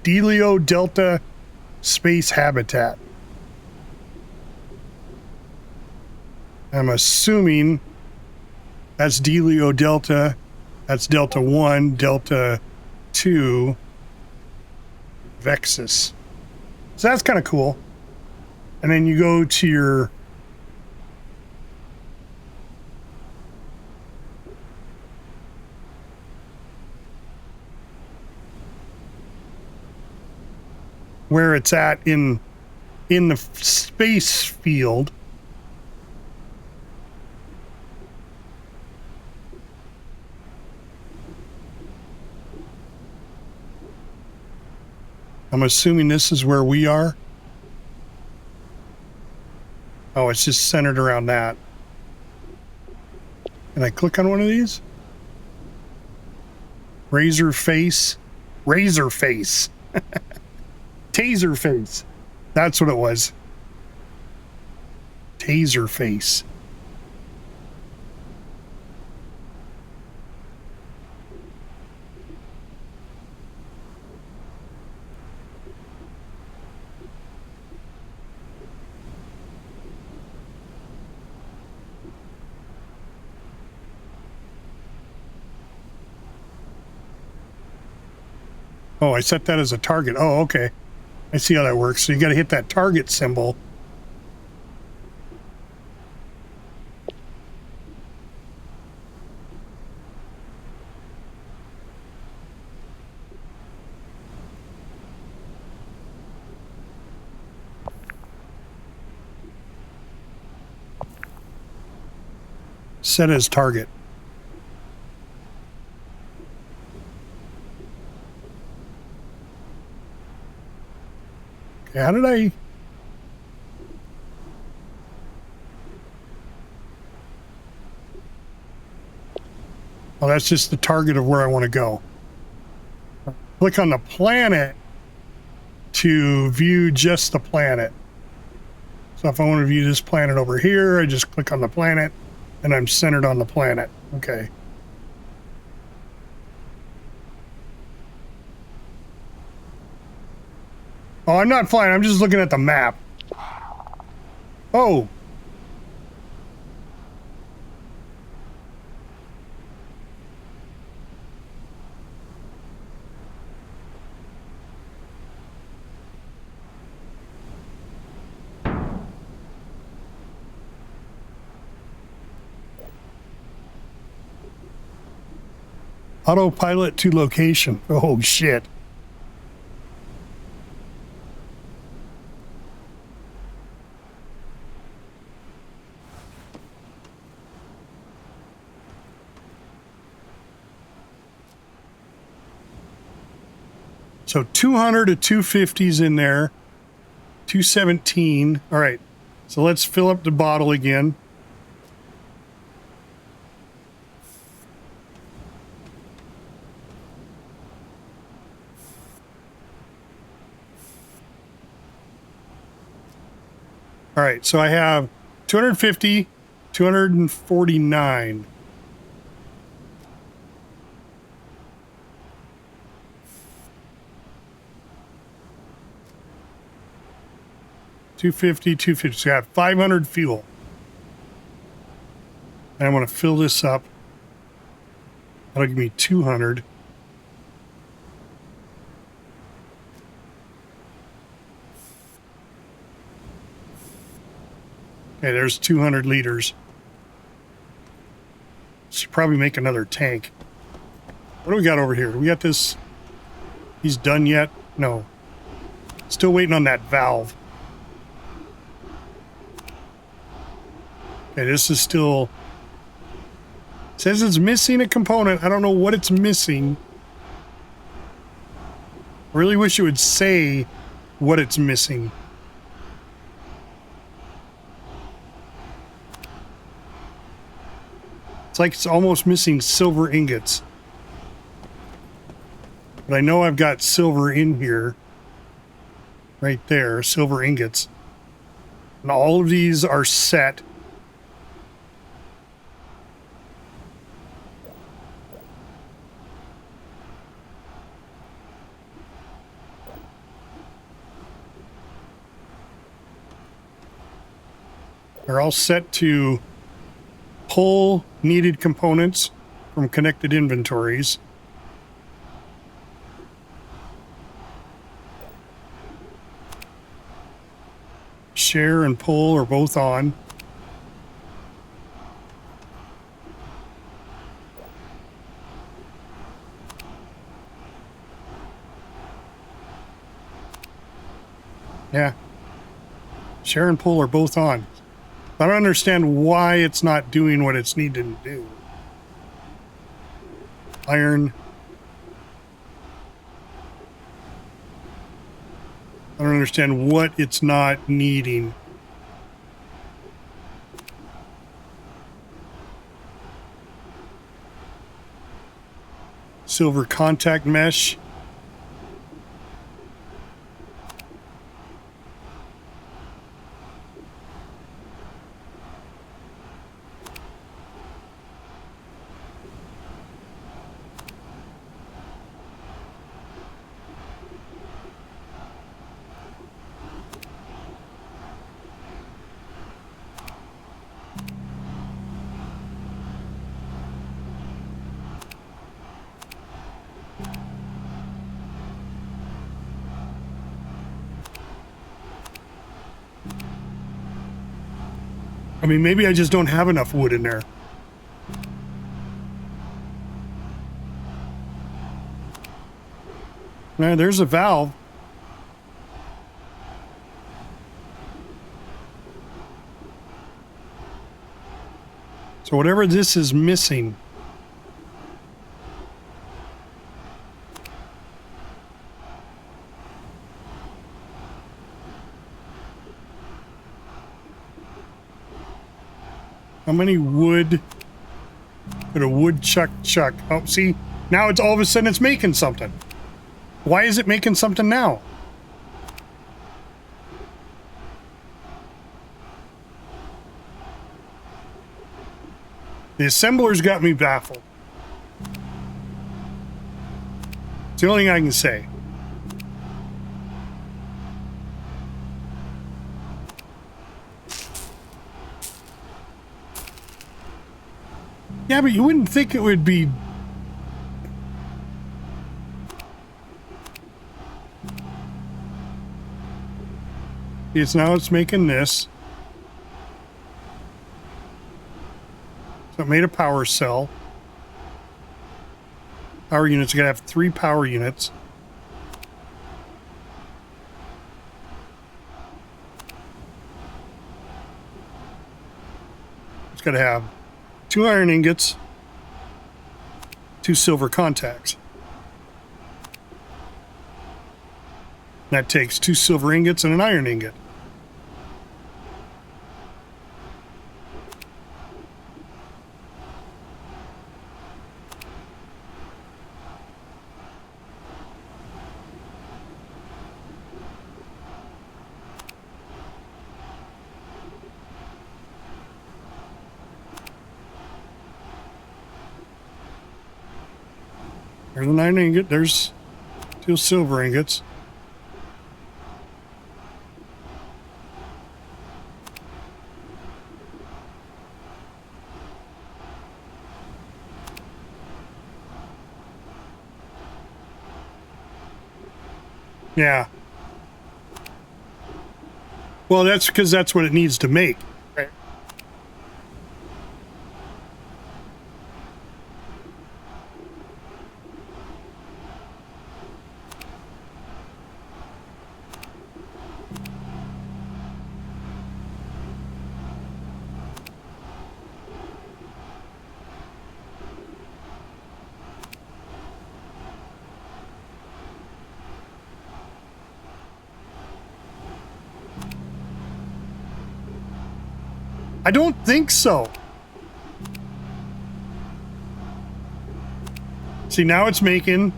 Delio Delta space habitat. I'm assuming that's Delio Delta. That's Delta 1, Delta 2, Vexus. So that's kind of cool. And then you go to your where it's at in the space field. I'm assuming this is where we are. Oh, it's just centered around that. Can I click on one of these? Razor face. Razor face. Taser face. That's what it was. Taser face. Oh, I set that as a target. Oh, okay. I see how that works. So you got to hit that target symbol. Set as target. Okay, how did I... Well, that's just the target of where I want to go. Click on the planet to view just the planet. So if I want to view this planet over here, I just click on the planet and I'm centered on the planet. Okay. Oh, I'm not flying. I'm just looking at the map. Oh. Autopilot to location. Oh, shit. So 200 to 250s in there. 217. All right. So let's fill up the bottle again. All right, so I have 250, 249. $250. So I have 500 fuel. And I'm going to fill this up. That'll give me 200. Okay, there's 200 liters. Should probably make another tank. What do we got over here? We got this. He's done yet? No. Still waiting on that valve. Okay, this is still. It says it's missing a component. I don't know what it's missing. I really wish it would say what it's missing. It's like it's almost missing silver ingots. But I know I've got silver in here. Right there, silver ingots. And all of these are set. They're all set to pull needed components from connected inventories. Share and pull are both on. Yeah. Share and pull are both on. I don't understand why it's not doing what it's needed to do. Iron. I don't understand what it's not needing. Silver contact mesh. I mean, maybe I just don't have enough wood in there. Now, there's a valve. So whatever this is missing. How many wood Put a woodchuck chuck. Oh, see, now it's all of a sudden it's making something. Why is it making something now? The assembler's got me baffled. It's the only thing I can say. Yeah, but you wouldn't think it would be... It's now it's making this. So it made a power cell. Power units, you gotta have 3 power units. It's gotta have 2 iron ingots, 2 silver contacts. That takes 2 silver ingots and an iron ingot. There's an iron ingot, there's 2 silver ingots. Yeah. Well, that's because that's what it needs to make. Right. I don't think so. See, now it's making...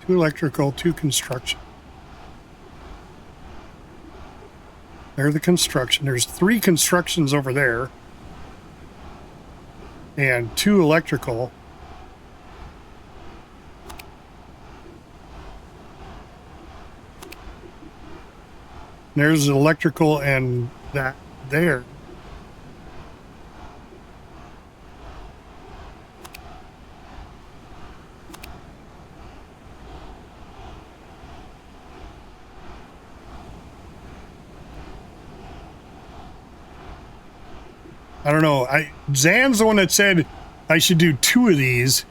Two electrical, 2 construction. There's the construction. There's 3 constructions over there. And 2 electrical. There's electrical and that there. I don't know. Zan's the one that said I should do 2 of these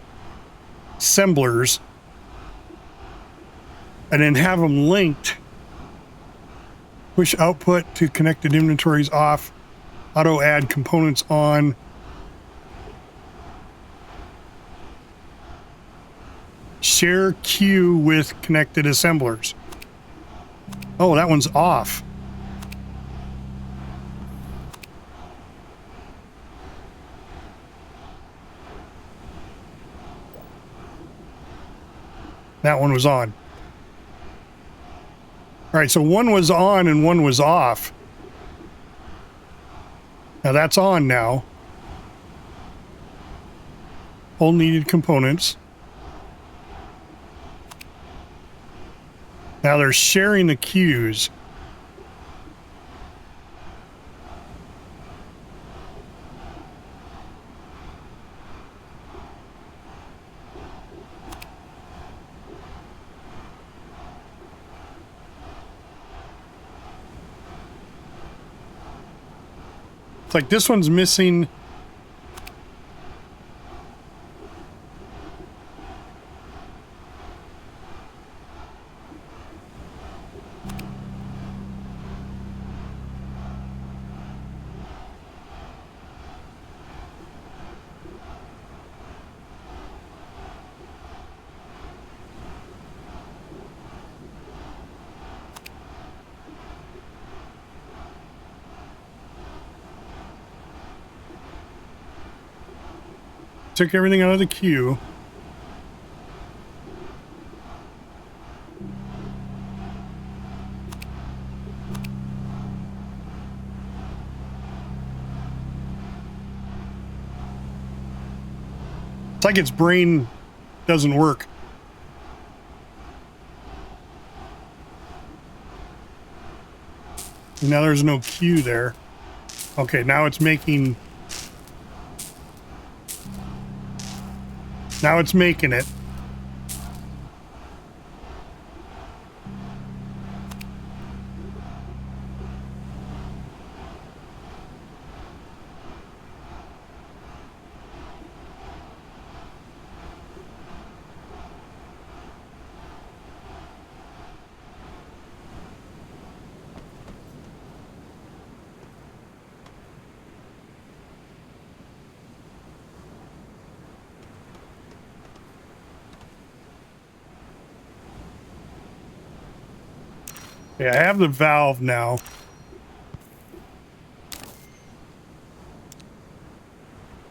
assemblers and then have them linked. Push output to connected inventories off. Auto add components on. Share queue with connected assemblers. Oh, that one's off. That one was on. All right, so one was on and one was off. Now that's on now. All needed components. Now they're sharing the queues. It's like this one's missing took everything out of the queue. It's like its brain doesn't work. Now there's no queue there. Okay, now it's making... Now it's making it. Yeah, I have the valve now.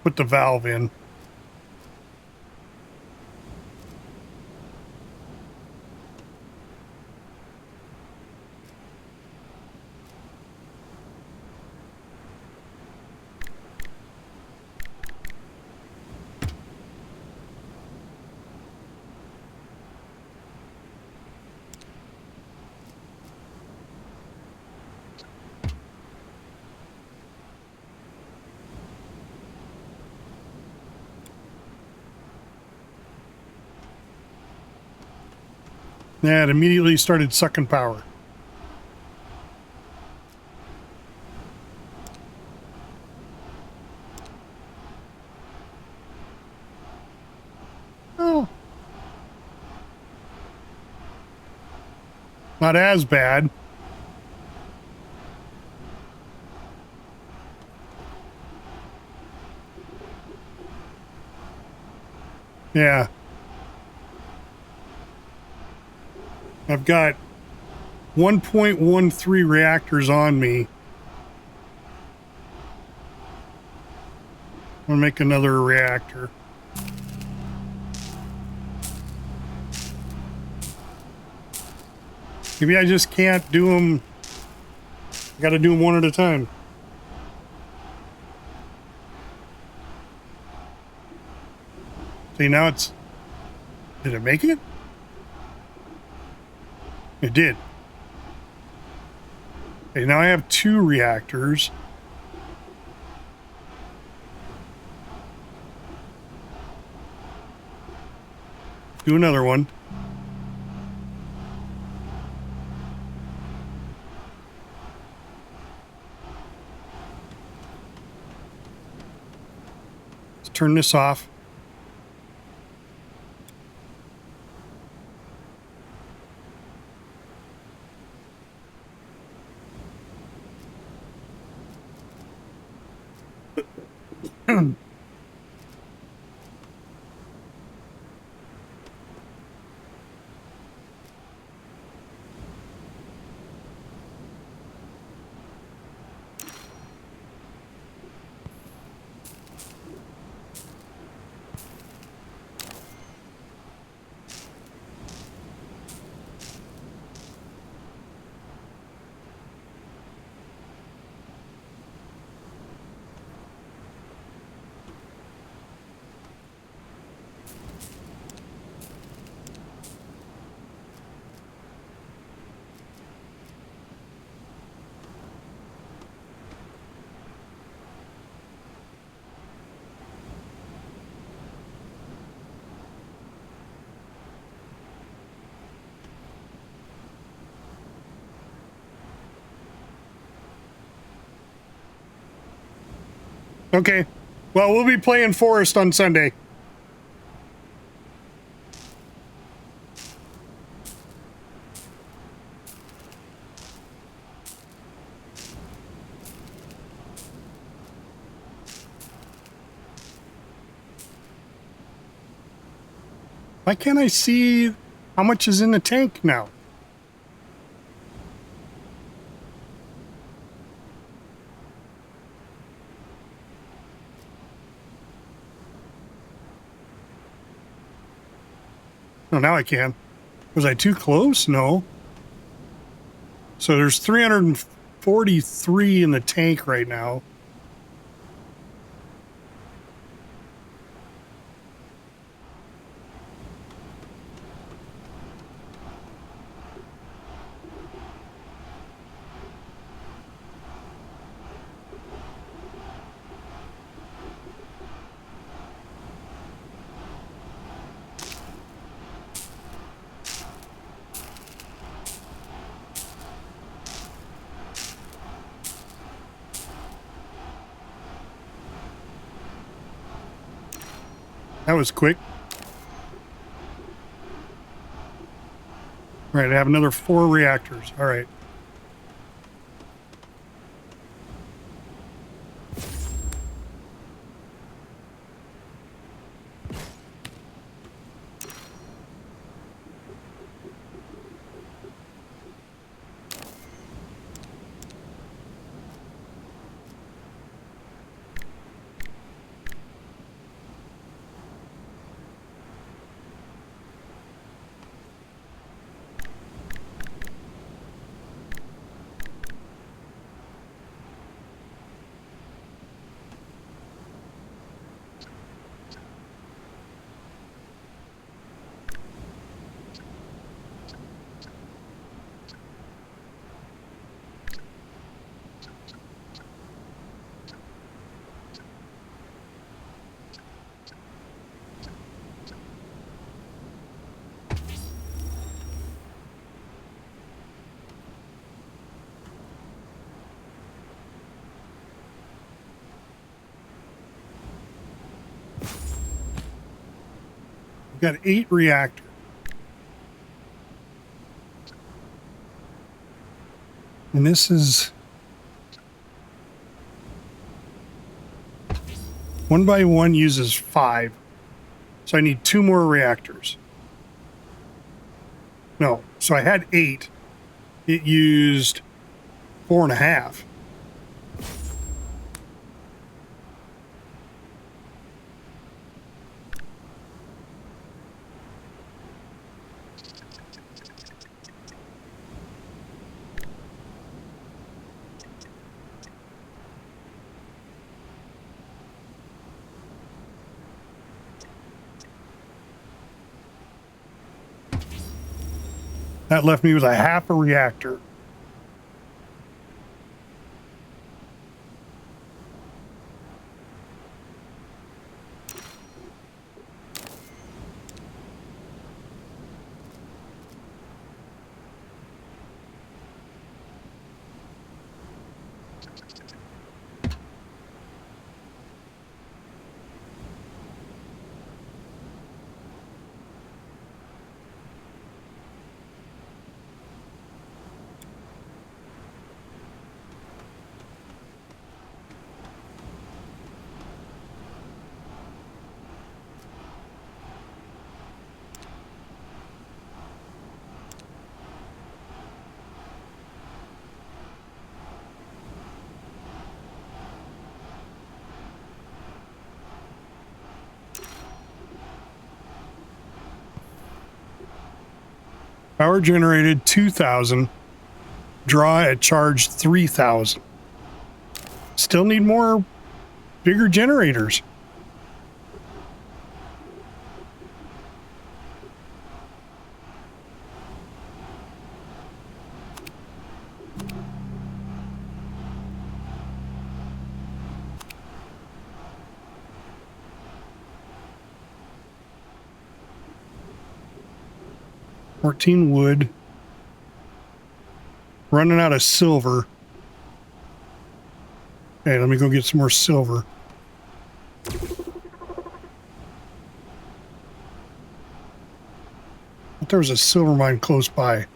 Put the valve in. Yeah, it immediately started sucking power. Oh. Not as bad. Yeah. I've got 1.13 reactors on me. I'm gonna make another reactor. Maybe I just can't do them. I gotta do them one at a time. See, now it's... Did it make it? It did. Okay, now I have 2 reactors. Do another one. Let's turn this off. Okay. Well, we'll be playing Forest on Sunday. Why can't I see how much is in the tank now? Oh, now I can. Was I too close? No. So there's 343 in the tank right now. That was quick. All right, I have another 4 reactors. All right. We've got 8 reactors. And this is 1 by 1 uses 5. So I need 2 more reactors. No, so I had 8. It used 4.5. That left me with a half a reactor. Power generated 2,000. Draw at charge 3,000. Still need more bigger generators. $14 wood. Running out of silver. Okay, let me go get some more silver. But there was a silver mine close by.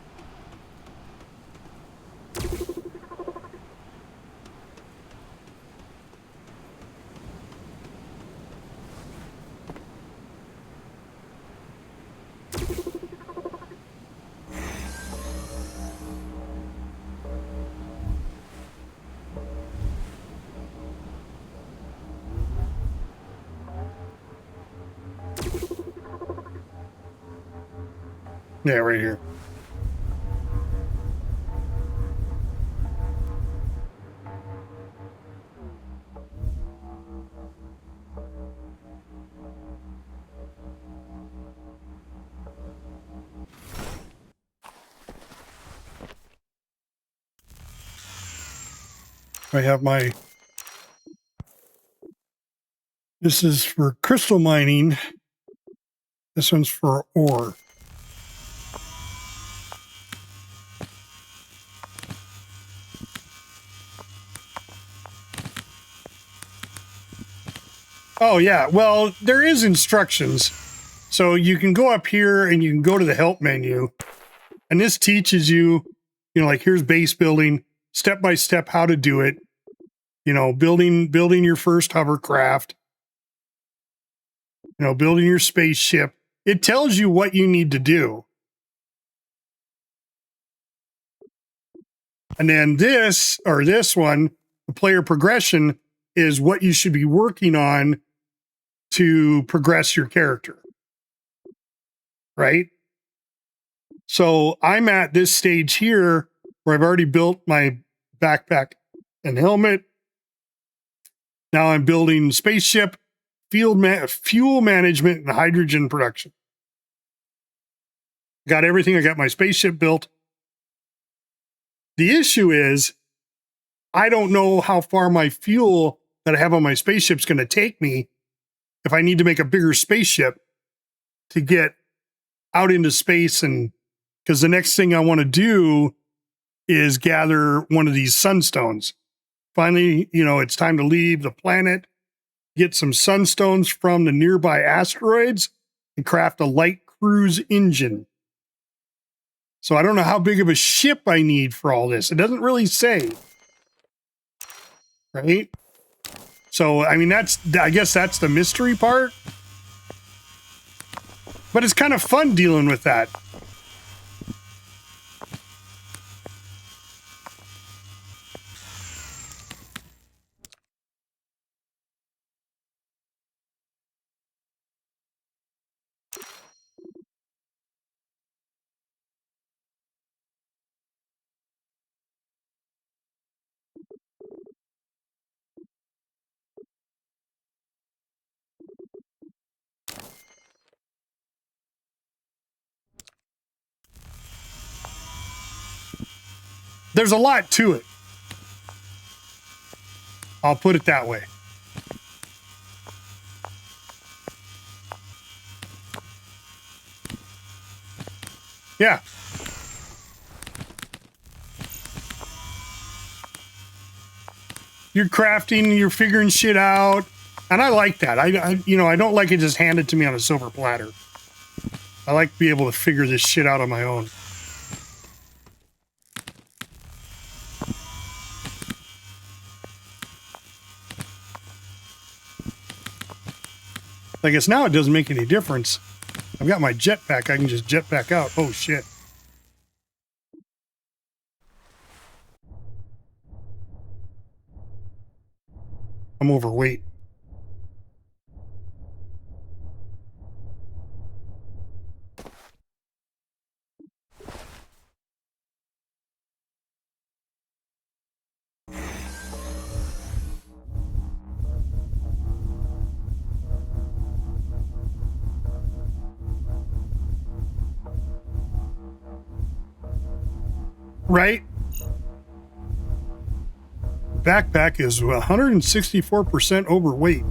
Yeah, right here. I have my, this is for crystal mining. This one's for ore. Oh yeah, well, there is instructions. So you can go up here and you can go to the help menu. And this teaches you, like here's base building, step by step how to do it. Building your first hovercraft. Building your spaceship. It tells you what you need to do. And then this one, the player progression, is what you should be working on to progress your character. Right? So I'm at this stage here where I've already built my backpack and helmet. Now I'm building spaceship, fuel management, and hydrogen production. Got everything. I got my spaceship built. The issue is I don't know how far my fuel that I have on my spaceship is going to take me if I need to make a bigger spaceship to get out into space. And because the next thing I want to do is gather one of these sunstones. Finally, it's time to leave the planet, get some sunstones from the nearby asteroids, and craft a light cruise engine. So I don't know how big of a ship I need for all this. It doesn't really say. Right? So, I guess that's the mystery part. But it's kind of fun dealing with that. There's a lot to it. I'll put it that way. Yeah. You're crafting, you're figuring shit out. And I like that. I don't like it just handed to me on a silver platter. I like to be able to figure this shit out on my own. I guess now it doesn't make any difference. I've got my jetpack. I can just jetpack out. Oh, shit. I'm overweight. Right? Backpack is 164% overweight.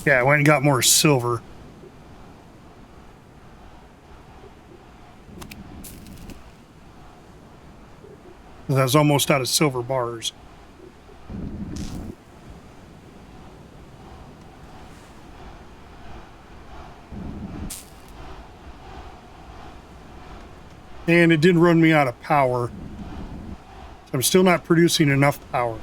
Yeah, I went and got more silver. I was almost out of silver bars. And it did run me out of power. I'm still not producing enough power.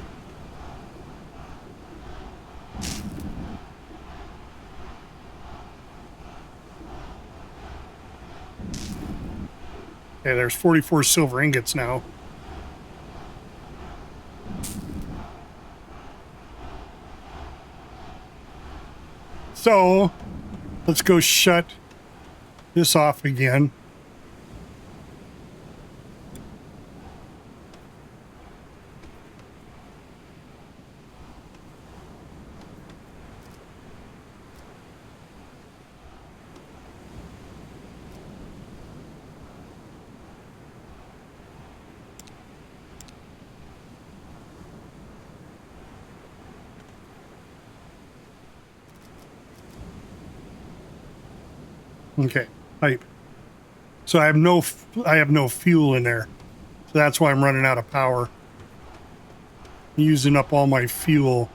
Okay, there's 44 silver ingots now. So, let's go shut this off again. Okay, pipe. So I have no fuel in there. So that's why I'm running out of power. I'm using up all my fuel.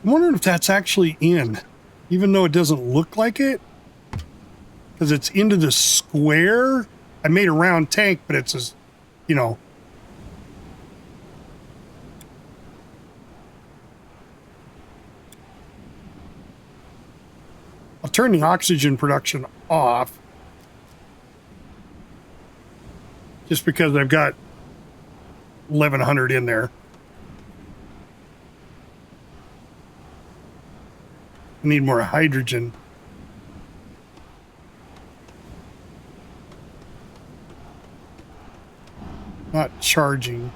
I'm wondering if that's actually in, even though it doesn't look like it, because it's into the square. I made a round tank, but it's a, you know. I'll turn the oxygen production off just because I've got 1100 in there. I need more hydrogen. Not charging.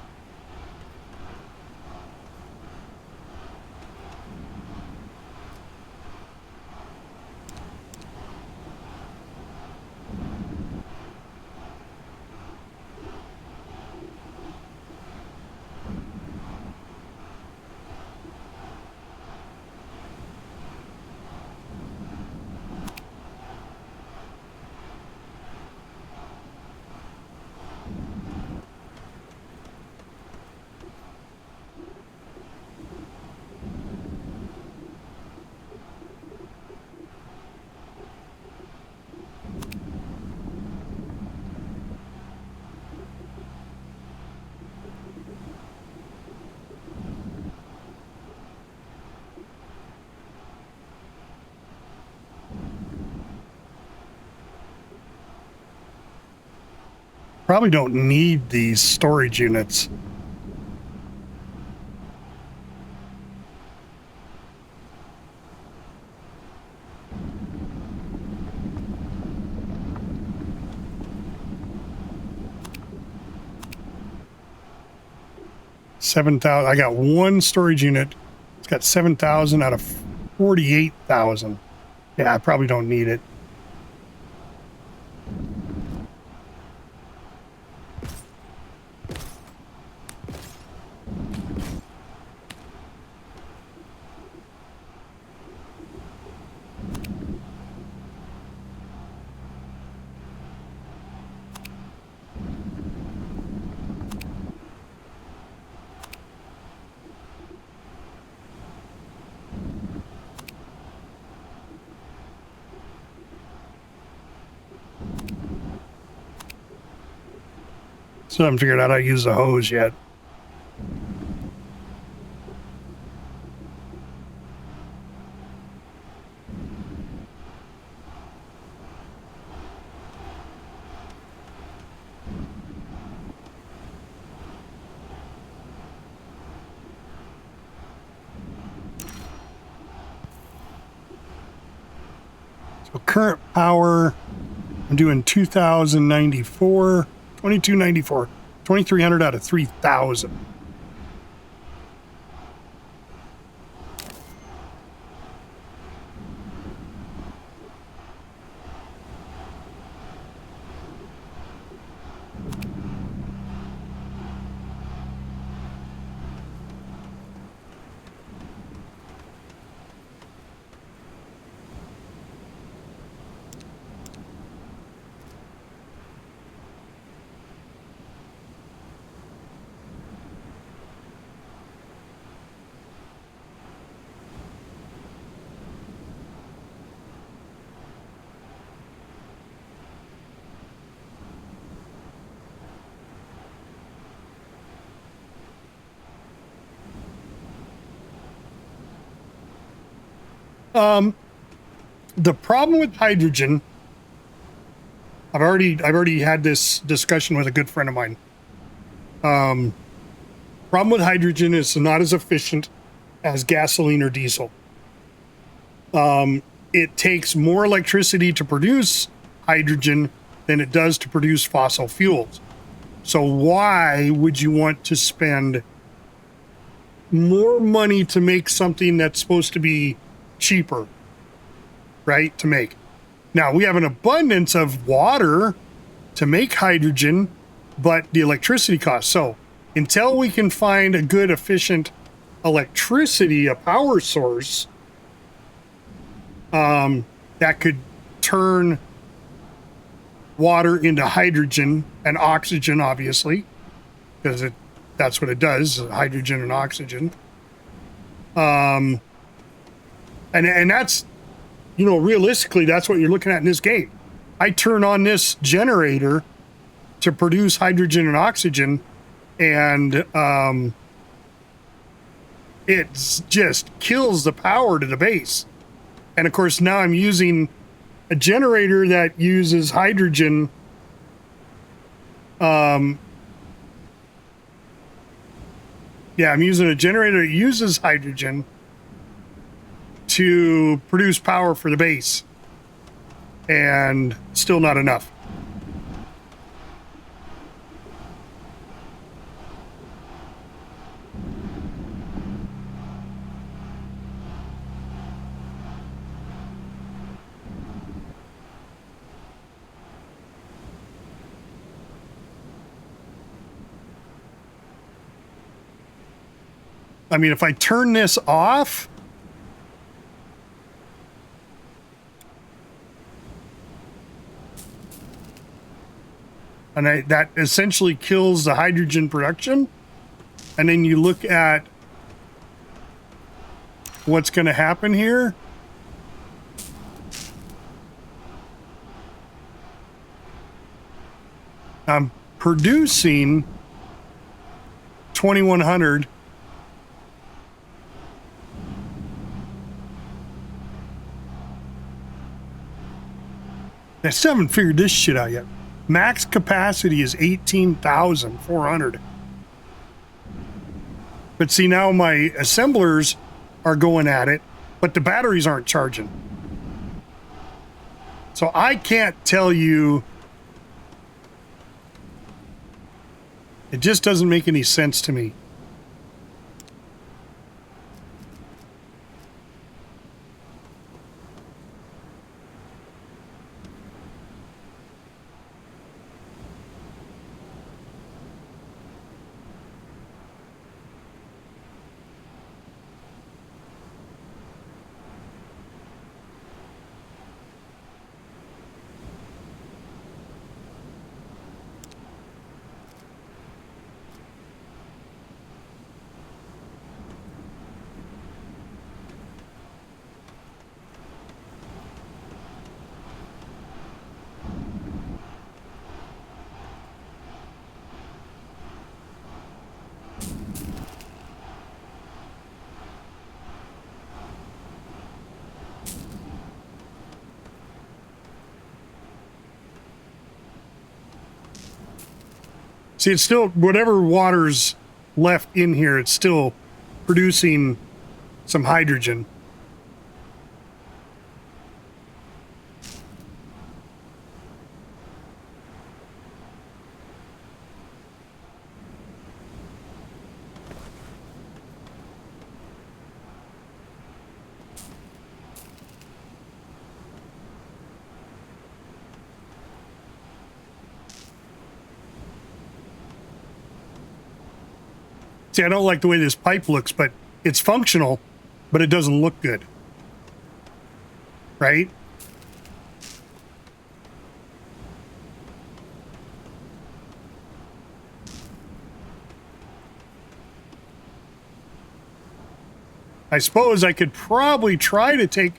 Probably don't need these storage units. $7,000. I got one storage unit. It's got 7,000 out of 48,000. Yeah, I probably don't need it. So I haven't figured out how to use the hose yet. So current power, I'm doing 2,094, 2,294, 2,300 out of 3,000. The problem with hydrogen, I've already had this discussion with a good friend of mine. Problem with hydrogen is it's not as efficient as gasoline or diesel. It takes more electricity to produce hydrogen than it does to produce fossil fuels. So why would you want to spend more money to make something that's supposed to be cheaper, right, to make? Now, we have an abundance of water to make hydrogen, but the electricity costs. So until we can find a good, efficient electricity, a power source, that could turn water into hydrogen and oxygen, obviously, because that's what it does, hydrogen and oxygen. And that's, you know, realistically, that's what you're looking at in this game. I turn on this generator to produce hydrogen and oxygen, and it just kills the power to the base. And of course, now I'm using a generator that uses hydrogen. Yeah, I'm using a generator that uses hydrogen to produce power for the base, and still not enough. I mean, if I turn this off, and that essentially kills the hydrogen production, and then you look at what's going to happen here. I'm producing 2,100. I still haven't figured this shit out yet. Max capacity is 18,400. But see, now my assemblers are going at it, but the batteries aren't charging. So I can't tell you. It just doesn't make any sense to me. See, it's still, whatever water's left in here, it's still producing some hydrogen. See, I don't like the way this pipe looks, but it's functional, but it doesn't look good. Right? I suppose I could probably try to take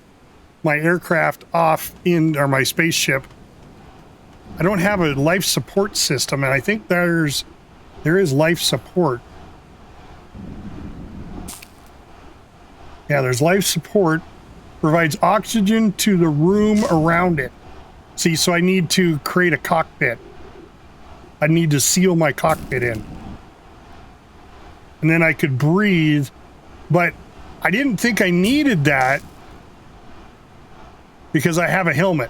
my aircraft off or my spaceship. I don't have a life support system, and I think there is life support. Yeah, there's life support, provides oxygen to the room around it. See, so I need to create a cockpit. I need to seal my cockpit in. And then I could breathe, but I didn't think I needed that because I have a helmet.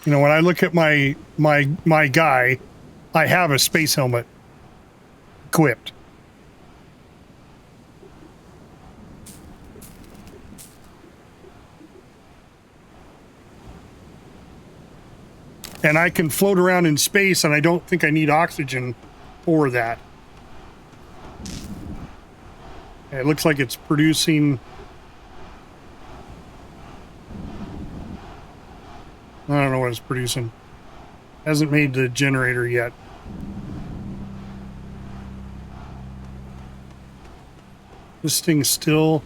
You know, when I look at my guy, I have a space helmet equipped. And I can float around in space, and I don't think I need oxygen for that. It looks like it's producing... I don't know what it's producing. Hasn't made the generator yet. This thing's still...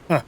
Huh.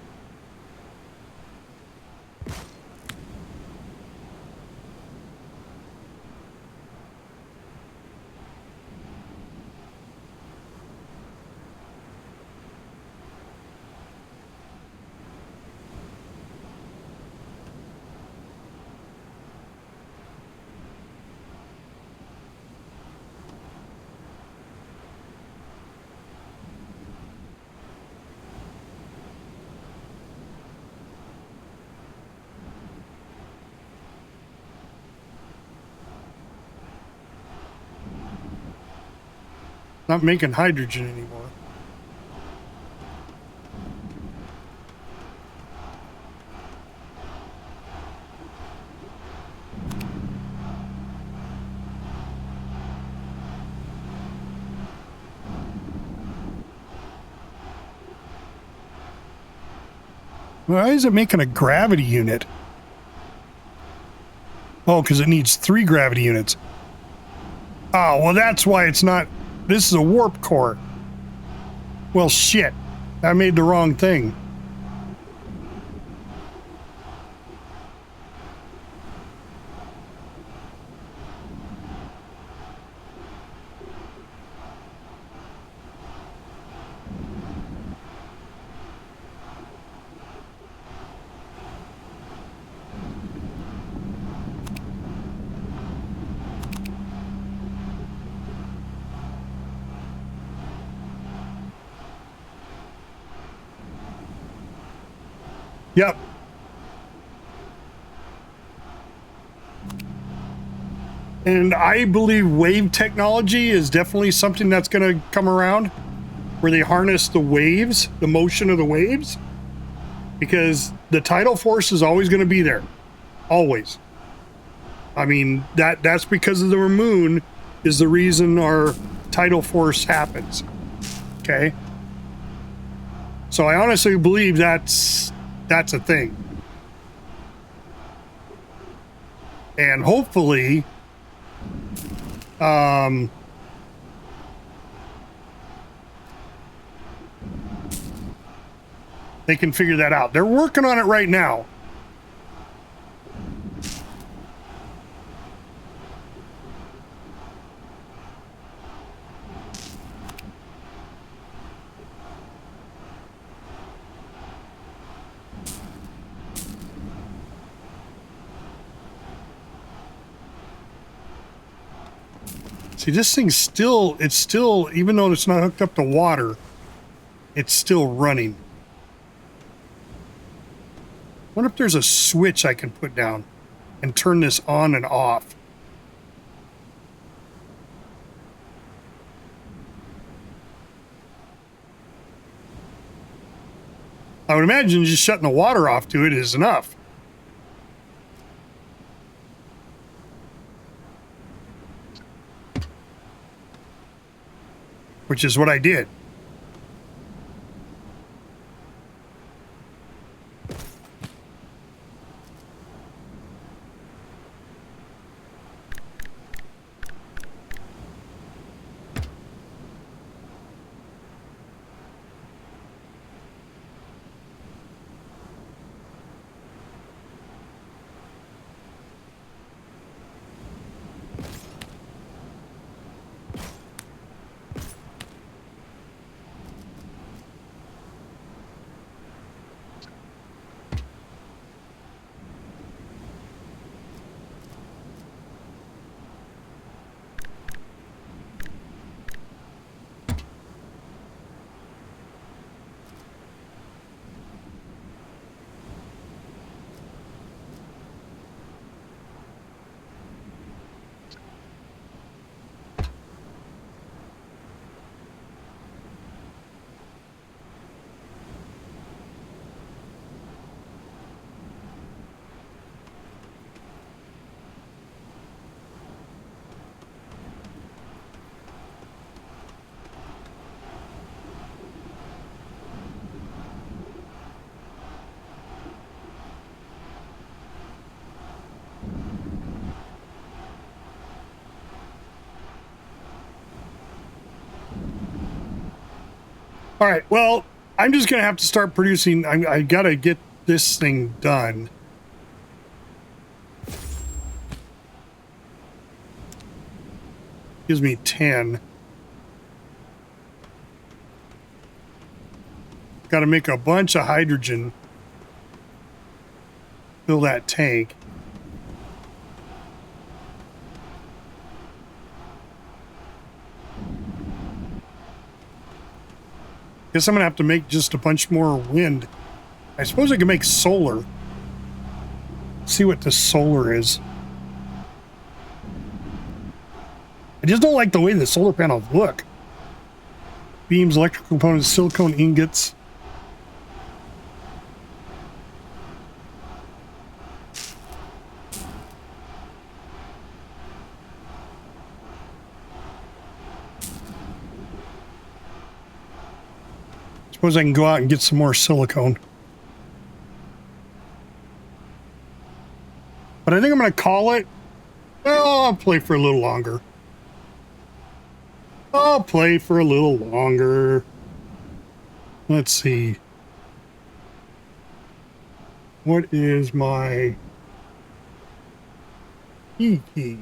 Not making hydrogen anymore. Why is it making a gravity unit? Oh, because it needs 3 gravity units. Oh, well, that's why it's not... This is a warp core. Well, shit. I made the wrong thing. Yep. And I believe wave technology is definitely something that's going to come around, where they harness the waves, the motion of the waves, because the tidal force is always going to be there. Always. I mean, that's because of the moon is the reason our tidal force happens. Okay? So I honestly believe that's a thing. And hopefully they can figure that out. They're working on it right now. See, this thing's still, even though it's not hooked up to water, it's still running. I wonder if there's a switch I can put down and turn this on and off. I would imagine just shutting the water off to it is enough. Which is what I did. All right, well, I'm just going to have to start producing. I got to get this thing done. Gives me 10. Got to make a bunch of hydrogen. Fill that tank. Guess I'm gonna have to make just a bunch more wind. I suppose I can make solar. See what the solar is. I just don't like the way the solar panels look. Beams, electrical components, silicone ingots. Suppose I can go out and get some more silicone. But I think I'm going to call it. Well, I'll play for a little longer. I'll play for a little longer. Let's see. What is my E key?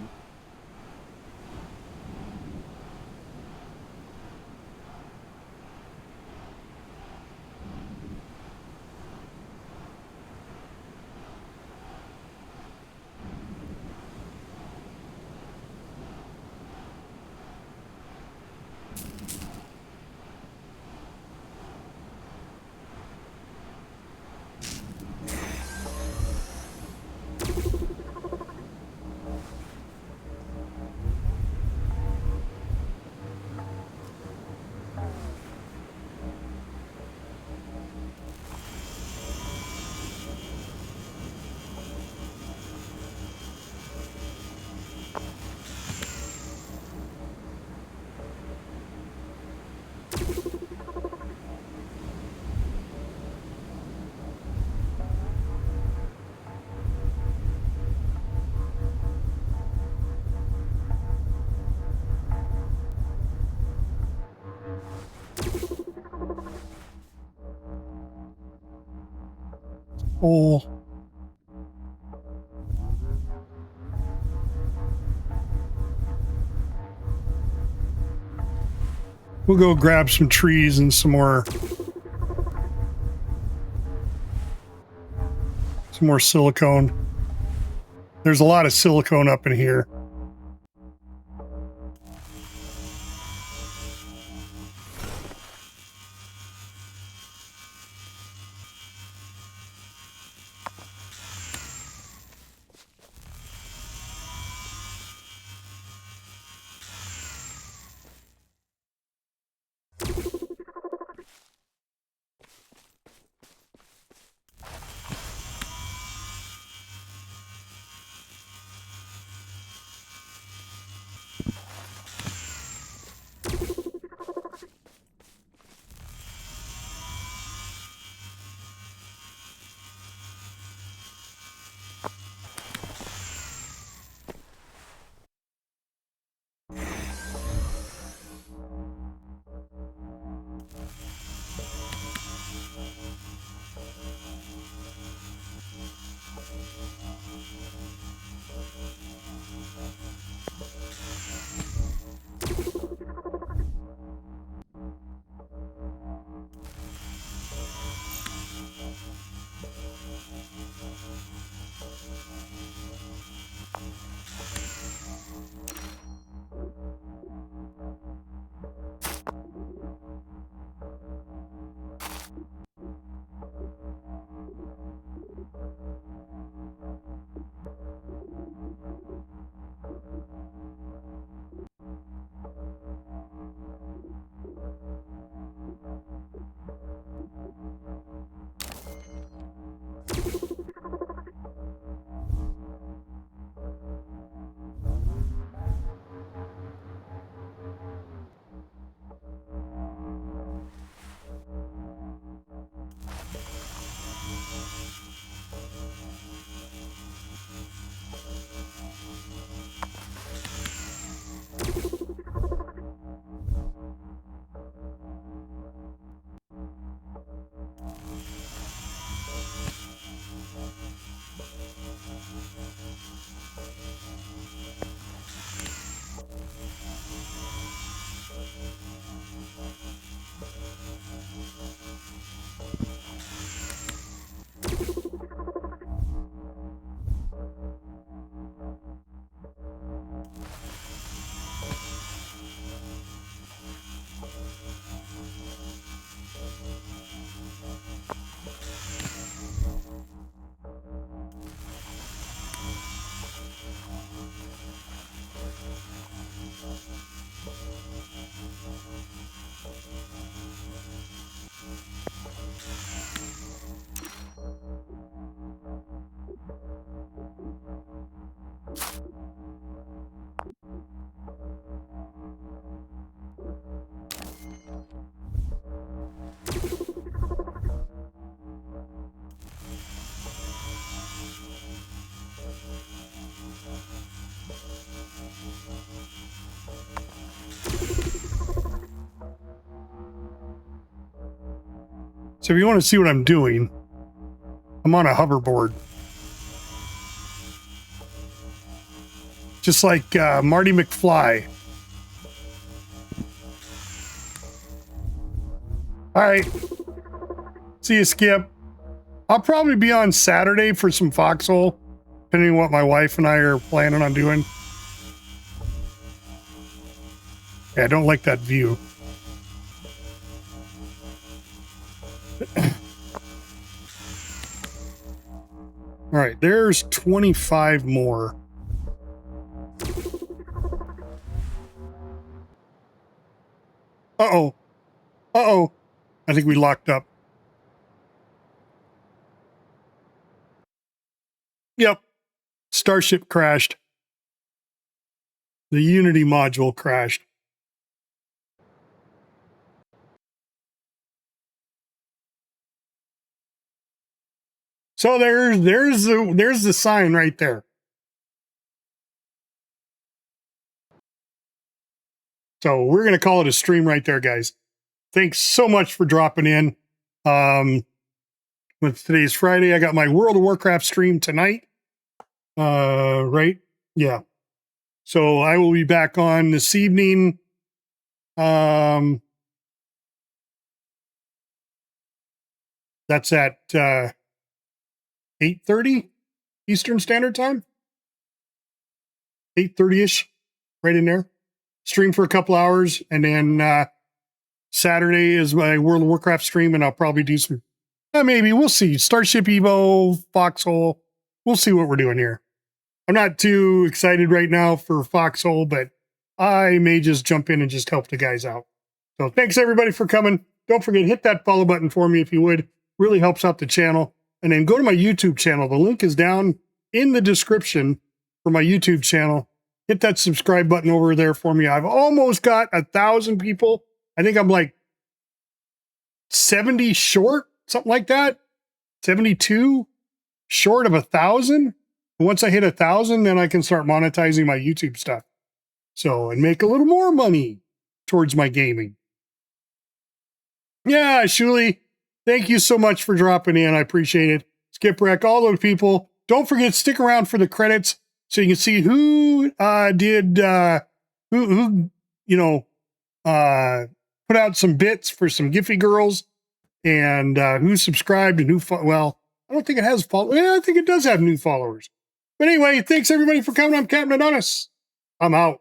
hole. We'll go grab some trees and some more silicone. There's a lot of silicone up in here. So if you want to see what I'm doing, I'm on a hoverboard. Just like Marty McFly. All right. See you, Skip. I'll probably be on Saturday for some foxhole, depending on what my wife and I are planning on doing. Yeah, I don't like that view. All right, there's 25 more. Uh-oh. Uh-oh. I think we locked up. Yep. Starship crashed. The Unity module crashed. So there's the sign right there. So we're gonna call it a stream right there, guys. Thanks so much for dropping in. Today's Friday. I got my World of Warcraft stream tonight. Right? Yeah. So I will be back on this evening. That's at 8:30 Eastern Standard Time. 8:30ish, right in there. Stream for a couple hours, and then Saturday is my World of Warcraft stream, and I'll probably do some. Maybe we'll see. Starship EVO, Foxhole. We'll see what we're doing here. I'm not too excited right now for Foxhole, but I may just jump in and just help the guys out. So thanks everybody for coming. Don't forget, hit that follow button for me if you would. Really helps out the channel. And then go to my YouTube channel. The link is down in the description for my YouTube channel. Hit that subscribe button over there for me. I've almost got 1,000 people. I think I'm like 70 short, something like that. 72 short of 1,000. Once I hit 1,000, then I can start monetizing my YouTube stuff. So, and make a little more money towards my gaming. Yeah, Shuli, thank you so much for dropping in. I appreciate it. Skipwreck, all those people. Don't forget, stick around for the credits so you can see who put out some bits for some Giphy girls, and who subscribed and well, I don't think it has followers. Yeah, I think it does have new followers. But anyway, thanks everybody for coming. I'm Captain Adonis. I'm out.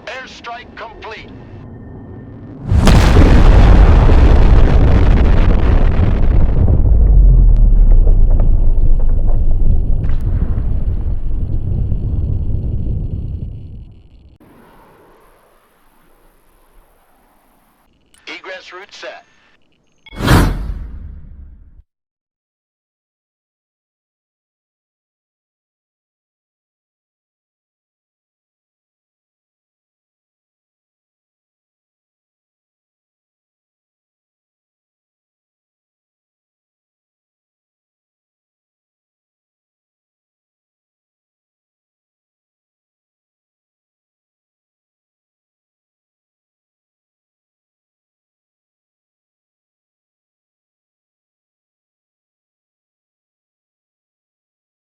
Airstrike complete. Egress route set.